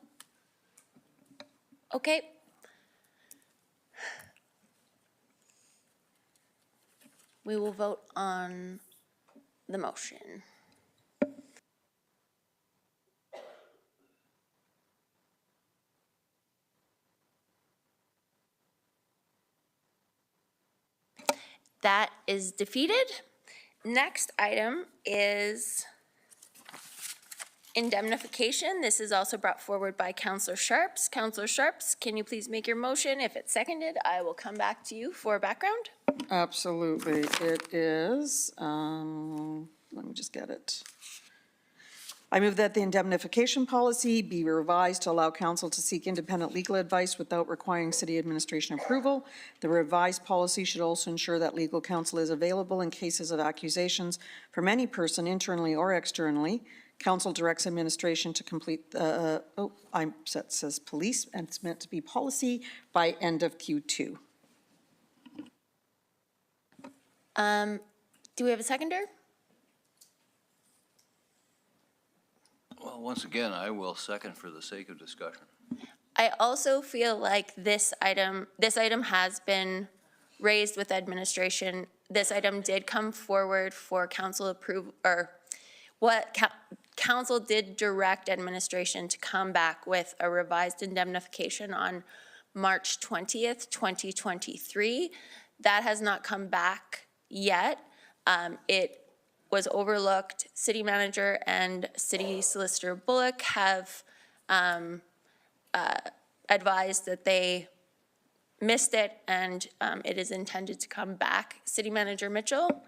Okay. We will vote on the motion. That is defeated. Next item is indemnification. This is also brought forward by Councillor Sharps. Councillor Sharps, can you please make your motion? If it's seconded, I will come back to you for background.
Absolutely. It is, let me just get it. I move that the indemnification policy be revised to allow council to seek independent legal advice without requiring city administration approval. The revised policy should also ensure that legal counsel is available in cases of accusations from any person internally or externally. Council directs administration to complete, it says police, and it's meant to be policy by end of Q2.
Do we have a seconder?
Well, once again, I will second for the sake of discussion.
I also feel like this item has been raised with administration. This item did come forward for council approval, or what council did direct administration to come back with a revised indemnification on March 20th, 2023. That has not come back yet. It was overlooked. City manager and city solicitor Bullock have advised that they missed it, and it is intended to come back. City Manager Mitchell.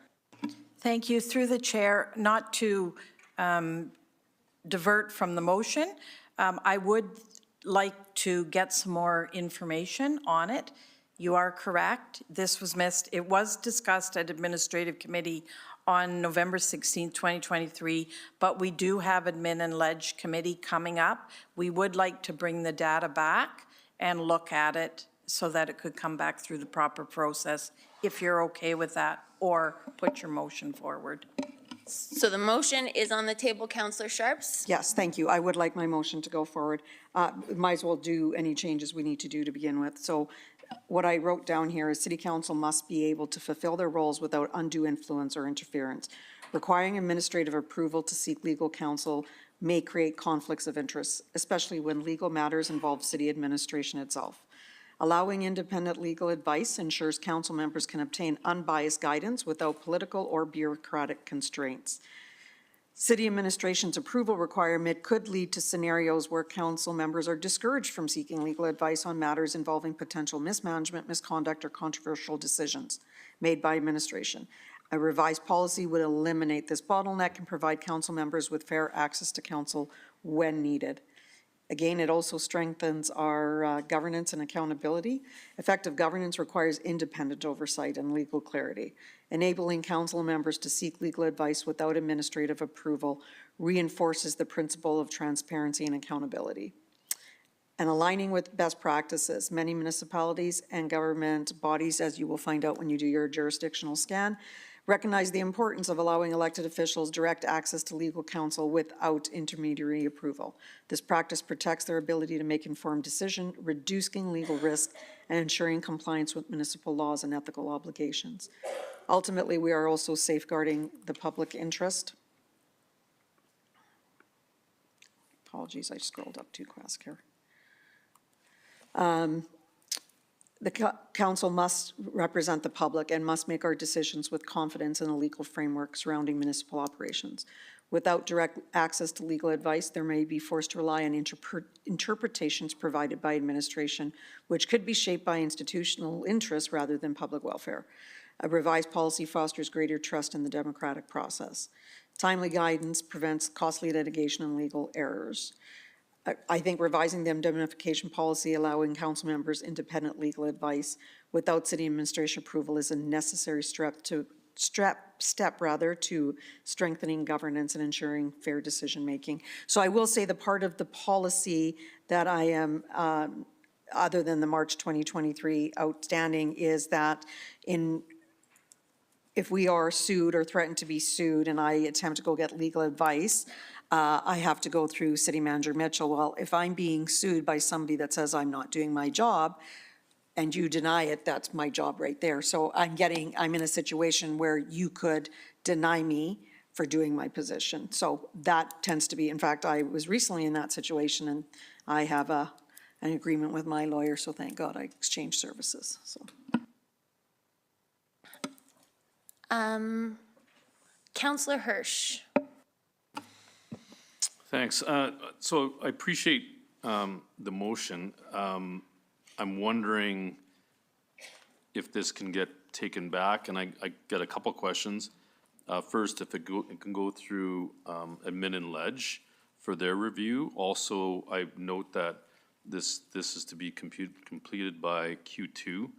Thank you. Through the chair, not to divert from the motion. I would like to get some more information on it. You are correct. This was missed. It was discussed at Administrative Committee on November 16th, 2023, but we do have Admin and Ledge Committee coming up. We would like to bring the data back and look at it so that it could come back through the proper process, if you're okay with that, or put your motion forward.
So the motion is on the table, Councillor Sharps?
Yes, thank you. I would like my motion to go forward. Might as well do any changes we need to do to begin with. So what I wrote down here is City Council must be able to fulfill their roles without undue influence or interference. Requiring administrative approval to seek legal counsel may create conflicts of interest, especially when legal matters involve city administration itself. Allowing independent legal advice ensures council members can obtain unbiased guidance without political or bureaucratic constraints. City administration's approval requirement could lead to scenarios where council members are discouraged from seeking legal advice on matters involving potential mismanagement, misconduct, or controversial decisions made by administration. A revised policy would eliminate this bottleneck and provide council members with fair access to counsel when needed. Again, it also strengthens our governance and accountability. Effective governance requires independent oversight and legal clarity. Enabling council members to seek legal advice without administrative approval reinforces the principle of transparency and accountability. And aligning with best practices, many municipalities and government bodies, as you will find out when you do your jurisdictional scan, recognize the importance of allowing elected officials direct access to legal counsel without intermediary approval. This practice protects their ability to make informed decisions, reducing legal risk, and ensuring compliance with municipal laws and ethical obligations. Ultimately, we are also safeguarding the public interest. Apologies, I scrolled up too fast here. The council must represent the public and must make our decisions with confidence in a legal framework surrounding municipal operations. Without direct access to legal advice, there may be forced to rely on interpretations provided by administration, which could be shaped by institutional interests rather than public welfare. A revised policy fosters greater trust in the democratic process. Timely guidance prevents costly litigation and legal errors. I think revising the indemnification policy, allowing council members independent legal advice without city administration approval is a necessary step to strengthening governance and ensuring fair decision-making. So I will say the part of the policy that I am, other than the March 2023 outstanding, is that if we are sued or threatened to be sued and I attempt to go get legal advice, I have to go through City Manager Mitchell. Well, if I'm being sued by somebody that says I'm not doing my job and you deny it, that's my job right there. So I'm in a situation where you could deny me for doing my position. So that tends to be, in fact, I was recently in that situation and I have an agreement with my lawyer, so thank God I exchanged services, so.
Councillor Hirsch.
Thanks. So I appreciate the motion. I'm wondering if this can get taken back, and I got a couple questions. First, if it can go through Admin and Ledge for their review. Also, I note that this is to be completed by Q2.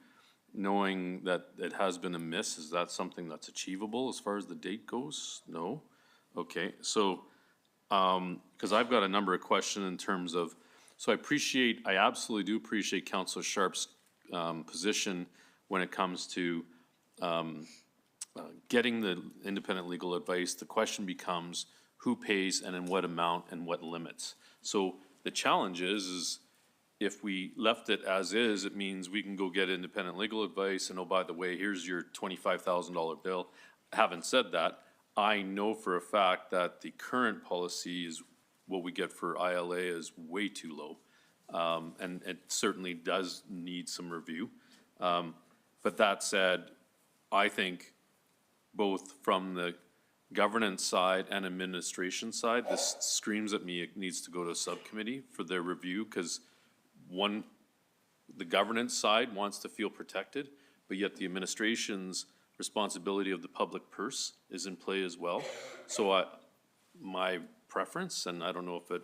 Knowing that it has been a miss, is that something that's achievable as far as the date goes? No? Okay, so because I've got a number of questions in terms of, so I absolutely do appreciate Councillor Sharp's position when it comes to getting the independent legal advice. The question becomes who pays and in what amount and what limits. So the challenge is if we left it as is, it means we can go get independent legal advice and, oh, by the way, here's your $25,000 bill. Having said that, I know for a fact that the current policy is what we get for ILA is way too low. And it certainly does need some review. But that said, I think both from the governance side and administration side, this screams at me it needs to go to a subcommittee for their review, because the governance side wants to feel protected, but yet the administration's responsibility of the public purse is in play as well. So my preference, and I don't know if it,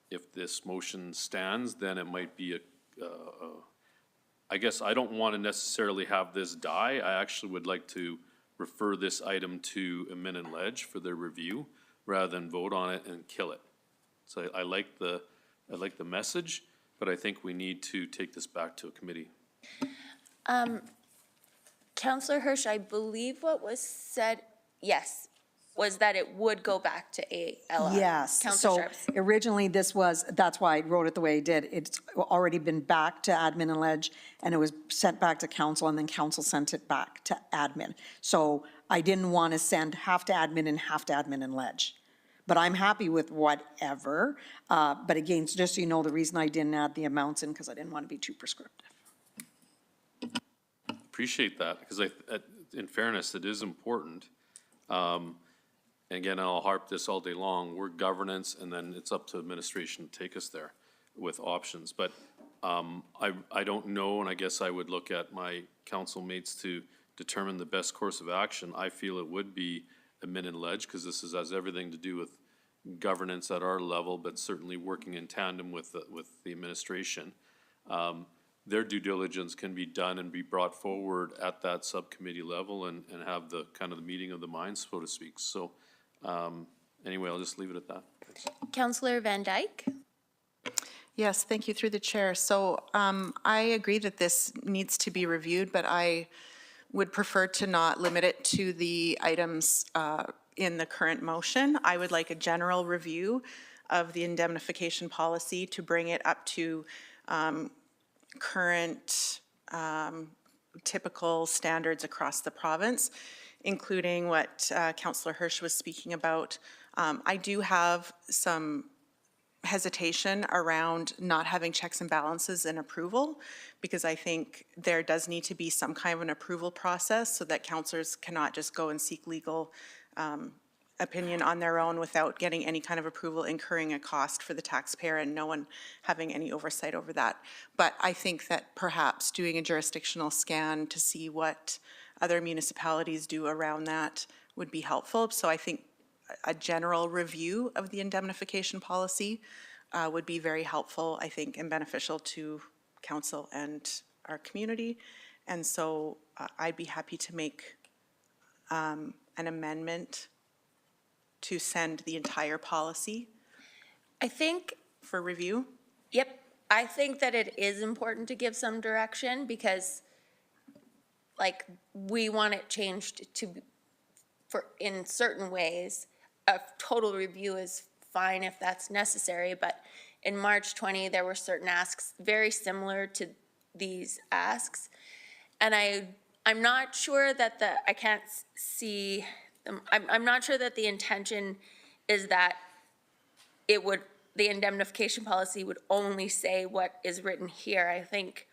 if this motion stands, then it might be I guess I don't want to necessarily have this die. I actually would like to refer this item to Admin and Ledge for their review, rather than vote on it and kill it. So I like the message, but I think we need to take this back to a committee.
Councillor Hirsch, I believe what was said, yes, was that it would go back to ALR.
Yes,
Councillor
so
Sharps.
originally this was, that's why I wrote it the way I did. It's already been back to admin and ledge, and it was sent back to council, and then council sent it back to admin. So I didn't want to send half to admin and half to admin and ledge. But I'm happy with whatever. But again, just so you know, the reason I didn't add the amounts in, because I didn't want to be too prescriptive.
Appreciate that, because in fairness, it is important. And again, I'll harp this all day long, we're governance, and then it's up to administration to take us there with options. But I don't know, and I guess I would look at my council mates to determine the best course of action. I feel it would be Admin and Ledge, because this has everything to do with governance at our level, but certainly working in tandem with the administration. Their due diligence can be done and be brought forward at that subcommittee level and have the kind of the meeting of the minds, so to speak. So anyway, I'll just leave it at that. Thanks.
Councillor Van Dyke.
Yes, thank you through the chair. So I agree that this needs to be reviewed, but I would prefer to not limit it to the items in the current motion. I would like a general review of the indemnification policy to bring it up to current typical standards across the province, including what Councillor Hirsch was speaking about. I do have some hesitation around not having checks and balances and approval, because I think there does need to be some kind of an approval process so that councillors cannot just go and seek legal opinion on their own without getting any kind of approval, incurring a cost for the taxpayer and no one having any oversight over that. But I think that perhaps doing a jurisdictional scan to see what other municipalities do around that would be helpful. So I think a general review of the indemnification policy would be very helpful, I think, and beneficial to council and our community. And so I'd be happy to make an amendment to send the entire policy
I think,
for review.
yep, I think that it is important to give some direction because like we want it changed to, for, in certain ways, a total review is fine if that's necessary, but in March 20, there were certain asks very similar to these asks. And I'm not sure that I can't see them. I'm not sure that the intention is that the indemnification policy would only say what is written here. I think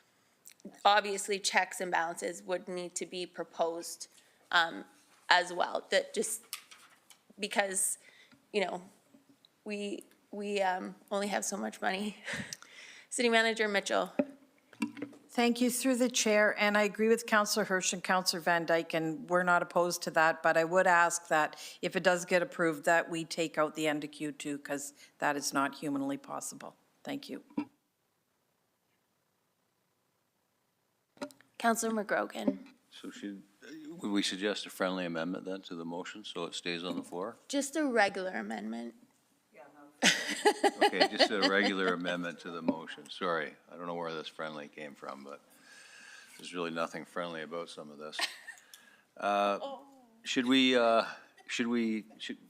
obviously checks and balances would need to be proposed as well. That just because, you know, we only have so much money. City Manager Mitchell.
Thank you through the chair, and I agree with Councillor Hirsch and Councillor Van Dyke, and we're not opposed to that, but I would ask that if it does get approved, that we take out the end of Q2, because that is not humanly possible. Thank you.
Councillor McGrogan.
So would we suggest a friendly amendment then to the motion so it stays on the floor?
Just a regular amendment.
Okay, just a regular amendment to the motion. Sorry, I don't know where this friendly came from, but there's really nothing friendly about some of this. Do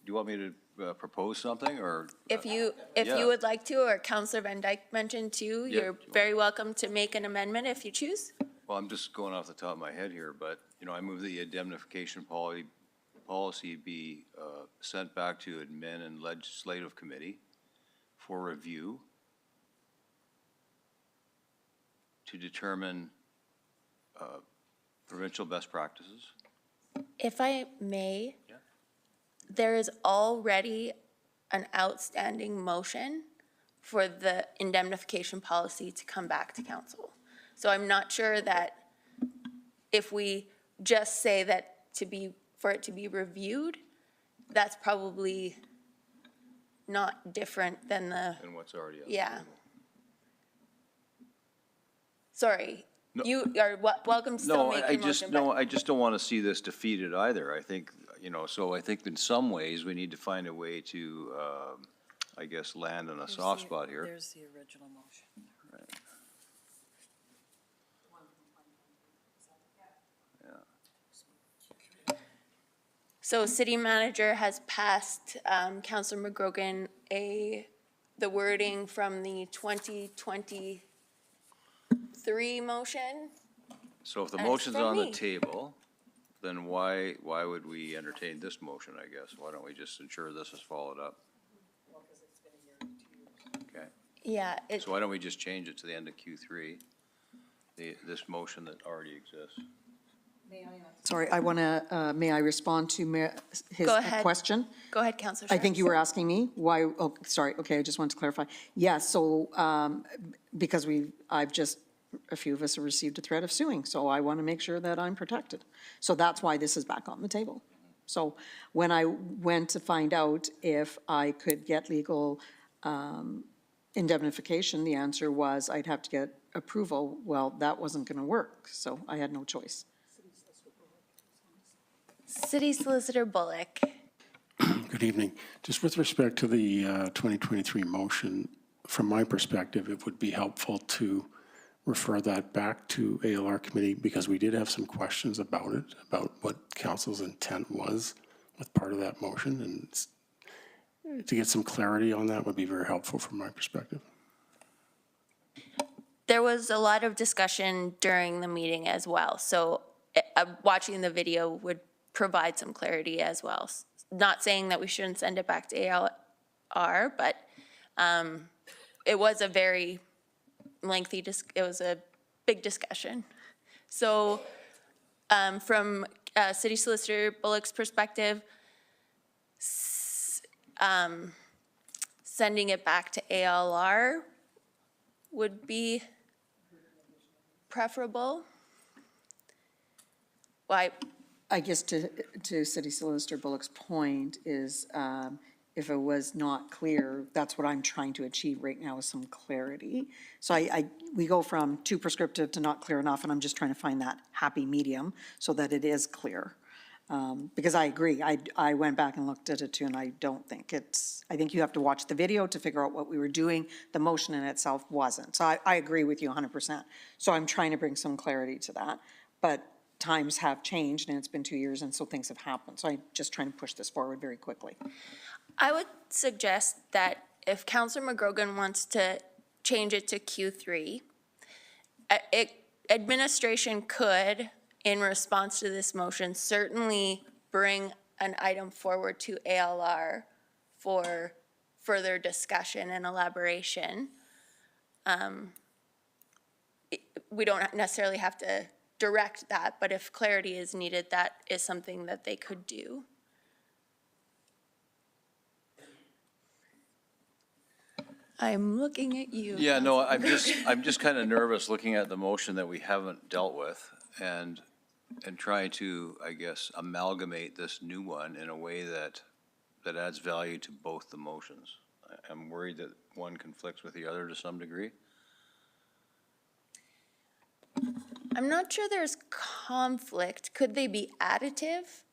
you want me to propose something, or?
If you
Yeah.
would like to, or Councillor Van Dyke mentioned too,
Yeah.
you're very welcome to make an amendment if you choose.
Well, I'm just going off the top of my head here, but, you know, I move the indemnification policy be sent back to admin and legislative committee for review to determine provincial best practices.
If I may,
Yeah.
there is already an outstanding motion for the indemnification policy to come back to council. So I'm not sure that if we just say that for it to be reviewed, that's probably not different than the,
And what's already on the
yeah.
table.
Sorry,
No.
you are welcome to still
No,
make
I
your
just,
motion,
no,
but
I just don't want to see this defeated either. I think, so I think in some ways, we need to find a way to, I guess, land on a soft spot here.
There's the original motion.
so city manager has passed, Councillor McGrogan, the wording from the 2023 motion.
So if the
And it's
motion's
from
on the
me.
table, then why would we entertain this motion, I guess? Why don't we just ensure this is followed up? Okay,
Yeah, it,
so why don't we just change it to the end of Q3, this motion that already exists?
Sorry, I want to, may I respond to his
Go ahead.
question?
go ahead, Councillor
I think
Sharps.
you were asking me why, oh, sorry, okay, I just wanted to clarify. Yeah, so, because I've just, a few of us have received a threat of suing, so I want to make sure that I'm protected. So that's why this is back on the table. So when I went to find out if I could get legal indemnification, the answer was I'd have to get approval. Well, that wasn't going to work, so I had no choice.
City Solicitor Bullock.
Good evening. Just with respect to the 2023 motion, from my perspective, it would be helpful to refer that back to ALR committee because we did have some questions about it, about what council's intent was with part of that motion. And to get some clarity on that would be very helpful from my perspective.
There was a lot of discussion during the meeting as well, so watching the video would provide some clarity as well. Not saying that we shouldn't send it back to ALR, but it was a very lengthy, it was a big discussion. So from City Solicitor Bullock's perspective, sending it back to ALR would be preferable. Why?
I guess to City Solicitor Bullock's point is if it was not clear, that's what I'm trying to achieve right now is some clarity. So we go from too prescriptive to not clear enough, and I'm just trying to find that happy medium so that it is clear. Because I agree, I went back and looked at it too, and I don't think I think you have to watch the video to figure out what we were doing. The motion in itself wasn't. So I agree with you 100%. So I'm trying to bring some clarity to that. But times have changed and it's been 2 years and so things have happened. So I'm just trying to push this forward very quickly.
I would suggest that if Councillor McGrogan wants to change it to Q3, administration could, in response to this motion, certainly bring an item forward to ALR for further discussion and elaboration. We don't necessarily have to direct that, but if clarity is needed, that is something that they could do. I'm looking at you.
Yeah, no, I'm just kind of nervous looking at the motion that we haven't dealt with and trying to, I guess, amalgamate this new one in a way that adds value to both the motions. I'm worried that one conflicts with the other to some degree.
I'm not sure there's conflict. Could they be additive?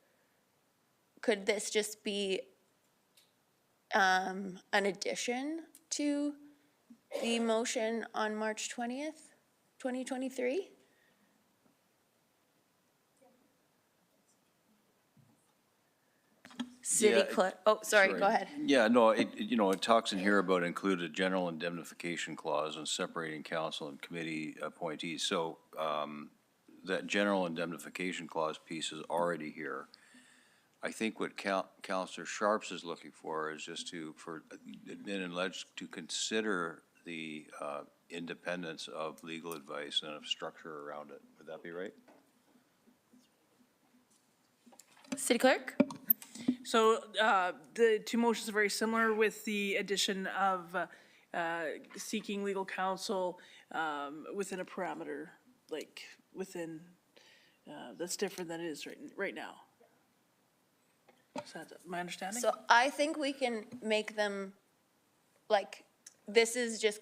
Could this just be an addition to the motion on March 20th, 2023? City clerk, oh, sorry, go ahead.
Yeah, no, it talks in here about included general indemnification clause and separating council and committee appointees. So that general indemnification clause piece is already here. I think what Councillor Sharps is looking for is just for admin and ledge to consider the independence of legal advice and of structure around it. Would that be right?
City clerk?
So the two motions are very similar with the addition of seeking legal counsel within a parameter, like within, that's different than it is right now. Is that my understanding?
So I think we can make them, like, this is just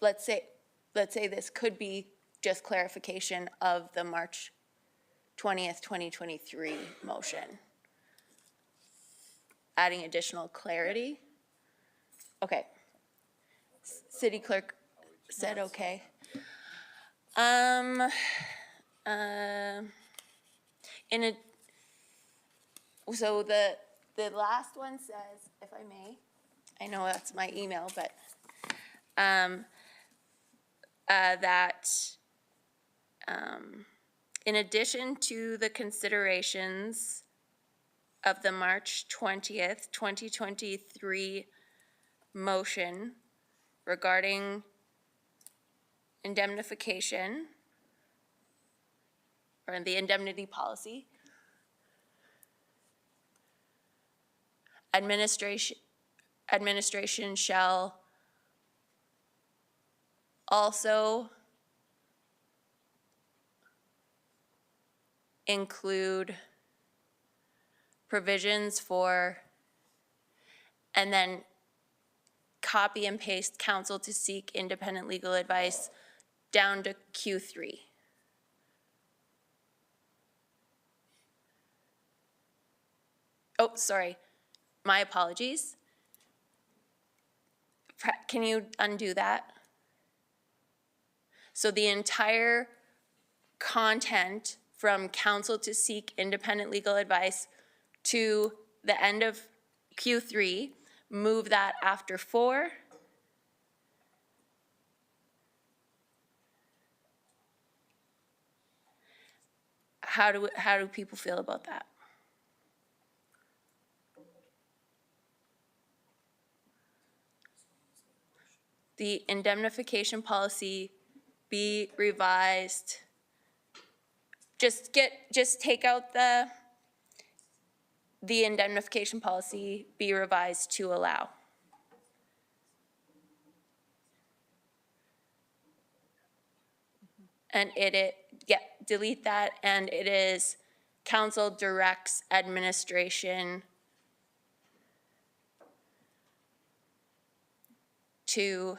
let's say this could be just clarification of the March 20th, 2023 motion. Adding additional clarity. Okay. City clerk said okay. So the last one says, if I may, I know that's my email, but, in addition to the considerations of the March 20th, 2023 motion regarding indemnification or the indemnity policy, administration shall also include provisions for, and then copy and paste counsel to seek independent legal advice down to Q3. Oh, sorry, my apologies. Can you undo that? So the entire content from counsel to seek independent legal advice to the end of Q3, move that after 4. How do people feel about that? The indemnification policy be revised. Just take out the indemnification policy be revised to allow. And delete that, and it is council directs administration to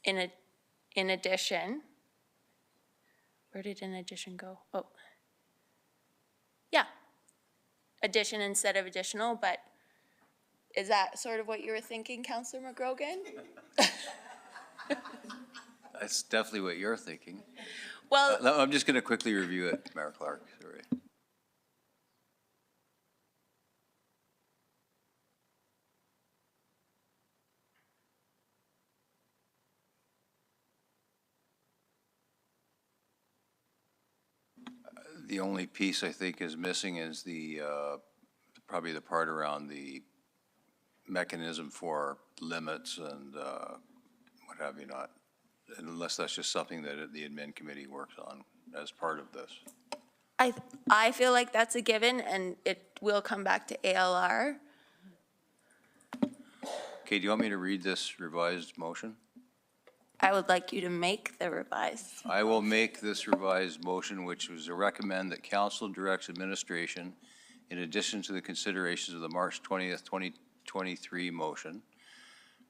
in addition, where did in addition go? Oh, yeah, addition instead of additional, but is that sort of what you were thinking, Councillor McGrogan?
That's definitely what you're thinking.
Well,
I'm just going to quickly review it, Mayor Clark, sorry. The only piece I think is missing is probably the part around the mechanism for limits and what have you not, unless that's just something that the admin committee works on as part of this.
I feel like that's a given, and it will come back to ALR.
Okay, do you want me to read this revised motion?
I would like you to make the revised.
I will make this revised motion, which was to recommend that council directs administration, in addition to the considerations of the March 20th, 2023 motion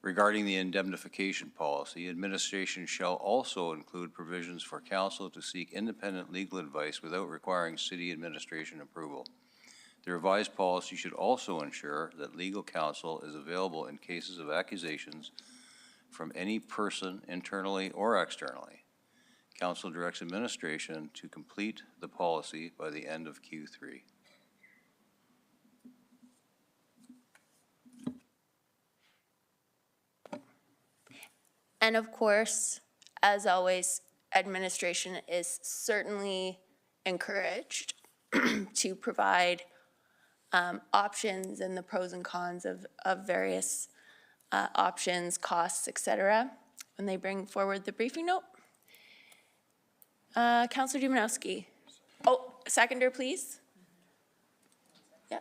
regarding the indemnification policy, administration shall also include provisions for council to seek independent legal advice without requiring city administration approval. The revised policy should also ensure that legal counsel is available in cases of accusations from any person, internally or externally. Council directs administration to complete the policy by the end of Q3.
And of course, as always, administration is certainly encouraged to provide options and the pros and cons of various options, costs, et cetera, when they bring forward the briefing note. Councillor Dumanowski. Oh, seconder, please. Yeah,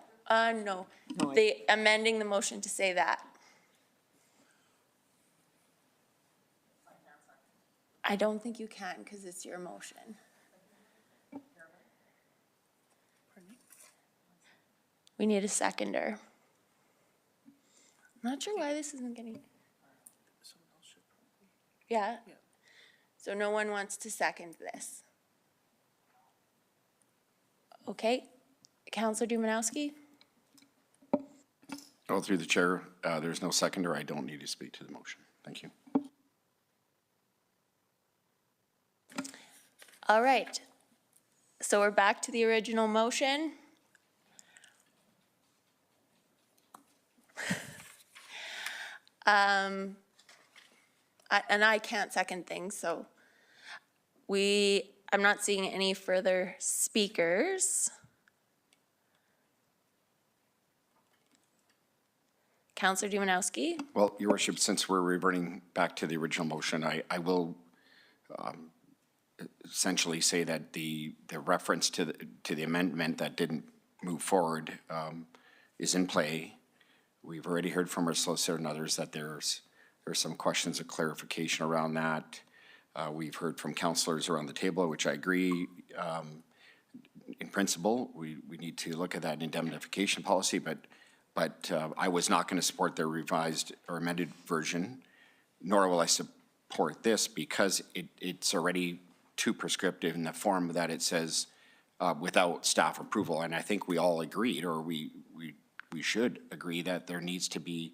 no. Amending the motion to say that. I don't think you can because it's your motion. We need a seconder. I'm not sure why this isn't getting. Yeah? So no one wants to second this? Okay. Counselor Dumanowski?
Oh, through the chair, there's no seconder. I don't need to speak to the motion. Thank you.
All right. So we're back to the original motion. And I can't second things, so I'm not seeing any further speakers. Counselor Dumanowski?
Well, Your Worship, since we're reverting back to the original motion, I will essentially say that the reference to the amendment that didn't move forward is in play. We've already heard from our solicitor and others that there's some questions of clarification around that. We've heard from councillors around the table, which I agree. In principle, we need to look at that indemnification policy, but I was not going to support their revised or amended version, nor will I support this because it's already too prescriptive in the form that it says without staff approval. And I think we all agreed, or we should agree, that this needs to be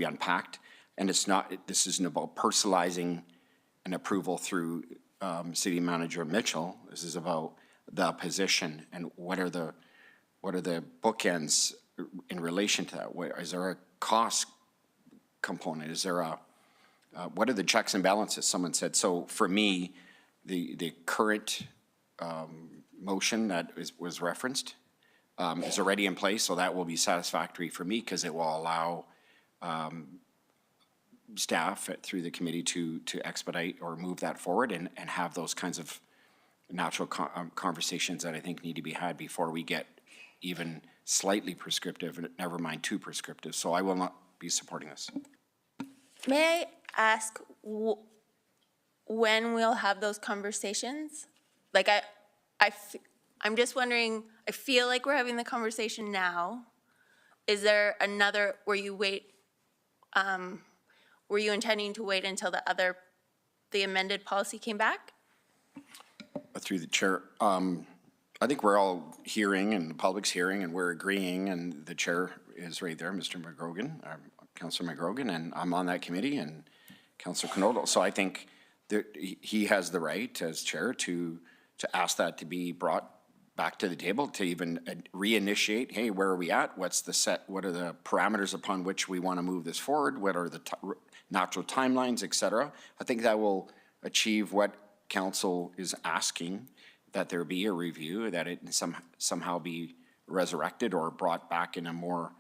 unpacked. And this isn't about personalizing an approval through City Manager Mitchell. This is about the position and what are the bookends in relation to that. Is there a cost component? Is there what are the checks and balances? Someone said. So for me, the current motion that was referenced is already in place, so that will be satisfactory for me because it will allow staff through the committee to expedite or move that forward and have those kinds of natural conversations that I think need to be had before we get even slightly prescriptive, and never mind too prescriptive. So I will not be supporting this.
May I ask when we'll have those conversations? Like I'm just wondering, I feel like we're having the conversation now. Is there another, were you intending to wait until the amended policy came back?
Through the chair, I think we're all hearing and the public's hearing and we're agreeing, and the chair is right there, Mr. McGrogan, Councillor McGrogan, and I'm on that committee, and Councillor Knodel. So I think that he has the right as chair to ask that to be brought back to the table, to even reinitiate, hey, where are we at? What are the parameters upon which we want to move this forward? What are the natural timelines, et cetera? I think that will achieve what council is asking, that there be a review, that it somehow be resurrected or brought back in a more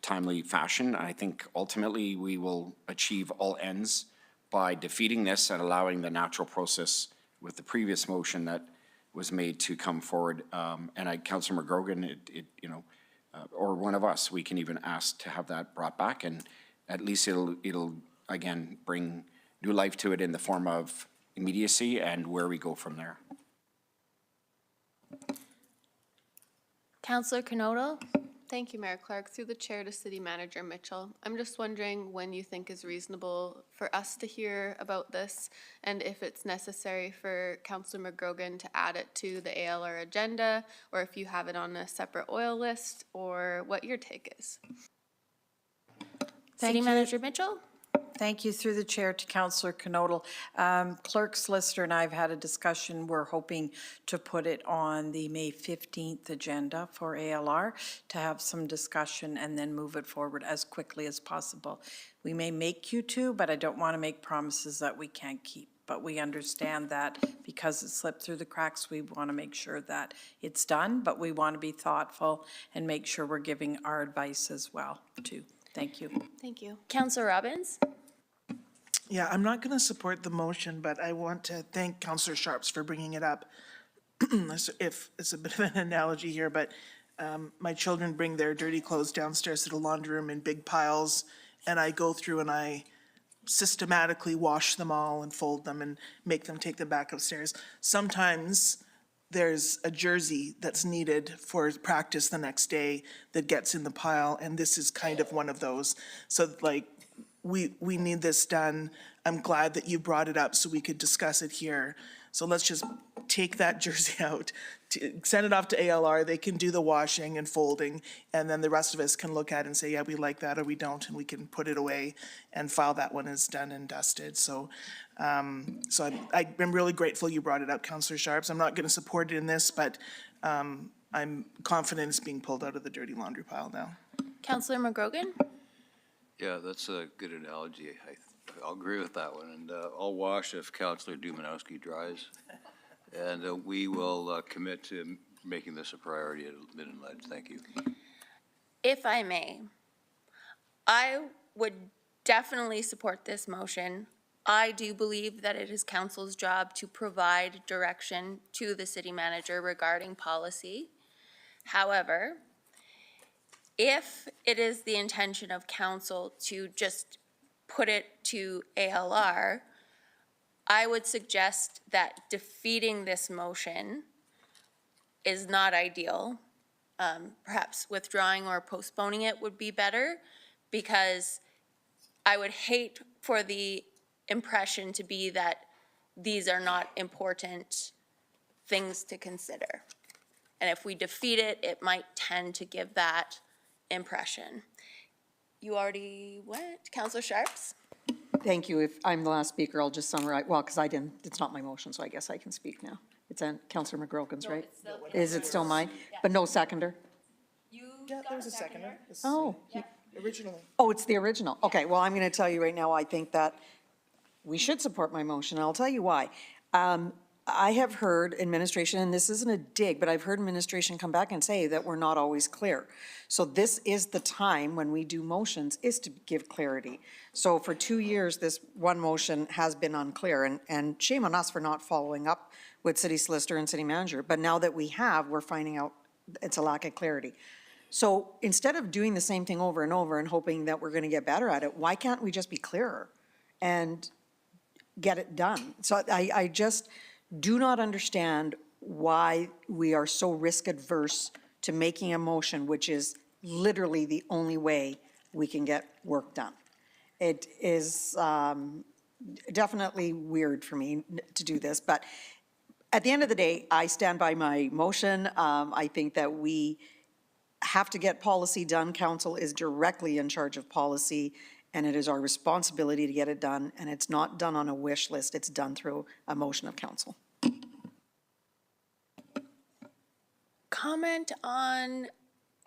timely fashion. I think ultimately we will achieve all ends by defeating this and allowing the natural process with the previous motion that was made to come forward. And Councillor McGrogan, or one of us, we can even ask to have that brought back, and at least it'll again bring new life to it in the form of immediacy and where we go from there.
Councillor Knodel?
Thank you, Mayor Clark. Through the chair to City Manager Mitchell, I'm just wondering when you think is reasonable for us to hear about this, and if it's necessary for Councillor McGrogan to add it to the ALR agenda, or if you have it on a separate oil list, or what your take is.
City Manager Mitchell?
Thank you. Through the chair to Councillor Knodel. Clerk, solicitor, and I have had a discussion. We're hoping to put it on the May 15th agenda for ALR to have some discussion and then move it forward as quickly as possible. We may make Q2, but I don't want to make promises that we can't keep. But we understand that because it slipped through the cracks, we want to make sure that it's done, but we want to be thoughtful and make sure we're giving our advice as well, too. Thank you.
Thank you. Councillor Robbins?
Yeah, I'm not going to support the motion, but I want to thank Councillor Sharps for bringing it up. If it's a bit of an analogy here, but my children bring their dirty clothes downstairs to the laundry room in big piles, and I go through and I systematically wash them all and fold them and make them take them back upstairs. Sometimes there's a jersey that's needed for practice the next day that gets in the pile, and this is kind of one of those. So like, we need this done. I'm glad that you brought it up so we could discuss it here. So let's just take that jersey out, send it off to ALR, they can do the washing and folding, and then the rest of us can look at it and say, yeah, we like that or we don't, and we can put it away and file that one as done and dusted. So I'm really grateful you brought it up, Councillor Sharps. I'm not gonna support it in this, but I'm confident it's being pulled out of the dirty laundry pile now.
Councillor McGrogan?
Yeah, that's a good analogy. I'll agree with that one, and I'll wash if Councillor Dumanowski dries. And we will commit to making this a priority at Mid and Ledge. Thank you.
If I may, I would definitely support this motion. I do believe that it is council's job to provide direction to the city manager regarding policy. However, if it is the intention of council to just put it to ALR, I would suggest that defeating this motion is not ideal. Perhaps withdrawing or postponing it would be better, because I would hate for the impression to be that these are not important things to consider. And if we defeat it, it might tend to give that impression. You already went, Councillor Sharps?
Thank you. If I'm the last speaker, I'll just summarize, well, because it's not my motion, so I guess I can speak now. It's on Councillor McGrogan's, right? Is it still mine? But no seconder?
Yeah, there was a seconder.
Oh.
Originally.
Oh, it's the original. Okay, well, I'm going to tell you right now, I think that we should support my motion, and I'll tell you why. I have heard administration, and this isn't a dig, but I've heard administration come back and say that we're not always clear. So this is the time when we do motions, is to give clarity. So for 2 years, this one motion has been unclear, and shame on us for not following up with city solicitor and city manager. But now that we have, we're finding out it's a lack of clarity. So instead of doing the same thing over and over and hoping that we're going to get better at it, why can't we just be clearer and get it done? So I just do not understand why we are so risk adverse to making a motion, which is literally the only way we can get work done. It is definitely weird for me to do this, but at the end of the day, I stand by my motion. I think that we have to get policy done. Council is directly in charge of policy, and it is our responsibility to get it done, and it's not done on a wish list. It's done through a motion of council.
Comment on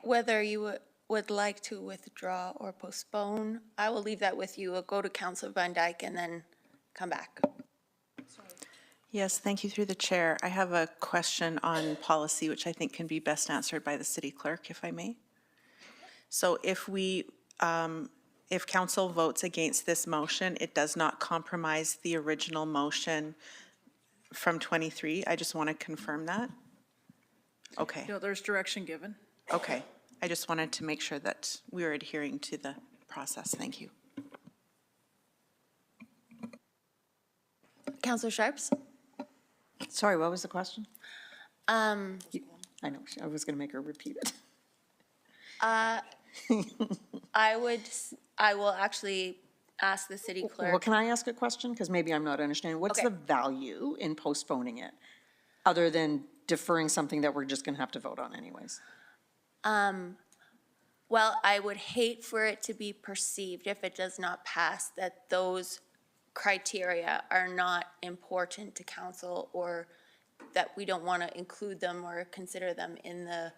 whether you would like to withdraw or postpone. I will leave that with you. We'll go to Councillor Van Dyke and then come back.
Yes, thank you through the chair. I have a question on policy, which I think can be best answered by the city clerk, if I may. So if council votes against this motion, it does not compromise the original motion from 23. I just want to confirm that. Okay.
No, there's direction given.
Okay. I just wanted to make sure that we were adhering to the process. Thank you.
Councillor Sharps?
Sorry, what was the question?
I
know, I was going to make her repeat it.
I will actually ask the city clerk.
Well, can I ask a question? Because maybe I'm not understanding. What's the value in postponing it, other than deferring something that we're just going to have to vote on anyways?
Well, I would hate for it to be perceived, if it does not pass, that those criteria are not important to council, or that we don't want to include them or consider them in the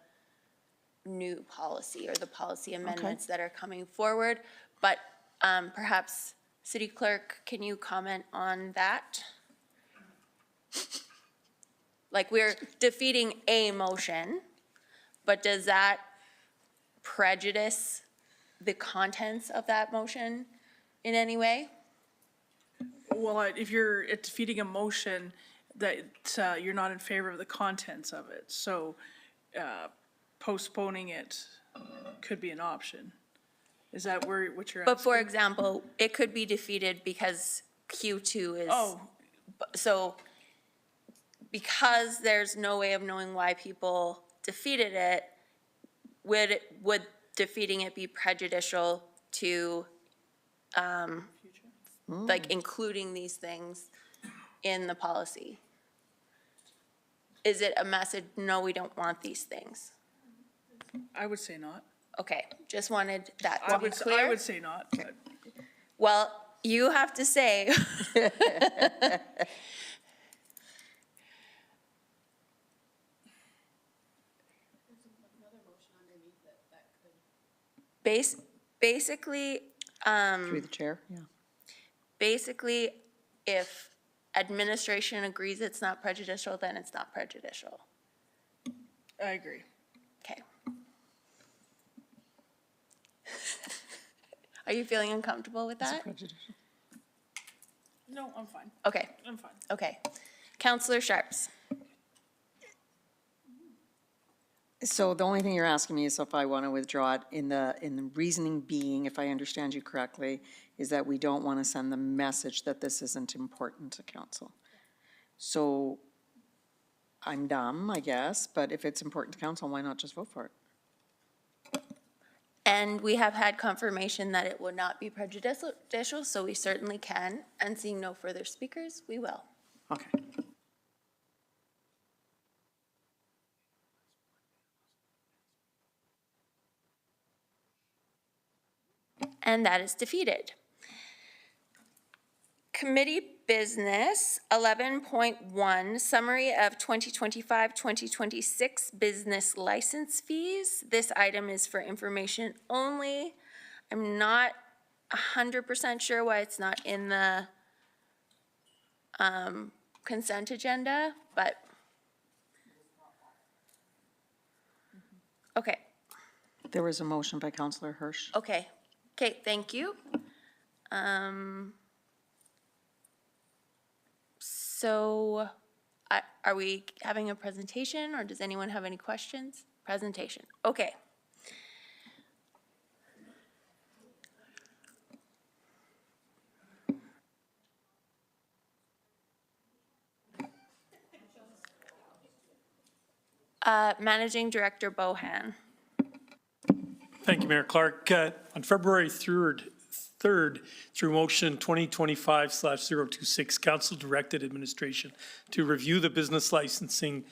new policy or the policy amendments that are coming forward. But perhaps, City Clerk, can you comment on that? Like, we're defeating a motion, but does that prejudice the contents of that motion in any way?
Well, if you're defeating a motion that you're not in favor of the contents of it, so postponing it could be an option. Is that what you're asking?
But for example, it could be defeated because Q2 is.
Oh.
So because there's no way of knowing why people defeated it, would defeating it be prejudicial to, like, including these things in the policy? Is it a message, no, we don't want these things?
I would say not.
Okay, just wanted that
I
to be
would,
clear.
I would say not, but.
Well, you have to say. Basically,
Through the chair, yeah.
basically, if administration agrees it's not prejudicial, then it's not prejudicial.
I agree.
Okay. Are you feeling uncomfortable with that?
No, I'm fine.
Okay,
I'm fine.
okay. Counselor Sharps.
So the only thing you're asking me is if I want to withdraw it, in the reasoning being, if I understand you correctly, is that we don't want to send the message that this isn't important to council. So I'm dumb, I guess, but if it's important to council, why not just vote for it?
And we have had confirmation that it would not be prejudicial, so we certainly can. And seeing no further speakers, we will.
Okay.
And that is defeated. Committee business 11.1, summary of 2025-2026 business license fees. This item is for information only. I'm not 100% sure why it's not in the consent agenda, but okay.
There was a motion by Councillor Hirsch.
Okay, okay, thank you. So, are we having a presentation, or does anyone have any questions? Presentation, okay. Managing Director Bohan.
Thank you, Mayor Clark. On February 3rd, through motion 2025/026, Council directed administration to review the business licensing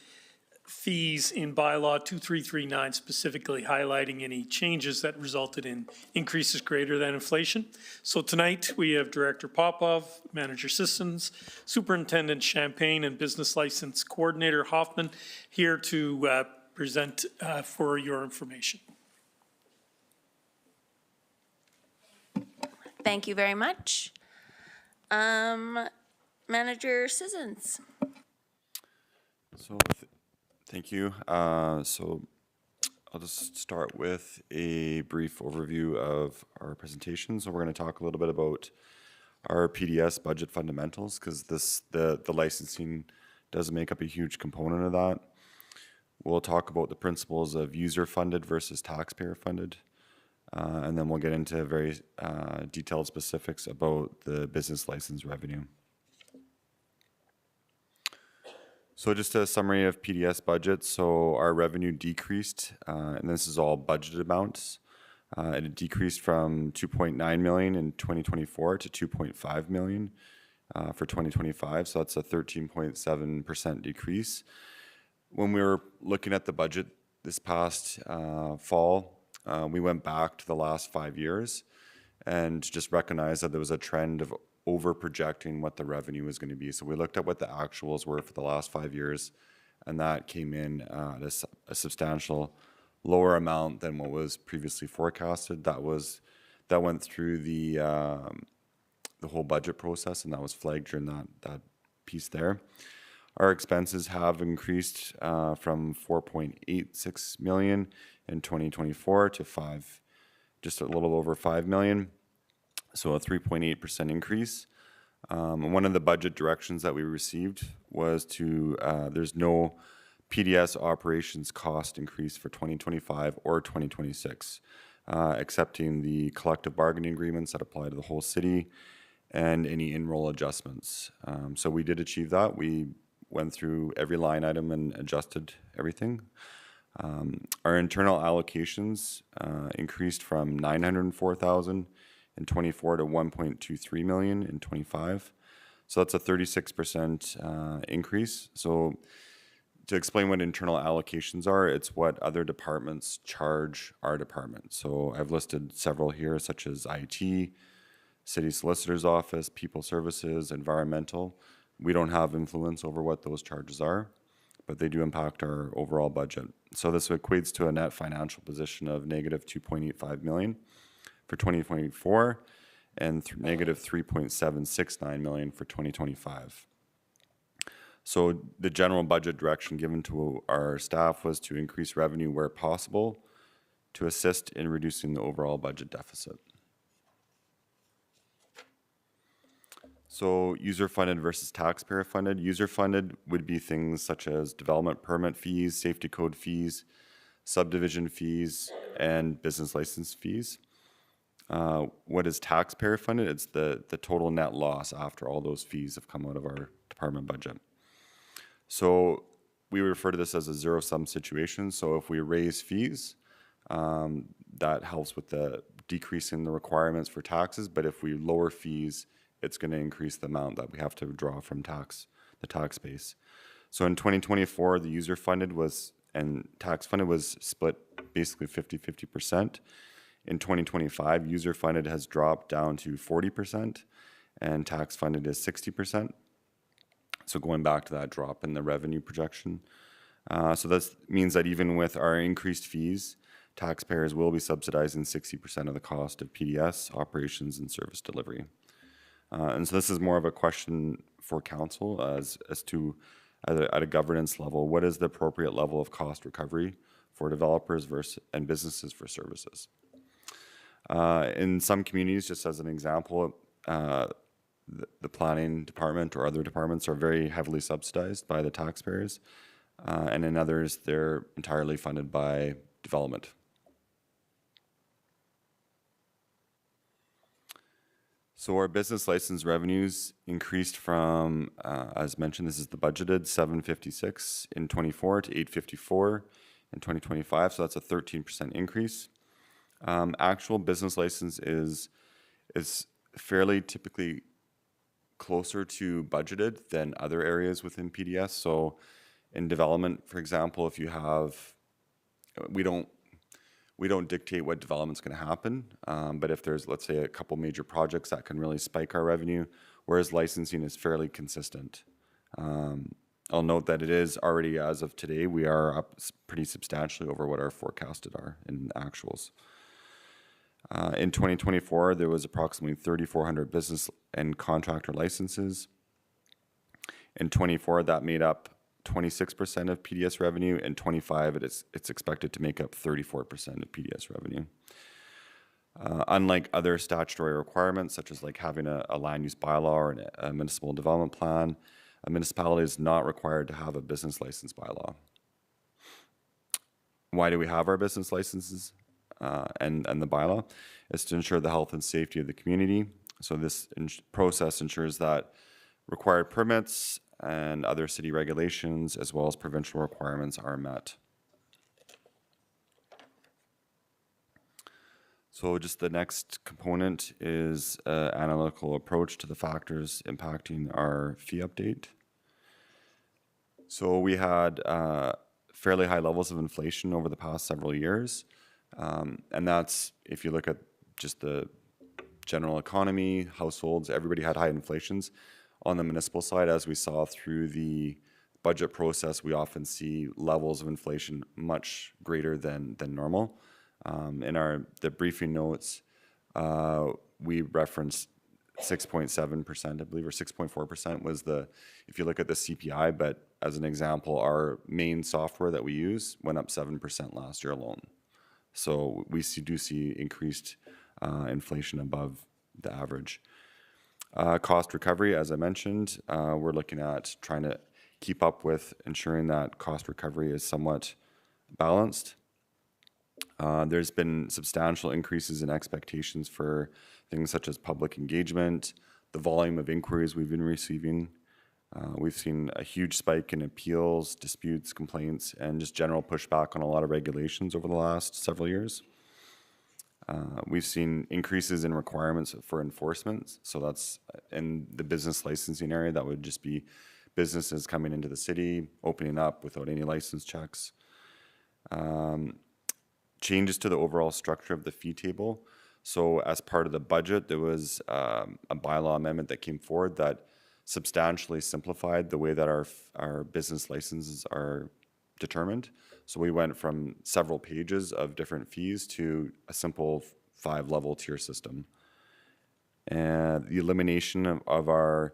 fees in bylaw 2339, specifically highlighting any changes that resulted in increases greater than inflation. So tonight, we have Director Popov, Manager Systems, Superintendent Champagne, and Business License Coordinator Hoffman here to present for your information.
Thank you very much. Manager Sissons.
So, thank you. So I'll just start with a brief overview of our presentation. So we're going to talk a little bit about our PDS budget fundamentals, because the licensing does make up a huge component of that. We'll talk about the principles of user-funded versus taxpayer-funded. And then we'll get into very detailed specifics about the business license revenue. So just a summary of PDS budget. So our revenue decreased, and this is all budgeted amounts. It decreased from 2.9 million in 2024 to 2.5 million for 2025. So that's a 13.7% decrease. When we were looking at the budget this past fall, we went back to the last 5 years and just recognized that there was a trend of over projecting what the revenue was going to be. So we looked at what the actuals were for the last 5 years, and that came in at a substantial lower amount than what was previously forecasted. That went through the whole budget process, and that was flagged during that piece there. Our expenses have increased from 4.86 million in 2024 to just a little over 5 million. So a 3.8% increase. One of the budget directions that we received was there's no PDS operations cost increase for 2025 or 2026, excepting the collective bargaining agreements that apply to the whole city and any enroll adjustments. So we did achieve that. We went through every line item and adjusted everything. Our internal allocations increased from 904,000 in 24 to 1.23 million in 25. So that's a 36% increase. So to explain what internal allocations are, it's what other departments charge our department. So I've listed several here, such as IT, City Solicitor's Office, People Services, Environmental. We don't have influence over what those charges are, but they do impact our overall budget. So this equates to a net financial position of negative 2.85 million for 2024 and negative 3.769 million for 2025. So the general budget direction given to our staff was to increase revenue where possible to assist in reducing the overall budget deficit. So user-funded versus taxpayer-funded. User-funded would be things such as development permit fees, safety code fees, subdivision fees, and business license fees. What is taxpayer-funded? It's the total net loss after all those fees have come out of our department budget. So we refer to this as a zero-sum situation. So if we raise fees, that helps with the decrease in the requirements for taxes. But if we lower fees, it's going to increase the amount that we have to draw from the tax base. So in 2024, the user-funded and tax-funded was split basically 50-50%. In 2025, user-funded has dropped down to 40%, and tax-funded is 60%. So going back to that drop in the revenue projection. So that means that even with our increased fees, taxpayers will be subsidizing 60% of the cost of PDS, operations, and service delivery. And so this is more of a question for council as to, at a governance level, what is the appropriate level of cost recovery for developers and businesses for services? In some communities, just as an example, the planning department or other departments are very heavily subsidized by the taxpayers, and in others, they're entirely funded by development. So our business license revenues increased from, as mentioned, this is the budgeted 756 in 24 to 854 in 2025. So that's a 13% increase. Actual business license is fairly typically closer to budgeted than other areas within PDS. So in development, for example, if you have, we don't dictate what development's going to happen, but if there's, let's say, a couple major projects that can really spike our revenue, whereas licensing is fairly consistent. I'll note that it is already, as of today, we are up pretty substantially over what our forecasted are in actuals. In 2024, there was approximately 3,400 business and contractor licenses. In 24, that made up 26% of PDS revenue, and 25, it's expected to make up 34% of PDS revenue. Unlike other statutory requirements, such as like having a land use bylaw or a municipal development plan, a municipality is not required to have a business license bylaw. Why do we have our business licenses and the bylaw? It's to ensure the health and safety of the community. So this process ensures that required permits and other city regulations, as well as provincial requirements, are met. So just the next component is an analytical approach to the factors impacting our fee update. So we had fairly high levels of inflation over the past several years. And that's, if you look at just the general economy, households, everybody had high inflations. On the municipal side, as we saw through the budget process, we often see levels of inflation much greater than normal. In the briefing notes, we referenced 6.7%, I believe, or 6.4% was if you look at the CPI, but as an example, our main software that we use went up 7% last year alone. So we do see increased inflation above the average. Cost recovery, as I mentioned, we're looking at trying to keep up with ensuring that cost recovery is somewhat balanced. There's been substantial increases in expectations for things such as public engagement, the volume of inquiries we've been receiving, We've seen a huge spike in appeals, disputes, complaints, and just general pushback on a lot of regulations over the last several years. We've seen increases in requirements for enforcement. So that's in the business licensing area. That would just be businesses coming into the city, opening up without any license checks. Changes to the overall structure of the fee table. So as part of the budget, there was a bylaw amendment that came forward that substantially simplified the way that our business licenses are determined. So we went from several pages of different fees to a simple 5-level tier system. And the elimination of our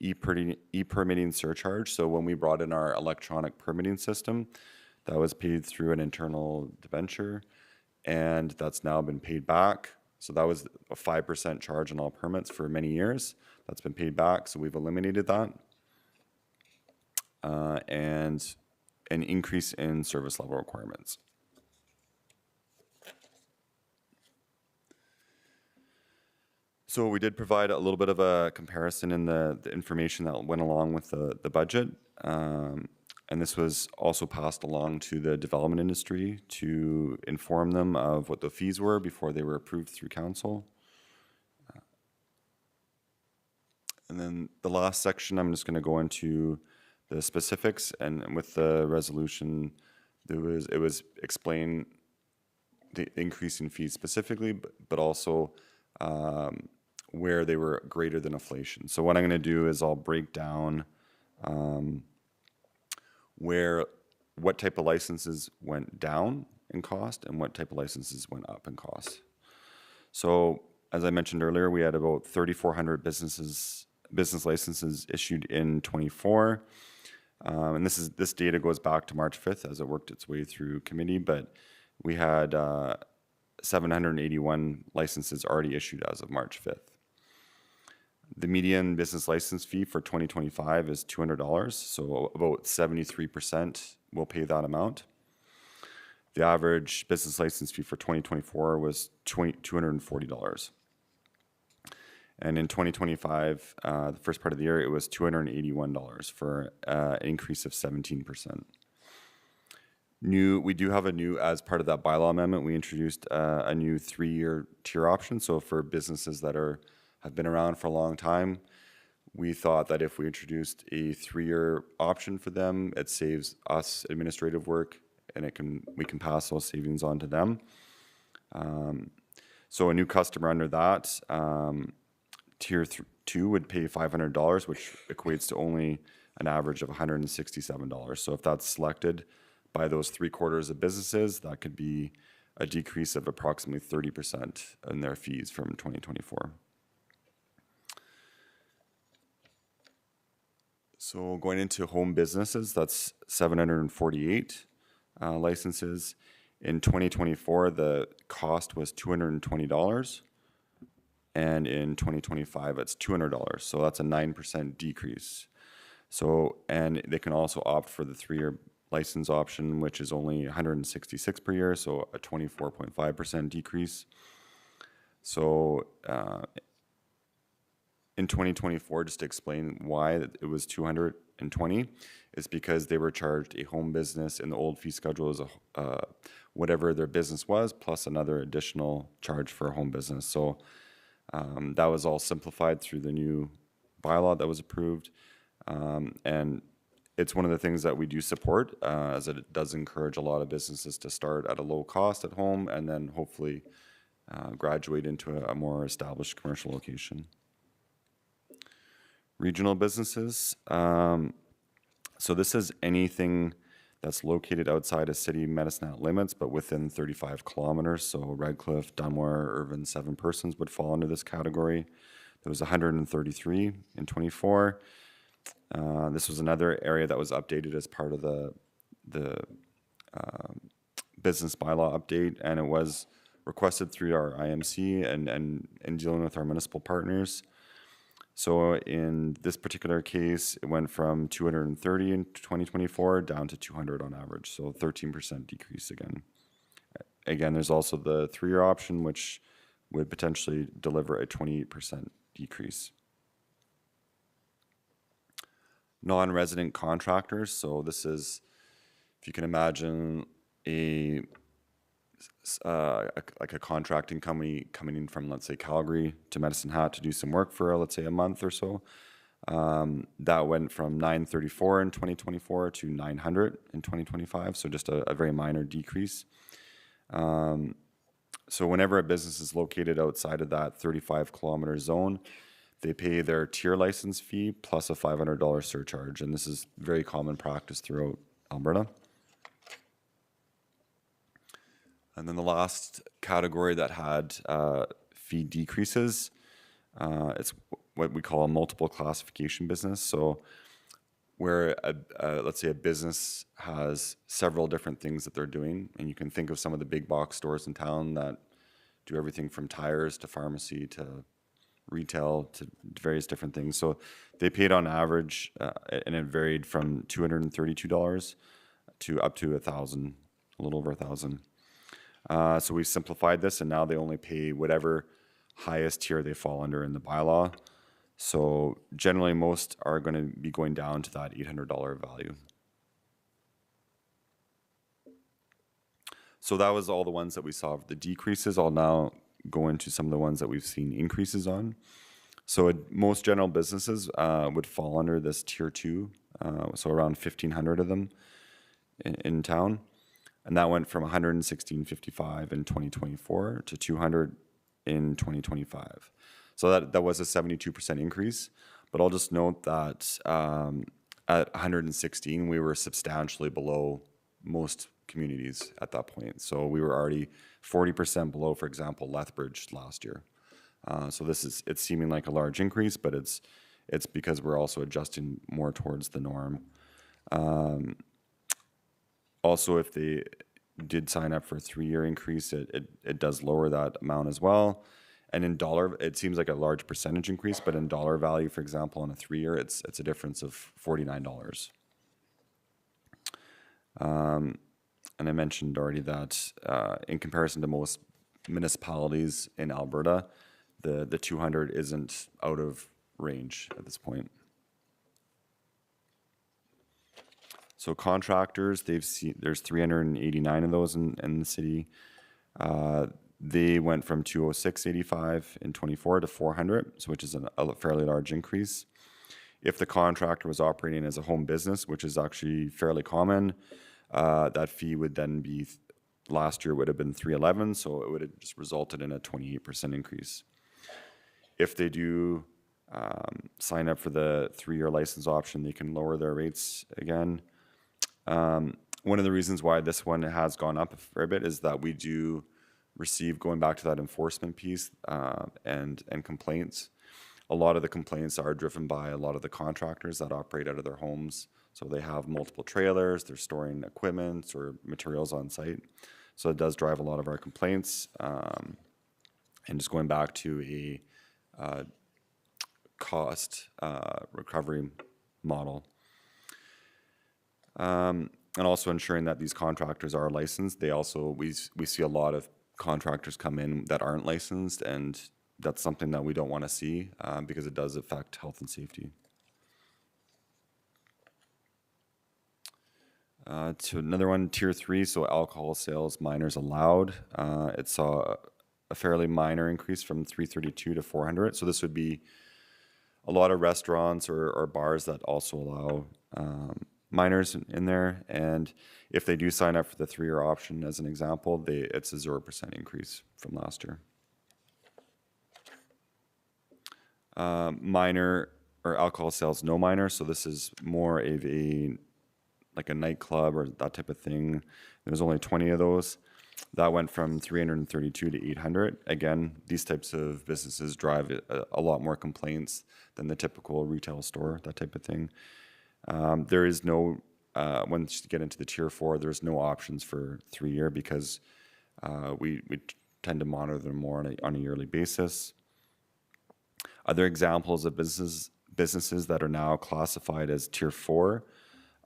e-permitting surcharge. So when we brought in our electronic permitting system, that was paid through an internal debenture, and that's now been paid back. So that was a 5% charge on all permits for many years. That's been paid back, so we've eliminated that. And an increase in service level requirements. So we did provide a little bit of a comparison in the information that went along with the budget. And this was also passed along to the development industry to inform them of what the fees were before they were approved through council. And then the last section, I'm just going to go into the specifics, and with the resolution, it was explain the increase in fees specifically, but also where they were greater than inflation. So what I'm going to do is I'll break down what type of licenses went down in cost and what type of licenses went up in cost. So as I mentioned earlier, we had about 3,400 business licenses issued in 24. And this data goes back to March 5th as it worked its way through committee, but we had 781 licenses already issued as of March 5th. The median business license fee for 2025 is $200, so about 73% will pay that amount. The average business license fee for 2024 was $240. And in 2025, the first part of the year, it was $281 for an increase of 17%. We do have as part of that bylaw amendment, we introduced a new 3-year tier option. So for businesses that have been around for a long time, we thought that if we introduced a 3-year option for them, it saves us administrative work, and we can pass those savings on to them. So a new customer under that, Tier 2 would pay $500, which equates to only an average of $167. So if that's selected by those 3/4 of businesses, that could be a decrease of approximately 30% in their fees from 2024. So going into home businesses, that's 748 licenses. In 2024, the cost was $220. And in 2025, it's $200. So that's a 9% decrease. So, and they can also opt for the 3-year license option, which is only $166 per year, so a 24.5% decrease. So in 2024, just to explain why it was $220, is because they were charged a home business in the old fee schedule as whatever their business was, plus another additional charge for a home business. So that was all simplified through the new bylaw that was approved. And it's one of the things that we do support, as it does encourage a lot of businesses to start at a low cost at home and then hopefully graduate into a more established commercial location. Regional businesses. So this is anything that's located outside of city Medicine Hat limits, but within 35 kilometers. So Redcliffe, Dunmore, Irvine, 7 persons would fall under this category. There was 133 in 24. This was another area that was updated as part of the business bylaw update, and it was requested through our IMC and in dealing with our municipal partners. So in this particular case, it went from 230 in 2024 down to 200 on average, so 13% decrease again. Again, there's also the 3-year option, which would potentially deliver a 28% decrease. non-resident contractors. So this is, if you can imagine like a contracting company coming in from, let's say, Calgary to Medicine Hat to do some work for, let's say, a month or so. That went from 934 in 2024 to 900 in 2025, so just a very minor decrease. So whenever a business is located outside of that 35-kilometer zone, they pay their tier license fee plus a $500 surcharge, and this is very common practice throughout Alberta. And then the last category that had fee decreases, it's what we call a multiple classification business. So where, let's say, a business has several different things that they're doing, and you can think of some of the big box stores in town that do everything from tires to pharmacy to retail to various different things. So they paid on average, and it varied from $232 to up to $1,000, a little over $1,000. So we simplified this, and now they only pay whatever highest tier they fall under in the bylaw. So generally, most are going to be going down to that $800 value. So that was all the ones that we saw the decreases. I'll now go into some of the ones that we've seen increases on. So most general businesses would fall under this tier 2, so around 1,500 of them in town. And that went from $116.55 in 2024 to $200 in 2025. So that was a 72% increase. But I'll just note that at 116, we were substantially below most communities at that point. So we were already 40% below, for example, Lethbridge last year. So it's seeming like a large increase, but it's because we're also adjusting more towards the norm. Also, if they did sign up for a 3-year increase, it does lower that amount as well. And in dollar, it seems like a large percentage increase, but in dollar value, for example, on a 3-year, it's a difference of $49. And I mentioned already that in comparison to most municipalities in Alberta, the 200 isn't out of range at this point. So contractors, there's 389 of those in the city. They went from 206.85 in 24 to 400, so which is a fairly large increase. If the contractor was operating as a home business, which is actually fairly common, that fee would then be, last year would have been 311, so it would have just resulted in a 28% increase. If they do sign up for the 3-year license option, they can lower their rates again. One of the reasons why this one has gone up a fair bit is that we do receive, going back to that enforcement piece and complaints, a lot of the complaints are driven by a lot of the contractors that operate out of their homes. So they have multiple trailers, they're storing equipment or materials on site. So it does drive a lot of our complaints. And just going back to a cost recovery model. And also ensuring that these contractors are licensed. We see a lot of contractors come in that aren't licensed, and that's something that we don't want to see because it does affect health and safety. To another one, tier 3, so alcohol sales minors allowed. It saw a fairly minor increase from 332 to 400. So this would be a lot of restaurants or bars that also allow minors in there. And if they do sign up for the 3-year option, as an example, it's a 0% increase from last year. Minor or alcohol sales, no minor. So this is more of like a nightclub or that type of thing. There's only 20 of those. That went from 332 to 800. Again, these types of businesses drive a lot more complaints than the typical retail store, that type of thing. There is no, once you get into the tier 4, there's no options for 3-year because we tend to monitor them more on a yearly basis. Other examples of businesses that are now classified as tier 4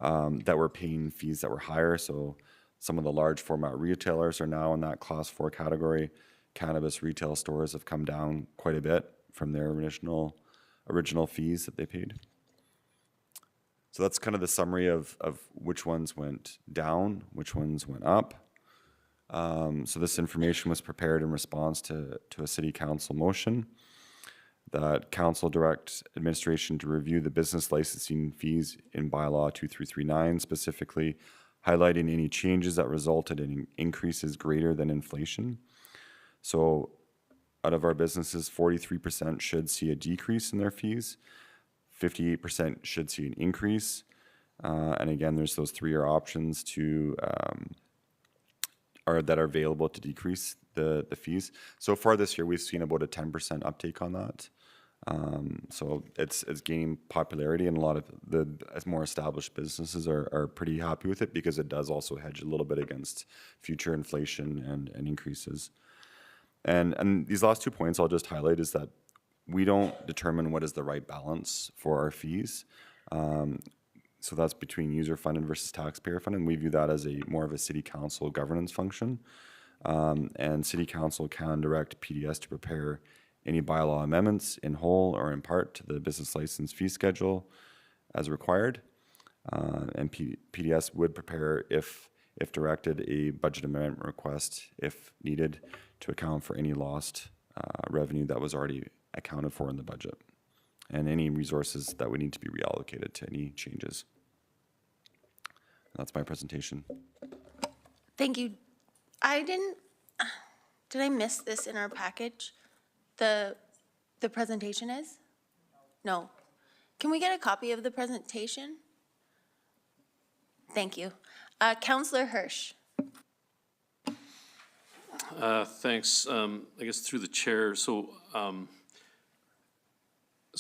that were paying fees that were higher. So some of the large format retailers are now in that class 4 category. Cannabis retail stores have come down quite a bit from their original fees that they paid. So that's kind of the summary of which ones went down, which ones went up. So this information was prepared in response to a city council motion that council direct administration to review the business licensing fees in bylaw 2339, specifically highlighting any changes that resulted in increases greater than inflation. So out of our businesses, 43% should see a decrease in their fees, 58% should see an increase. And again, there's those 3 options to that are available to decrease the fees. So far this year, we've seen about a 10% uptake on that. So it's gaining popularity, and a lot of the more established businesses are pretty happy with it because it does also hedge a little bit against future inflation and increases. And these last 2 points I'll just highlight is that we don't determine what is the right balance for our fees. So that's between user-funded versus taxpayer-funded, and we view that as more of a city council governance function. And city council can direct PDS to prepare any bylaw amendments in whole or in part to the business license fee schedule as required. And PDS would prepare, if directed, a budget amendment request if needed to account for any lost revenue that was already accounted for in the budget and any resources that would need to be reallocated to any changes. That's my presentation.
Thank you. Did I miss this in our package? The presentation is? No. Can we get a copy of the presentation? Thank you. Councillor Hirsch.
Thanks. I guess through the chair. So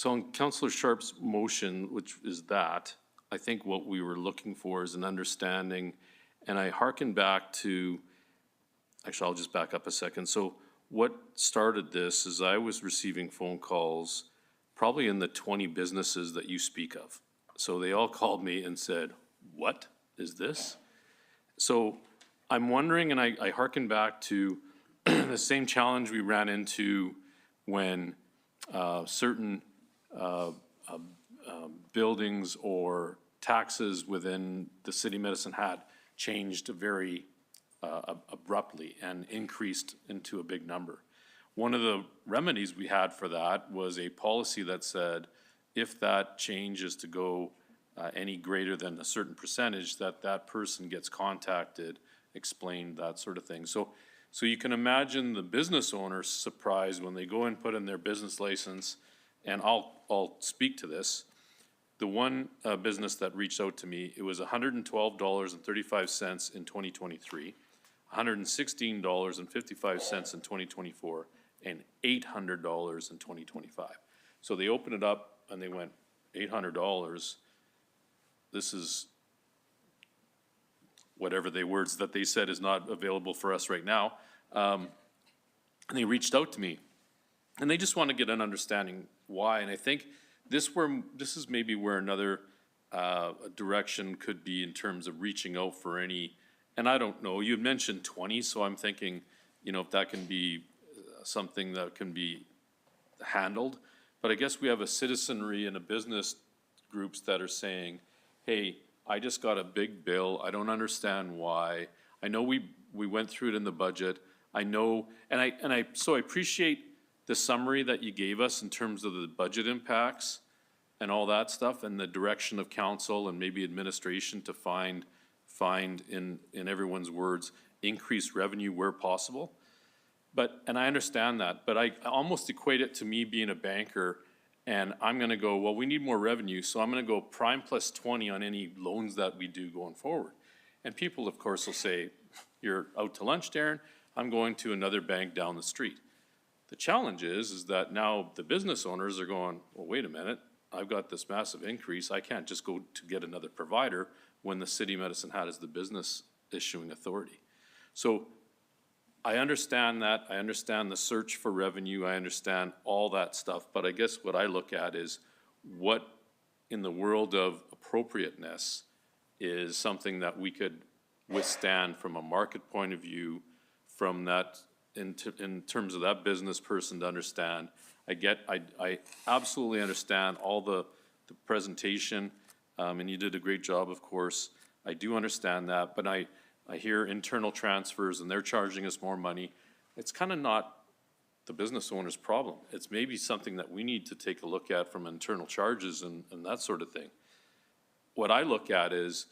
on Councillor Sharp's motion, which is that, I think what we were looking for is an understanding, and I hearken back to, actually, I'll just back up a second. So what started this is I was receiving phone calls probably in the 20 businesses that you speak of. So they all called me and said, what is this? So I'm wondering, and I hearken back to the same challenge we ran into when certain buildings or taxes within the city of Medicine Hat changed very abruptly and increased into a big number. One of the remedies we had for that was a policy that said if that change is to go any greater than a certain percentage, that person gets contacted, explained, that sort of thing. So you can imagine the business owner's surprise when they go and put in their business license, and I'll speak to this. The one business that reached out to me, it was $112.35 in 2023, $116.55 in 2024, and $800 in 2025. So they opened it up and they went, $800, this is whatever the words that they said is not available for us right now. And they reached out to me and they just want to get an understanding why. And I think this is maybe where another direction could be in terms of reaching out for any, and I don't know, you had mentioned 20, so I'm thinking, if that can be something that can be handled. But I guess we have a citizenry and a business groups that are saying, hey, I just got a big bill. I don't understand why. I know we went through it in the budget. I know, so I appreciate the summary that you gave us in terms of the budget impacts and all that stuff and the direction of council and maybe administration to find in everyone's words, increased revenue where possible. And I understand that, but I almost equate it to me being a banker and I'm gonna go, well, we need more revenue, so I'm gonna go prime plus 20 on any loans that we do going forward. And people, of course, will say, you're out to lunch, Darren, I'm going to another bank down the street. The challenge is that now the business owners are going, well, wait a minute, I've got this massive increase, I can't just go to get another provider when the city of Medicine Hat is the business issuing authority. So I understand that, I understand the search for revenue, I understand all that stuff, but I guess what I look at is what in the world of appropriateness is something that we could withstand from a market point of view, from that, in terms of that business person to understand. I absolutely understand all the presentation, and you did a great job, of course. I do understand that, but I hear internal transfers and they're charging us more money. It's kind of not the business owner's problem. It's maybe something that we need to take a look at from internal charges and that sort of thing. What I look at is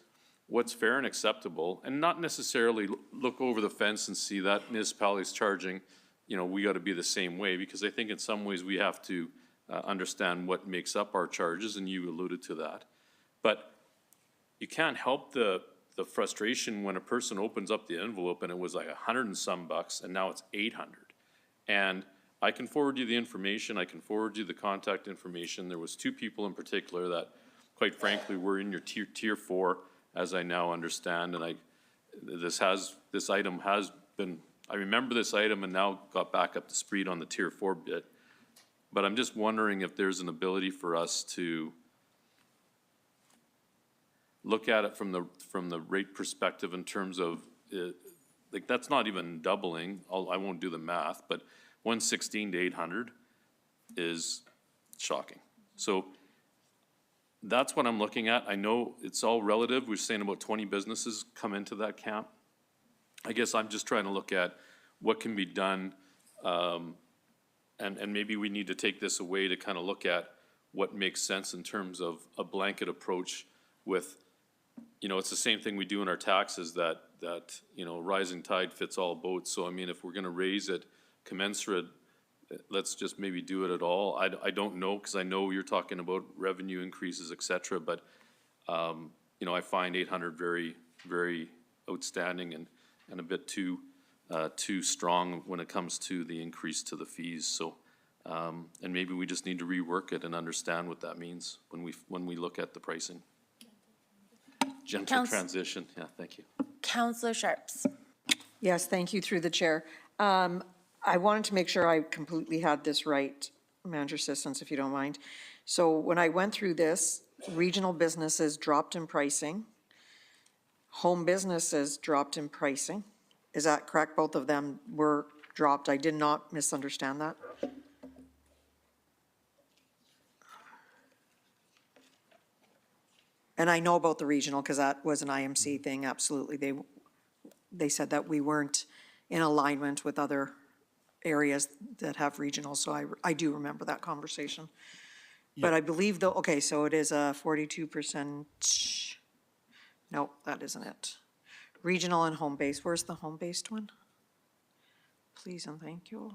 what's fair and acceptable, and not necessarily look over the fence and see that municipality's charging, you know, we got to be the same way, because I think in some ways we have to understand what makes up our charges, and you alluded to that. But you can't help the frustration when a person opens up the envelope and it was like $100 and some and now it's 800. And I can forward you the information, I can forward you the contact information. There was 2 people in particular that, quite frankly, were in your tier 4, as I now understand, and this item has been, I remember this item and now got back up to speed on the tier 4 bit. But I'm just wondering if there's an ability for us to look at it from the rate perspective in terms of, like, that's not even doubling. I won't do the math, but 116 to 800 is shocking. So that's what I'm looking at. I know it's all relative. We're saying about 20 businesses come into that camp. I guess I'm just trying to look at what can be done, and maybe we need to take this away to kind of look at what makes sense in terms of a blanket approach with, you know, it's the same thing we do in our taxes that you know, rising tide fits all boats. So I mean, if we're going to raise it commensurate, let's just maybe do it at all. I don't know, because I know you're talking about revenue increases, et cetera, but you know, I find 800 very, very outstanding and a bit too strong when it comes to the increase to the fees. So and maybe we just need to rework it and understand what that means when we look at the pricing. Gentle transition, yeah, thank you.
Councillor Sharps.
Yes, thank you through the chair. I wanted to make sure I completely had this right, Manager Assistance, if you don't mind. So when I went through this, regional businesses dropped in pricing. Home businesses dropped in pricing. Is that correct? Both of them were dropped. I did not misunderstand that. And I know about the regional because that was an IMC thing, absolutely. They said that we weren't in alignment with other areas that have regional, so I do remember that conversation. Yeah. But I believe though, okay, so it is a 42%, no, that isn't it. Regional and home-based, where's the home-based one? Please and thank you.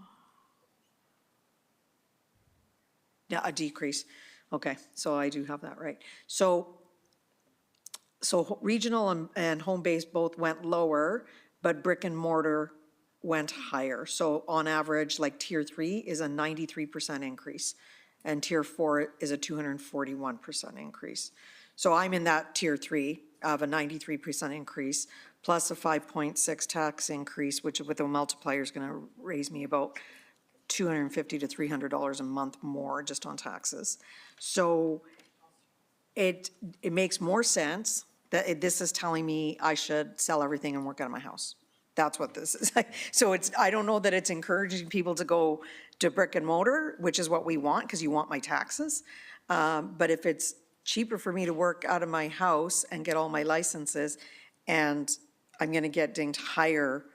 Yeah, a decrease, okay, so I do have that right. So regional and home-based both went lower, but brick and mortar went higher. So on average, like tier 3 is a 93% increase and tier 4 is a 241% increase. So I'm in that tier 3 of a 93% increase plus a 5.6 tax increase, which with a multiplier is going to raise me about $250 to $300 a month more just on taxes. So it makes more sense that this is telling me I should sell everything and work out of my house. That's what this is. So I don't know that it's encouraging people to go to brick and mortar, which is what we want because you want my taxes. But if it's cheaper for me to work out of my house and get all my licenses and I'm going to get dinged higher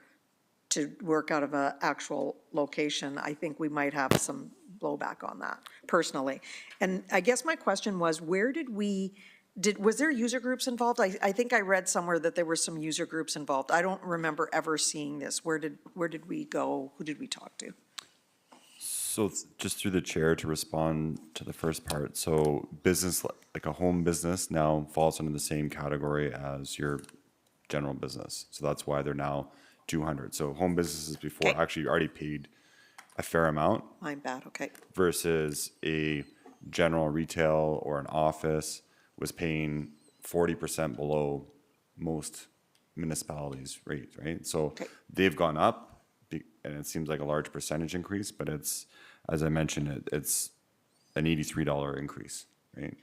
to work out of an actual location, I think we might have some blowback on that personally. And I guess my question was, was there user groups involved? I think I read somewhere that there were some user groups involved. I don't remember ever seeing this. Where did we go? Who did we talk to?
So just through the chair to respond to the first part. So business, like a home business now falls under the same category as your general business. So that's why they're now 200. So home businesses before actually already paid a fair amount.
I'm bad, okay.
Versus a general retail or an office was paying 40% below most municipalities' rates, right? So they've gone up, and it seems like a large percentage increase, but it's, as I mentioned, it's an $83 increase, right?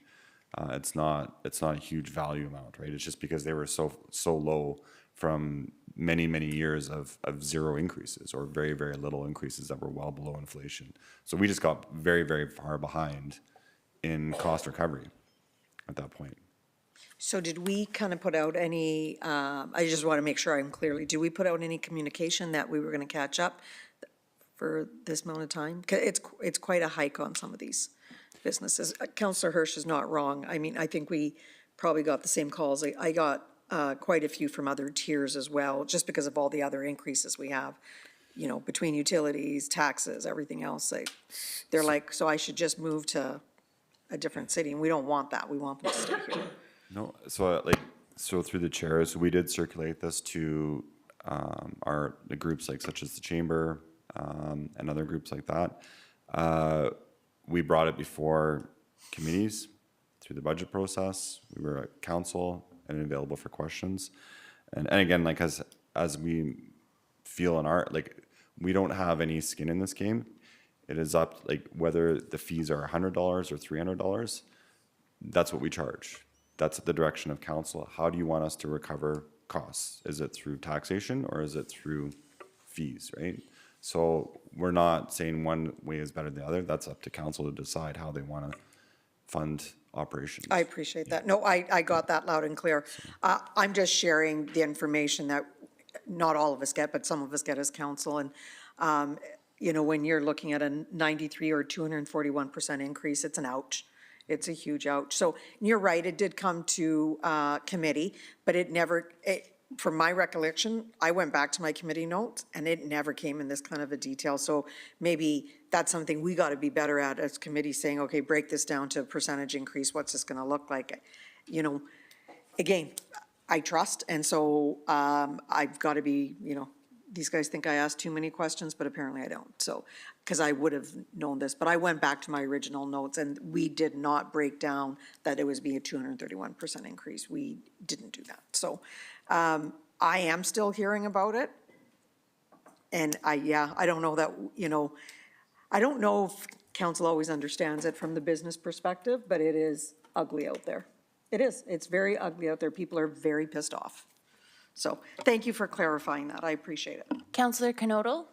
It's not a huge value amount, right? It's just because they were so low from many years of zero increases or very little increases that were well below inflation. So we just got very far behind in cost recovery at that point.
So did we kind of put out any, I just want to make sure I'm clearly, did we put out any communication that we were going to catch up for this amount of time? 'Cause it's quite a hike on some of these businesses. Councillor Hirsch is not wrong. I mean, I think we probably got the same calls. I got quite a few from other tiers as well, just because of all the other increases we have, you know, between utilities, taxes, everything else. They're like, so I should just move to a different city, and we don't want that. We want them to stay here.
No, so so through the chair, so we did circulate this to the groups like such as the chamber and other groups like that. We brought it before committees through the budget process. We were at council and available for questions. And again, like as we feel in our, like, we don't have any skin in this game. It is up, like, whether the fees are $100 or $300, that's what we charge. That's the direction of council. How do you want us to recover costs? Is it through taxation or is it through fees, right? So we're not saying one way is better than the other. That's up to council to decide how they want to fund operations.
I appreciate that. No, I got that loud and clear. I'm just sharing the information that not all of us get, but some of us get as council. And, you know, when you're looking at a 93 or 241% increase, it's an ouch. It's a huge ouch. So you're right, it did come to committee, but it never, from my recollection, I went back to my committee notes and it never came in this kind of a detail. So maybe that's something we got to be better at as committee, saying, okay, break this down to a percentage increase. What's this going to look like? You know, again, I trust. And so I've got to be, you know, these guys think I asked too many questions, but apparently I don't. So, because I would have known this, but I went back to my original notes and we did not break down that it was be a 231% increase. We didn't do that. So I am still hearing about it. And I don't know that, you know, I don't know if council always understands it from the business perspective, but it is ugly out there. It is. It's very ugly out there. People are very pissed off. So thank you for clarifying that. I appreciate it.
Councillor Knodel?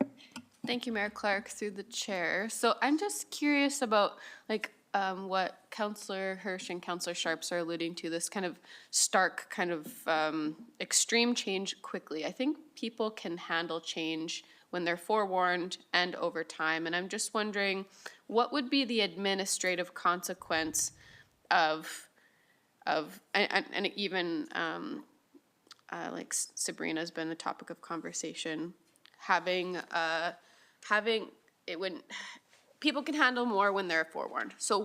Thank you, Mayor Clark, through the chair. So I'm just curious about, like, what Councillor Hirsch and Councillor Sharps are alluding to, this kind of stark, kind of extreme change quickly. I think people can handle change when they're forewarned and over time. And I'm just wondering, what would be the administrative consequence of and even like Sabrina's been the topic of conversation, having it when people can handle more when they're forewarned. So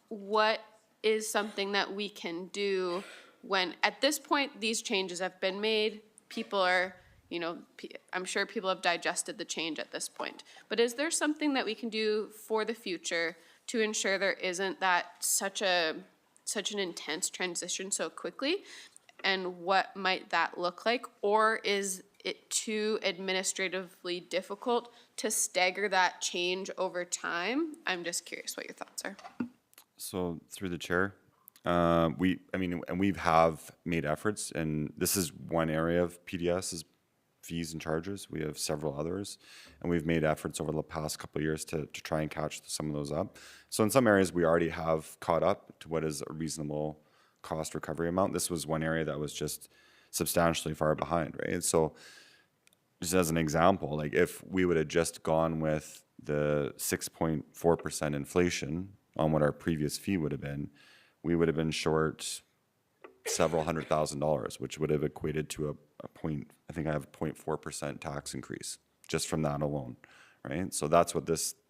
what is something that we can do when at this point these changes have been made? People are, you know, I'm sure people have digested the change at this point. But is there something that we can do for the future to ensure there isn't that such an intense transition so quickly? And what might that look like? Or is it too administratively difficult to stagger that change over time? I'm just curious what your thoughts are.
So through the chair, we have made efforts, and this is one area of PDS is fees and charges. We have several others, and we've made efforts over the past couple of years to try and catch some of those up. So in some areas, we already have caught up to what is a reasonable cost recovery amount. This was one area that was just substantially far behind, right? And so just as an example, like if we would have just gone with the 6.4% inflation on what our previous fee would have been, we would have been short several $100,000, which would have equated to a point, I think I have a 0.4% tax increase just from that alone, right? So that's what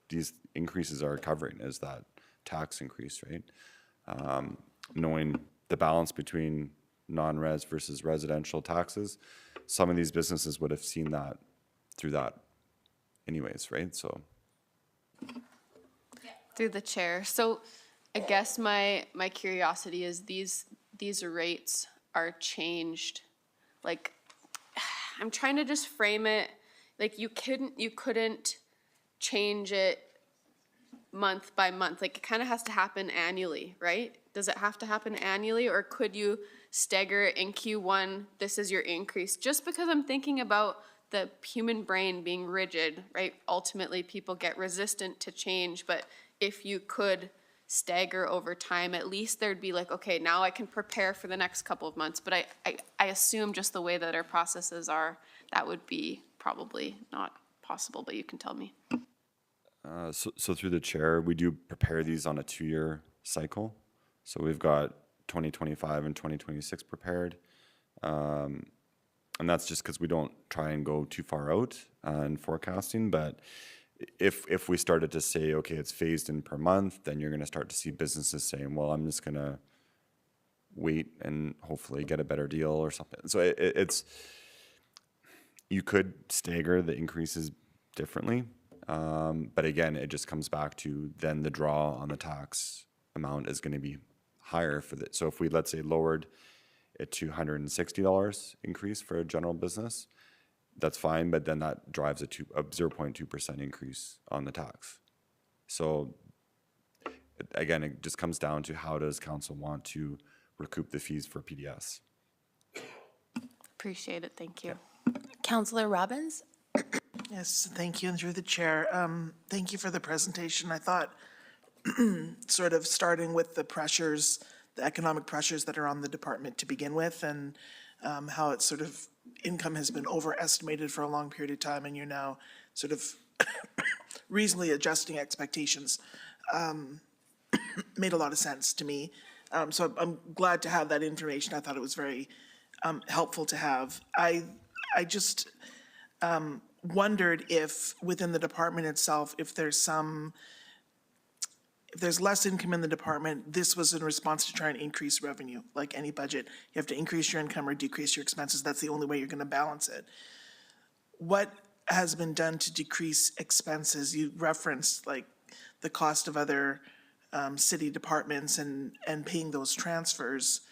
these increases are covering, is that tax increase, right? Knowing the balance between non-res versus residential taxes, some of these businesses would have seen that through that anyways, right? So.
Through the chair. So I guess my curiosity is these rates are changed. Like, I'm trying to just frame it, like you couldn't change it month by month. Like it kind of has to happen annually, right? Does it have to happen annually, or could you stagger it in Q1, this is your increase? Just because I'm thinking about the human brain being rigid, right? Ultimately, people get resistant to change, but if you could stagger over time, at least there'd be like, okay, now I can prepare for the next couple of months. But I assume just the way that our processes are, that would be probably not possible, but you can tell me.
So through the chair, we do prepare these on a 2-year cycle. So we've got 2025 and 2026 prepared. And that's just because we don't try and go too far out in forecasting. But if we started to say, okay, it's phased in per month, then you're going to start to see businesses saying, well, I'm just going to wait and hopefully get a better deal or something. So it's, you could stagger the increases differently. But again, it just comes back to then the draw on the tax amount is going to be higher for the, so if we, let's say, lowered it to $160 increase for a general business, that's fine, but then that drives a 0.2% increase on the tax. So again, it just comes down to how does council want to recoup the fees for PDS?
Appreciate it, thank you.
Councillor Robbins?
Yes, thank you, and through the chair, thank you for the presentation. I thought, sort of starting with the pressures, the economic pressures that are on the department to begin with, and how it's sort of, income has been overestimated for a long period of time, and you're now sort of reasonably adjusting expectations, made a lot of sense to me. So I'm glad to have that information. I thought it was very helpful to have. I just wondered if within the department itself, if there's less income in the department, this was in response to try and increase revenue. Like any budget, you have to increase your income or decrease your expenses. That's the only way you're going to balance it. What has been done to decrease expenses? You referenced like the cost of other city departments and paying those transfers.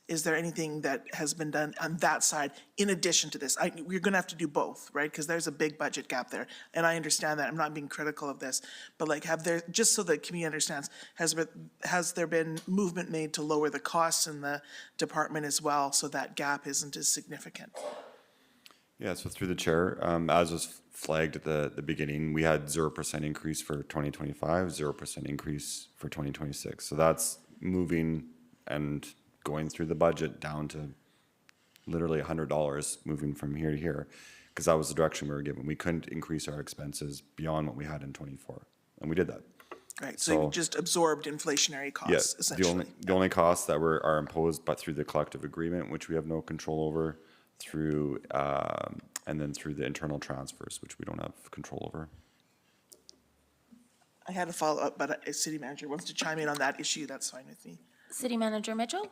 Is there anything that has been done on that side in addition to this? We're going to have to do both, right? Because there's a big budget gap there. And I understand that. I'm not being critical of this. But like, just so the community understands, has there been movement made to lower the costs in the department as well so that gap isn't as significant?
Yeah, so through the chair, as was flagged at the beginning, we had 0% increase for 2025, 0% increase for 2026. So that's moving and going through the budget down to literally $100, moving from here to here, because that was the direction we were given. We couldn't increase our expenses beyond what we had in 24, and we did that.
Right, so you just absorbed inflationary costs, essentially.
The only costs that are imposed but through the collective agreement, which we have no control over, through and then through the internal transfers, which we don't have control over.
I had a follow-up, but a city manager wants to chime in on that issue, that's fine with me.
City Manager Mitchell?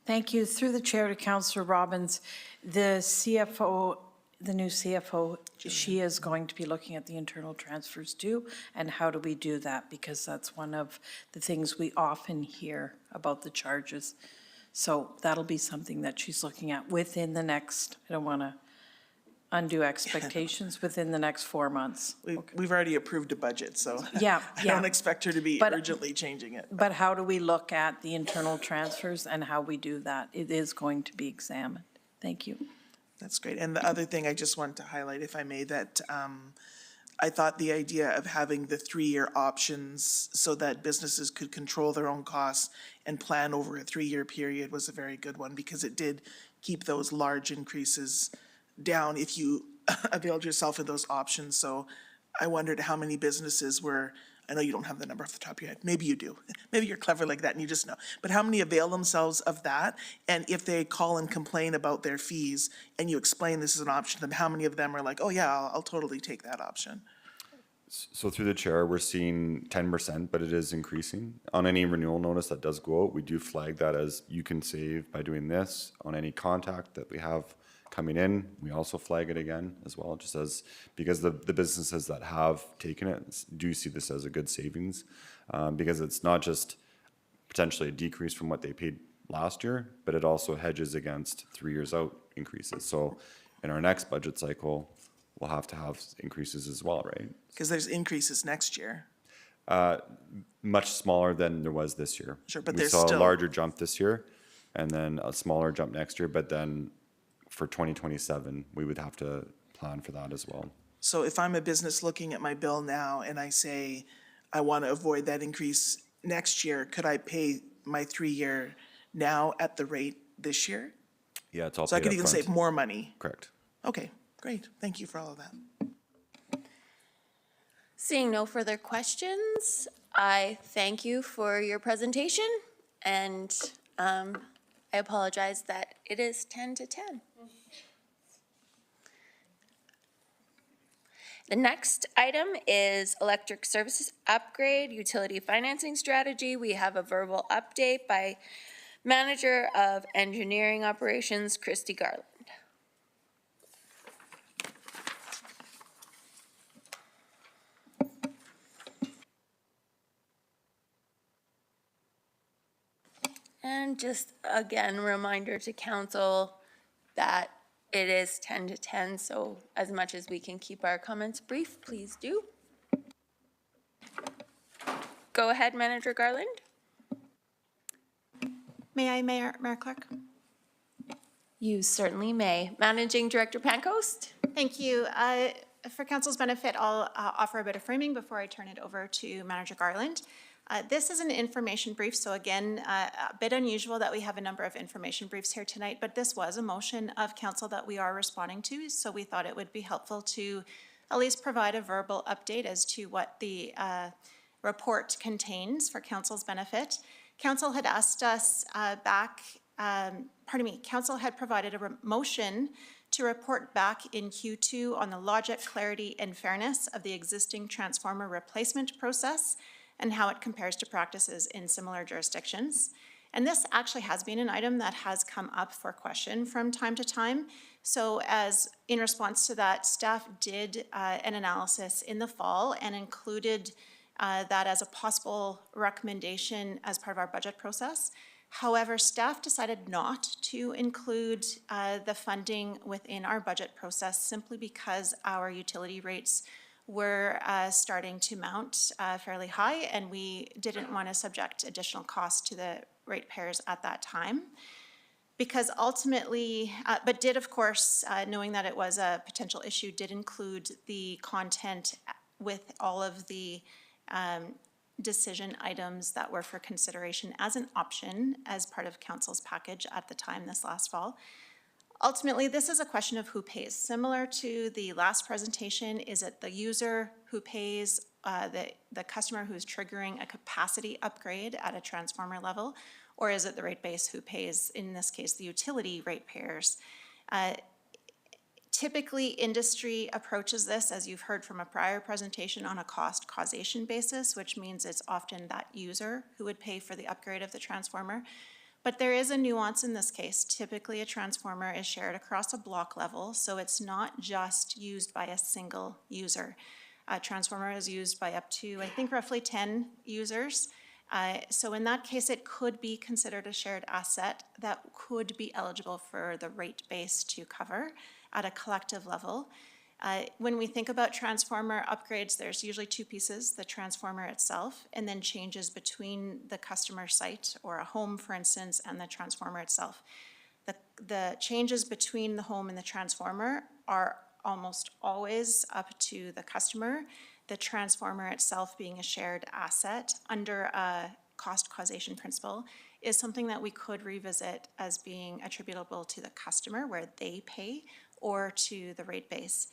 Thank you. Through the chair to Councillor Robbins, the CFO, the new CFO, she is going to be looking at the internal transfers too, and how do we do that? Because that's one of the things we often hear about the charges. So that'll be something that she's looking at within the next, I don't want to undo expectations, within the next 4 months.
We've already approved a budget, so
Yeah,
I don't expect her to be
But-
urgently changing it.
But how do we look at the internal transfers and how we do that? It is going to be examined. Thank you.
That's great. And the other thing I just wanted to highlight, if I may, that I thought the idea of having the 3-year options so that businesses could control their own costs and plan over a 3-year period was a very good one, because it did keep those large increases down if you availed yourself of those options. So I wondered how many businesses were, I know you don't have the number off the top of your head, maybe you do. Maybe you're clever like that and you just know. But how many avail themselves of that? And if they call and complain about their fees and you explain this is an option, then how many of them are like, oh yeah, I'll totally take that option?
So through the chair, we're seeing 10%, but it is increasing. On any renewal notice that does go out, we do flag that as you can save by doing this. On any contact that we have coming in, we also flag it again as well, just as, because the businesses that have taken it do see this as a good savings, because it's not just potentially a decrease from what they paid last year, but it also hedges against 3 years out increases. So in our next budget cycle, we'll have to have increases as well, right?
Because there's increases next year.
Much smaller than there was this year.
Sure, but
we
there's
saw
still
a larger jump this year, and then a smaller jump next year, but then for 2027, we would have to plan for that as well.
So if I'm a business looking at my bill now and I say, I want to avoid that increase next year, could I pay my 3-year now at the rate this year?
Yeah, it's all
So I
paid
could
up
even
front.
save more money.
Correct.
Okay, great. Thank you for all of that.
Seeing no further questions, I thank you for your presentation, and I apologize that it is 10 to 10. The next item is electric services upgrade, utility financing strategy. We have a verbal update by Manager of Engineering Operations, Christy Garland. And just again, reminder to council that it is 10 to 10, so as much as we can keep our comments brief, please do. Go ahead, Manager Garland.
May I, Mayor Clark?
You certainly may. Managing Director Pancoast?
Thank you. For council's benefit, I'll offer a bit of framing before I turn it over to Manager Garland. This is an information brief, so again, a bit unusual that we have a number of information briefs here tonight, but this was a motion of council that we are responding to, so we thought it would be helpful to at least provide a verbal update as to what the report contains for council's benefit. Council had asked us council had provided a motion to report back in Q2 on the logic, clarity, and fairness of the existing transformer replacement process and how it compares to practices in similar jurisdictions. And this actually has been an item that has come up for question from time to time. So as in response to that, staff did an analysis in the fall and included that as a possible recommendation as part of our budget process. However, staff decided not to include the funding within our budget process simply because our utility rates were starting to mount fairly high, and we didn't want to subject additional costs to the ratepayers at that time. Because ultimately, but did of course, knowing that it was a potential issue, did include the content with all of the decision items that were for consideration as an option as part of council's package at the time this last fall. Ultimately, this is a question of who pays. Similar to the last presentation, is it the user who pays, the customer who's triggering a capacity upgrade at a transformer level, or is it the rate base who pays, in this case, the utility ratepayers? Typically, industry approaches this, as you've heard from a prior presentation, on a cost causation basis, which means it's often that user who would pay for the upgrade of the transformer. But there is a nuance in this case. Typically, a transformer is shared across a block level, so it's not just used by a single user. A transformer is used by up to, I think, roughly 10 users. So in that case, it could be considered a shared asset that could be eligible for the rate base to cover at a collective level. When we think about transformer upgrades, there's usually two pieces, the transformer itself, and then changes between the customer site or a home, for instance, and the transformer itself. The changes between the home and the transformer are almost always up to the customer. The transformer itself being a shared asset under a cost causation principle is something that we could revisit as being attributable to the customer where they pay or to the rate base.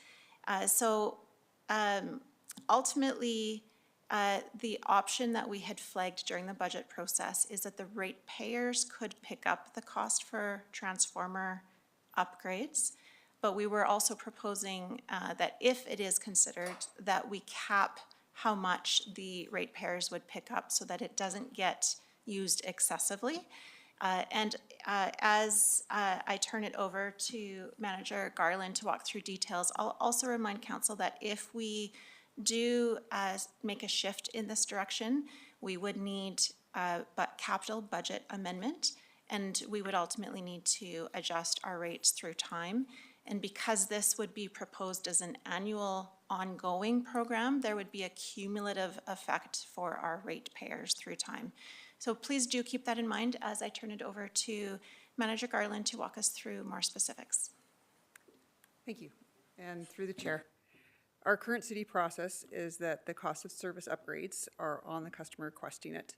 Ultimately, the option that we had flagged during the budget process is that the ratepayers could pick up the cost for transformer upgrades, but we were also proposing that if it is considered, that we cap how much the ratepayers would pick up so that it doesn't get used excessively. As I turn it over to Manager Garland to walk through details, I'll also remind council that if we do make a shift in this direction, we would need a capital budget amendment, and we would ultimately need to adjust our rates through time. And because this would be proposed as an annual ongoing program, there would be a cumulative effect for our ratepayers through time. So please do keep that in mind as I turn it over to Manager Garland to walk us through more specifics.
Thank you. And through the chair, our current city process is that the cost of service upgrades are on the customer requesting it.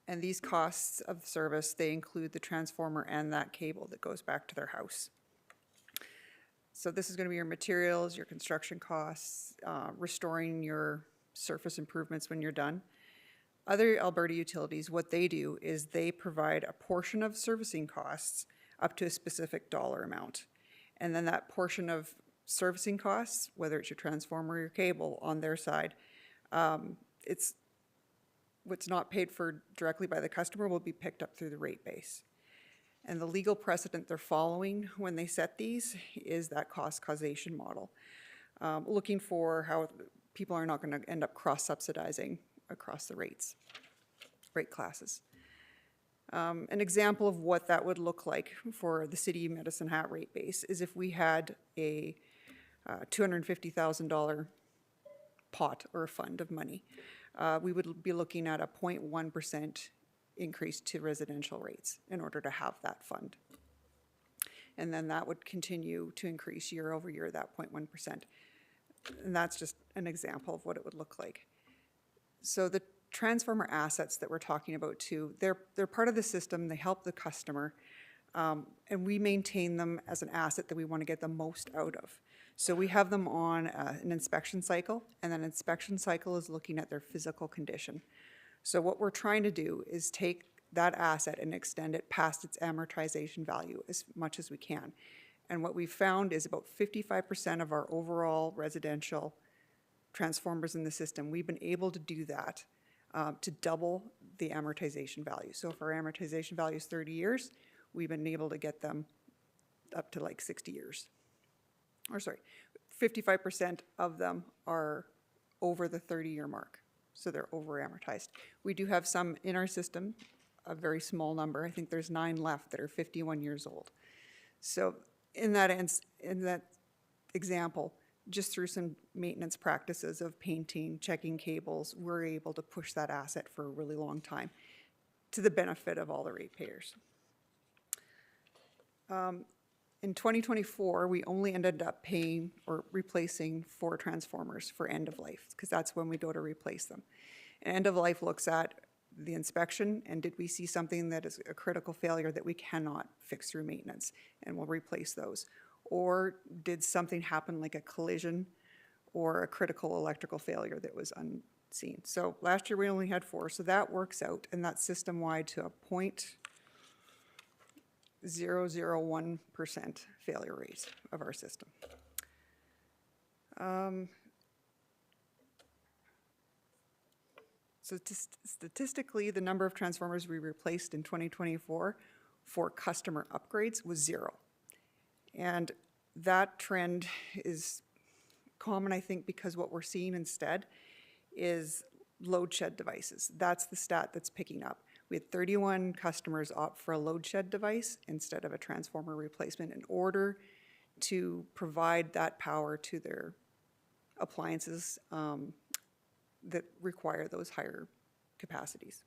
And these costs of service, they include the transformer and that cable that goes back to their house. So this is going to be your materials, your construction costs, restoring your surface improvements when you're done. Other Alberta utilities, what they do is they provide a portion of servicing costs up to a specific dollar amount. And then that portion of servicing costs, whether it's your transformer or your cable on their side, it's what's not paid for directly by the customer will be picked up through the rate base. And the legal precedent they're following when they set these is that cost causation model, looking for how people are not going to end up cross-subsidizing across the rate classes. An example of what that would look like for the City of Medicine Hat rate base is if we had a $250,000 pot or a fund of money. We would be looking at a 0.1% increase to residential rates in order to have that fund. And then that would continue to increase year over year, that 0.1%. And that's just an example of what it would look like. So the transformer assets that we're talking about too, they're part of the system, they help the customer, and we maintain them as an asset that we want to get the most out of. So we have them on an inspection cycle, and that inspection cycle is looking at their physical condition. So what we're trying to do is take that asset and extend it past its amortization value as much as we can. And what we've found is about 55% of our overall residential transformers in the system, we've been able to do that to double the amortization value. So if our amortization value is 30 years, we've been able to get them up to like 60 years. Or sorry, 55% of them are over the 30-year mark. So they're over amortized. We do have some in our system, a very small number. I think there's 9 left that are 51 years old. So in that example, just through some maintenance practices of painting, checking cables, we're able to push that asset for a really long time to the benefit of all the ratepayers. In 2024, we only ended up paying or replacing 4 transformers for end of life, because that's when we go to replace them. And end of life looks at the inspection, and did we see something that is a critical failure that we cannot fix through maintenance, and we'll replace those. Or did something happen like a collision or a critical electrical failure that was unseen. So last year we only had 4, so that works out, and that's system-wide to a 0.001% failure rate of our system. So statistically, the number of transformers we replaced in 2024 for customer upgrades was 0. And that trend is common, I think, because what we're seeing instead is load shed devices. That's the stat that's picking up. We had 31 customers opt for a load shed device instead of a transformer replacement in order to provide that power to their appliances that require those higher capacities.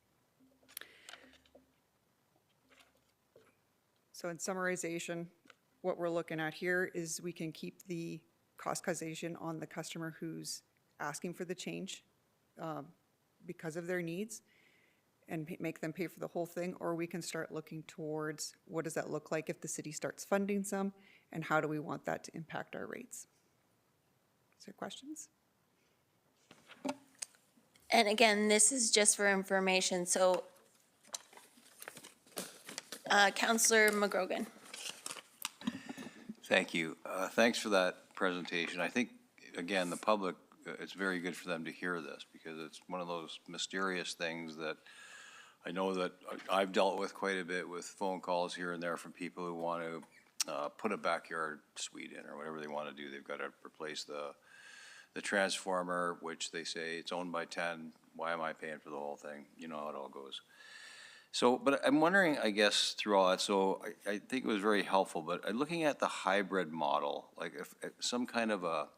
So in summarization, what we're looking at here is we can keep the cost causation on the customer who's asking for the change because of their needs, and make them pay for the whole thing, or we can start looking towards what does that look like if the city starts funding some, and how do we want that to impact our rates? Is there questions?
And again, this is just for information, so Councillor McGrogan.
Thank you. Thanks for that presentation. I think, again, the public, it's very good for them to hear this, because it's one of those mysterious things that I know that I've dealt with quite a bit, with phone calls here and there from people who want to put a backyard suite in or whatever they want to do. They've got to replace the transformer, which they say it's owned by 10. Why am I paying for the whole thing? You know how it all goes. So, but I'm wondering, I guess, through all that, so I think it was very helpful, but looking at the hybrid model, like if some kind of a,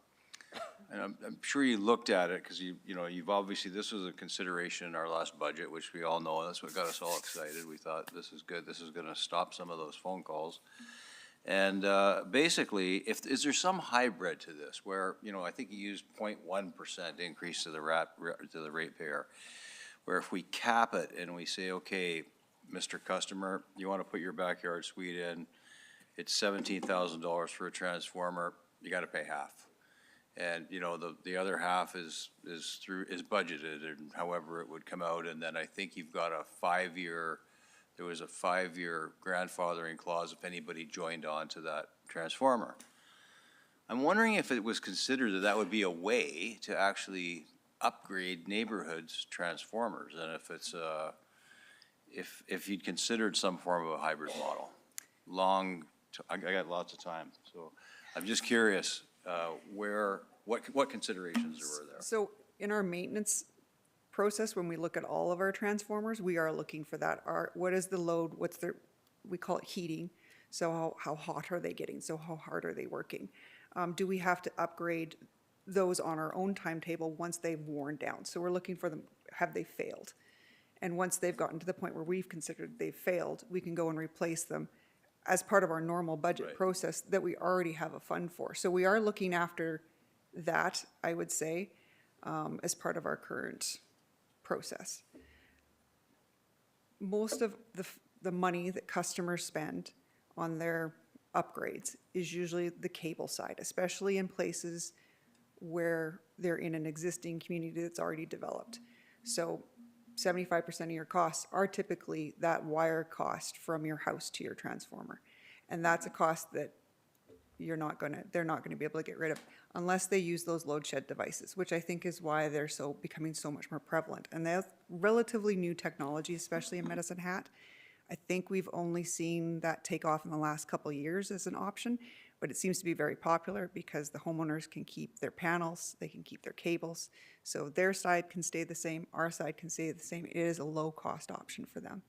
and I'm sure you looked at it, because you've obviously, this was a consideration in our last budget, which we all know, and that's what got us all excited. We thought, this is good, this is gonna stop some of those phone calls. And basically, is there some hybrid to this where, I think you used 0.1% increase to the ratepayer. where if we cap it and we say, okay, Mr. Customer, you want to put your backyard suite in, it's $17,000 for a transformer, you got to pay half. And, you know, the other half is budgeted and however it would come out. And then I think you've got there was a 5-year grandfathering clause if anybody joined on to that transformer. I'm wondering if it was considered that would be a way to actually upgrade neighborhoods' transformers, and if it's if you'd considered some form of a hybrid model. I got lots of time, so I'm just curious what considerations there were there.
So in our maintenance process, when we look at all of our transformers, we are looking for that. What is the load? We call it heating. So how hot are they getting? So how hard are they working? Do we have to upgrade those on our own timetable once they've worn down? So we're looking for them, have they failed? And once they've gotten to the point where we've considered they've failed, we can go and replace them as part of our normal budget process that we already have a fund for. So we are looking after that, I would say, as part of our current process. Most of the money that customers spend on their upgrades is usually the cable side, especially in places where they're in an existing community that's already developed. So 75% of your costs are typically that wire cost from your house to your transformer. And that's a cost that they're not gonna be able to get rid of unless they use those load shed devices, which I think is why they're becoming so much more prevalent. And that's relatively new technology, especially in Medicine Hat. I think we've only seen that take off in the last couple of years as an option, but it seems to be very popular because the homeowners can keep their panels, they can keep their cables. So their side can stay the same, our side can stay the same. It is a low-cost option for them.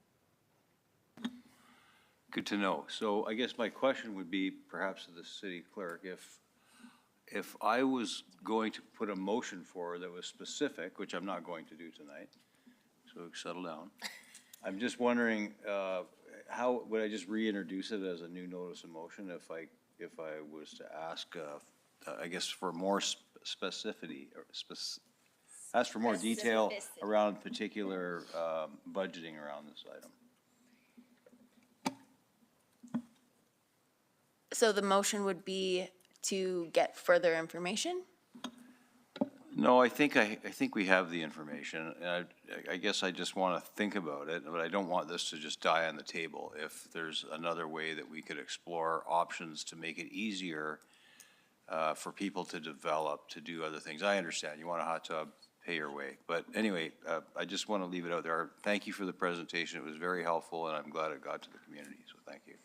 Good to know. So I guess my question would be perhaps to the city clerk, if I was going to put a motion forward that was specific, which I'm not going to do tonight, so settle down. I'm just wondering, how would I just reintroduce it as a new notice of motion if I was to ask, I guess, for more specificity or ask for more detail around particular budgeting around this item?
So the motion would be to get further information?
No, I think we have the information, and I guess I just want to think about it, but I don't want this to just die on the table. If there's another way that we could explore options to make it easier for people to develop, to do other things. I understand, you want a hot tub, pay your way. But anyway, I just want to leave it out there. Thank you for the presentation. It was very helpful, and I'm glad it got to the community, so thank you.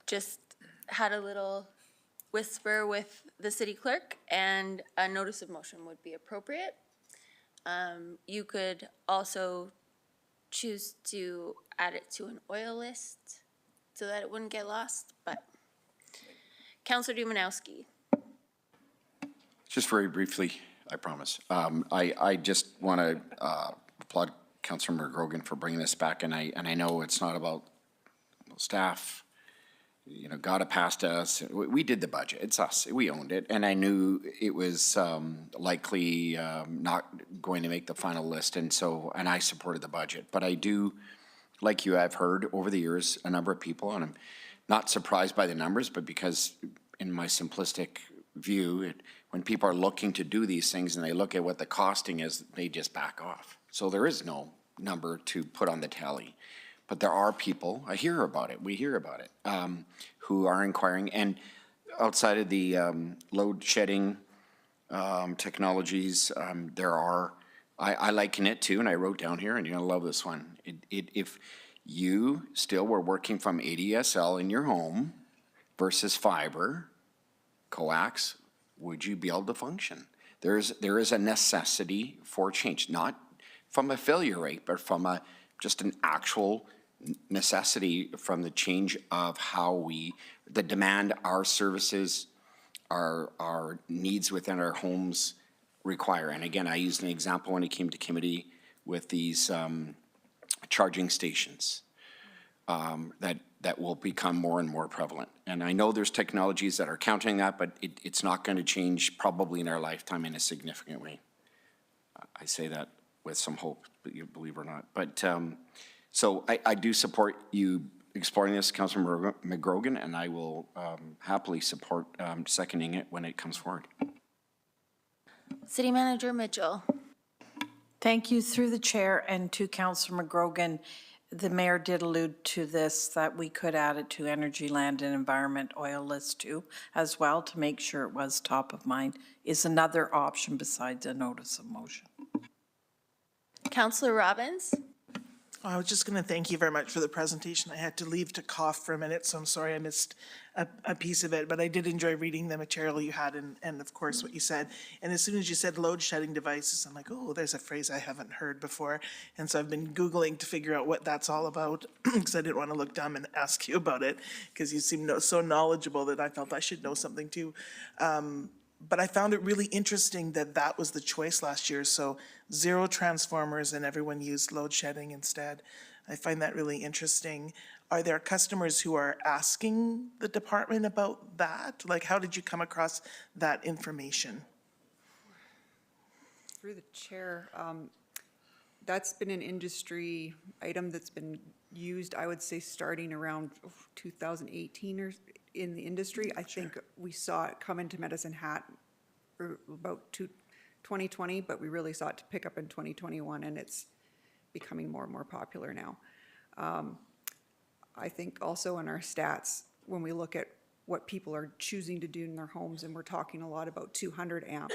Just had a little whisper with the city clerk, and a notice of motion would be appropriate. You could also choose to add it to an oil list so that it wouldn't get lost, but Councillor Dumanowski.
Just very briefly, I promise. I just want to applaud Councillor McGrogan for bringing this back, and I know it's not about staff, you know, got it past us. We did the budget. It's us. We owned it. And I knew it was likely not going to make the final list. And I supported the budget. But I do, like you, I've heard over the years a number of people, and I'm not surprised by the numbers, but because in my simplistic view, when people are looking to do these things and they look at what the costing is, they just back off. So there is no number to put on the tally. But there are people, I hear about it, we hear about it, who are inquiring. And outside of the load shedding technologies, there are, I liken it to, and I wrote down here, and you're gonna love this one. If you still were working from ADSL in your home versus fiber, coax, would you be able to function? There is a necessity for change, not from a failure rate, but from just an actual necessity from the change of how the demand our services, our needs within our homes require. And again, I used an example when it came to committee with these charging stations that will become more and more prevalent. And I know there's technologies that are countering that, but it's not going to change probably in our lifetime in a significant way. I say that with some hope, but you believe it or not. But, so I do support you exploring this, Councilor McGrogan, and I will happily support seconding it when it comes forward.
City Manager Mitchell.
Thank you through the chair and to Councillor McGrogan. The mayor did allude to this, that we could add it to Energy, Land and Environment oil list too, as well, to make sure it was top of mind, is another option besides a notice of motion.
Councillor Robbins.
I was just going to thank you very much for the presentation. I had to leave to cough for a minute, so I'm sorry I missed a piece of it, but I did enjoy reading the material you had and of course what you said. And as soon as you said load shedding devices, I'm like, oh, there's a phrase I haven't heard before. And so I've been Googling to figure out what that's all about because I didn't want to look dumb and ask you about it because you seem so knowledgeable that I felt I should know something too. But I found it really interesting that that was the choice last year. So 0 transformers and everyone used load shedding instead. I find that really interesting. Are there customers who are asking the department about that? Like, how did you come across that information?
Through the chair, that's been an industry item that's been used, I would say, starting around 2018 or in the industry. I think we saw it come into Medicine Hat about 2020, but we really saw it to pick up in 2021, and it's becoming more and more popular now. I think also in our stats, when we look at what people are choosing to do in their homes, and we're talking a lot about 200 amp,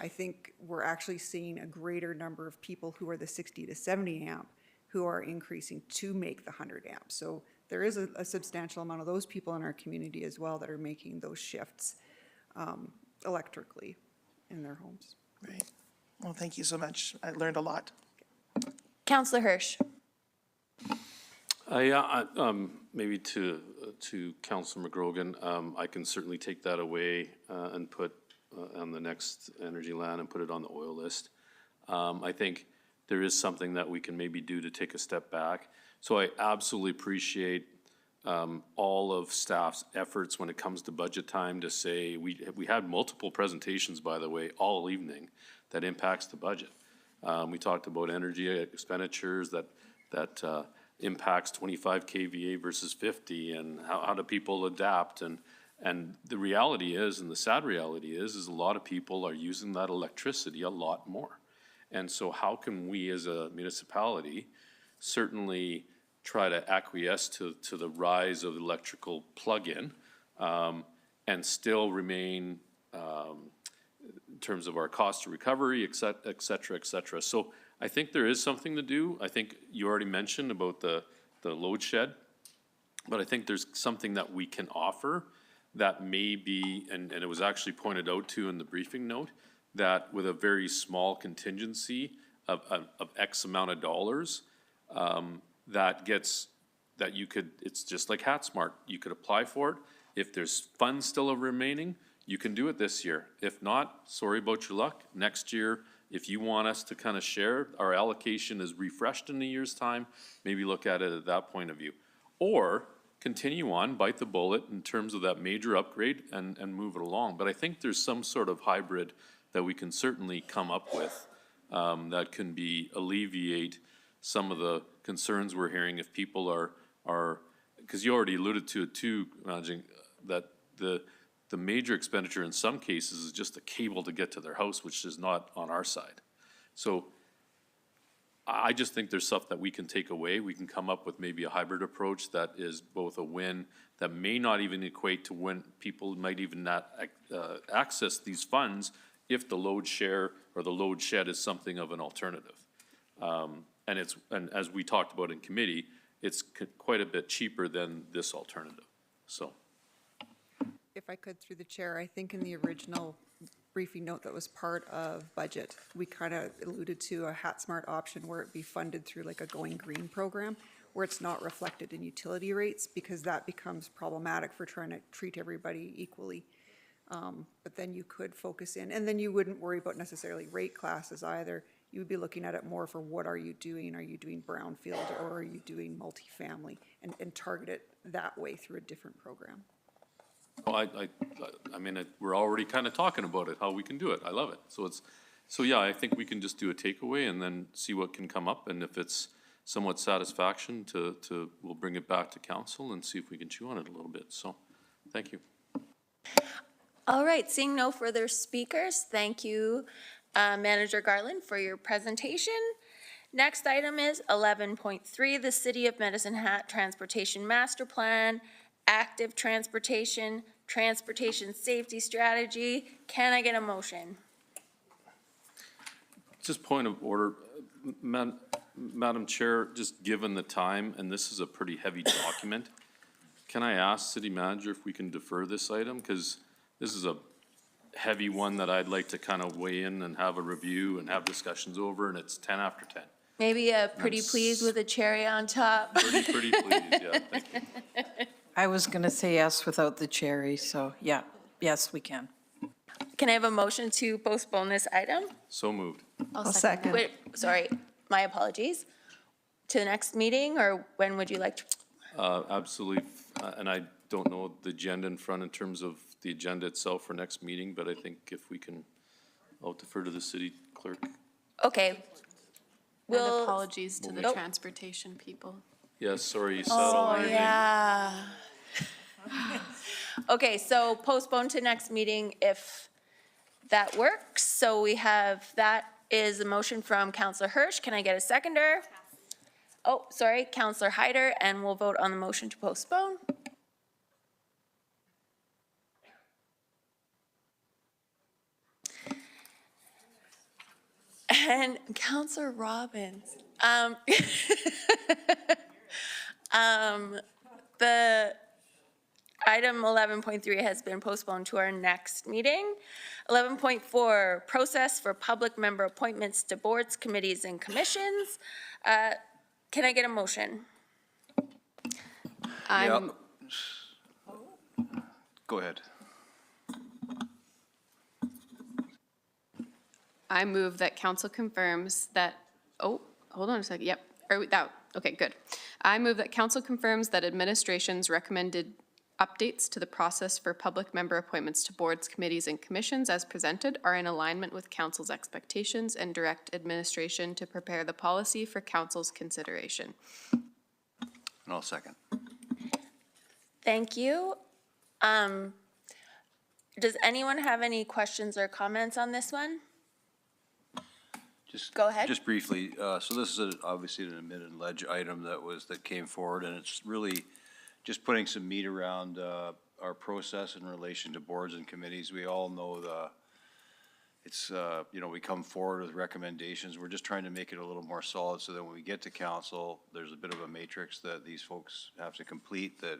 I think we're actually seeing a greater number of people who are the 60 to 70 amp who are increasing to make the 100 amp. So there is a substantial amount of those people in our community as well that are making those shifts electrically in their homes.
Right. Well, thank you so much. I learned a lot.
Councillor Hirsch.
Maybe to Councilor McGrogan, I can certainly take that away and put on the next Energy Land and put it on the oil list. I think there is something that we can maybe do to take a step back. So I absolutely appreciate all of staff's efforts when it comes to budget time to say, we had multiple presentations, by the way, all evening that impacts the budget. We talked about energy expenditures that impacts 25 kVA versus 50 and how do people adapt. And the reality is, and the sad reality is a lot of people are using that electricity a lot more. And so how can we as a municipality certainly try to acquiesce to the rise of electrical plug-in and still remain in terms of our cost of recovery, et cetera, et cetera. So I think there is something to do. I think you already mentioned about the load shed, but I think there's something that we can offer that may be, and it was actually pointed out to in the briefing note, that with a very small contingency of X amount of dollars, that you could, it's just like HatSmart, you could apply for it. If there's funds still remaining, you can do it this year. If not, sorry about your luck. Next year, if you want us to kind of share, our allocation is refreshed in a year's time, maybe look at it at that point of view. Or continue on, bite the bullet in terms of that major upgrade and move it along. But I think there's some sort of hybrid that we can certainly come up with that can alleviate some of the concerns we're hearing if people are, because you already alluded to it too, Managing, that the major expenditure in some cases is just a cable to get to their house, which is not on our side. So I just think there's stuff that we can take away. We can come up with maybe a hybrid approach that is both a win, that may not even equate to when people might even not access these funds if the load share or the load shed is something of an alternative. And as we talked about in committee, it's quite a bit cheaper than this alternative, so.
If I could, through the chair, I think in the original briefing note that was part of budget, we kind of alluded to a HatSmart option where it be funded through like a Going Green program, where it's not reflected in utility rates, because that becomes problematic for trying to treat everybody equally. But then you could focus in, and then you wouldn't worry about necessarily rate classes either. You would be looking at it more for what are you doing? Are you doing brownfield or are you doing multifamily, and target it that way through a different program.
Well, I mean, we're already kind of talking about it, how we can do it. I love it. So So yeah, I think we can just do a takeaway and then see what can come up, and if it's somewhat satisfaction we'll bring it back to council and see if we can chew on it a little bit, so, thank you.
All right, seeing no further speakers, thank you, Manager Garland, for your presentation. Next item is 11.3, the City of Medicine Hat Transportation Master Plan, Active Transportation, Transportation Safety Strategy. Can I get a motion?
Just point of order, Madam Chair, just given the time, and this is a pretty heavy document, can I ask City Manager if we can defer this item? Because this is a heavy one that I'd like to kind of weigh in and have a review and have discussions over, and it's 10 after 10.
Maybe a pretty please with a cherry on top.
Pretty please, yeah, thank you.
I was going to say yes without the cherry, so yeah, yes, we can.
Can I have a motion to postpone this item?
So moved.
I'll second.
Wait, sorry, my apologies. To the next meeting, or when would you like to?
Absolutely, and I don't know the agenda in front in terms of the agenda itself for next meeting, but I think if we can, I'll defer to the city clerk.
Okay.
And
We'll.
apologies to the
Nope.
transportation people.
Yes, sorry, you said already.
Yeah. Okay, so postpone to next meeting if that works. So we have, that is a motion from Councillor Hirsch. Can I get a seconder? Oh, sorry, Councillor Hyder, and we'll vote on the motion to postpone. And Councillor Robbins. The item 11.3 has been postponed to our next meeting. 11.4, process for public member appointments to boards, committees, and commissions. Can I get a motion?
Yeah. Go ahead.
I move that council confirms that, oh, hold on a second, yep, okay, good. I move that council confirms that administration's recommended updates to the process for public member appointments to boards, committees, and commissions as presented are in alignment with council's expectations and direct administration to prepare the policy for council's consideration.
And I'll second.
Thank you. Does anyone have any questions or comments on this one?
Just
Go ahead.
Just briefly, so this is obviously an admitted ledge item that came forward, and it's really just putting some meat around our process in relation to boards and committees. We all know we come forward with recommendations. We're just trying to make it a little more solid so that when we get to council, there's a bit of a matrix that these folks have to complete that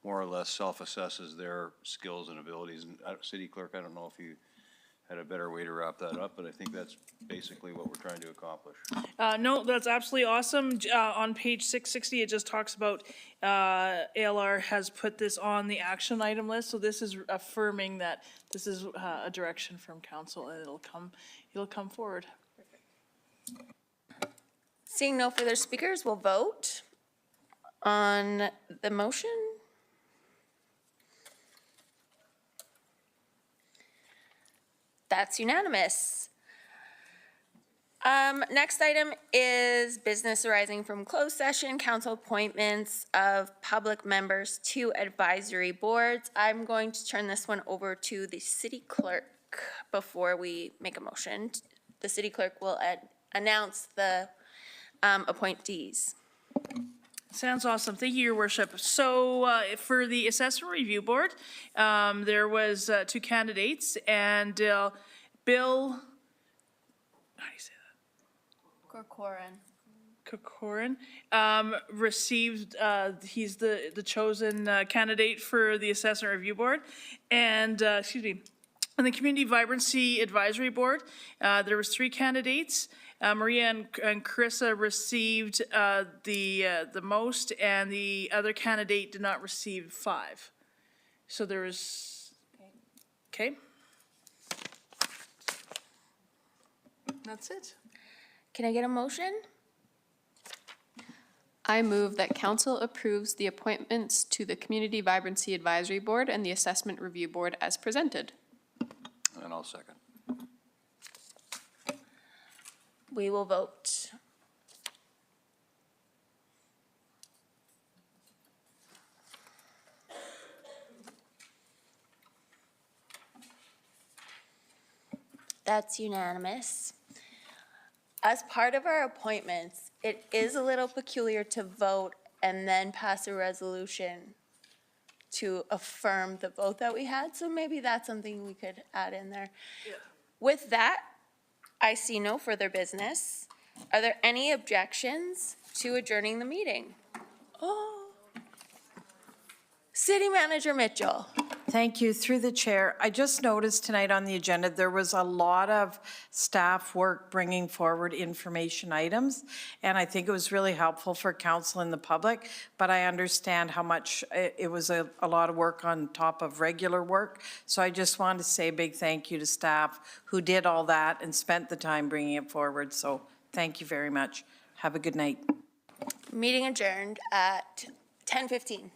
more or less self-assesses their skills and abilities. And City Clerk, I don't know if you had a better way to wrap that up, but I think that's basically what we're trying to accomplish.
No, that's absolutely awesome. On page 660, it just talks about ALR has put this on the action item list. So this is affirming that this is a direction from council, and it'll come forward.
Seeing no further speakers, we'll vote on the motion. That's unanimous. Next item is business arising from closed session, council appointments of public members to advisory boards. I'm going to turn this one over to the city clerk before we make a motion. The city clerk will announce the appointees.
Sounds awesome. Thank you, Your Worship. So for the Assessment Review Board, there was 2 candidates, and Bill, how do you say that? Corcoran received, he's the chosen candidate for the Assessment Review Board. And, on the Community Vibrancy Advisory Board, there was 3 candidates. Maria and Carissa received the most, and the other candidate did not receive 5. So there was, okay. That's it.
Can I get a motion?
I move that council approves the appointments to the Community Vibrancy Advisory Board and the Assessment Review Board as presented.
And I'll second.
We will vote. That's unanimous. As part of our appointments, it is a little peculiar to vote and then pass a resolution to affirm the vote that we had, so maybe that's something we could add in there. With that, I see no further business. Are there any objections to adjourning the meeting? Oh. City Manager Mitchell.
Thank you. Through the chair, I just noticed tonight on the agenda, there was a lot of staff work bringing forward information items, and I think it was really helpful for council and the public, but I understand how much it was a lot of work on top of regular work. So I just wanted to say a big thank you to staff who did all that and spent the time bringing it forward. So thank you very much. Have a good night.
Meeting adjourned at 10:15.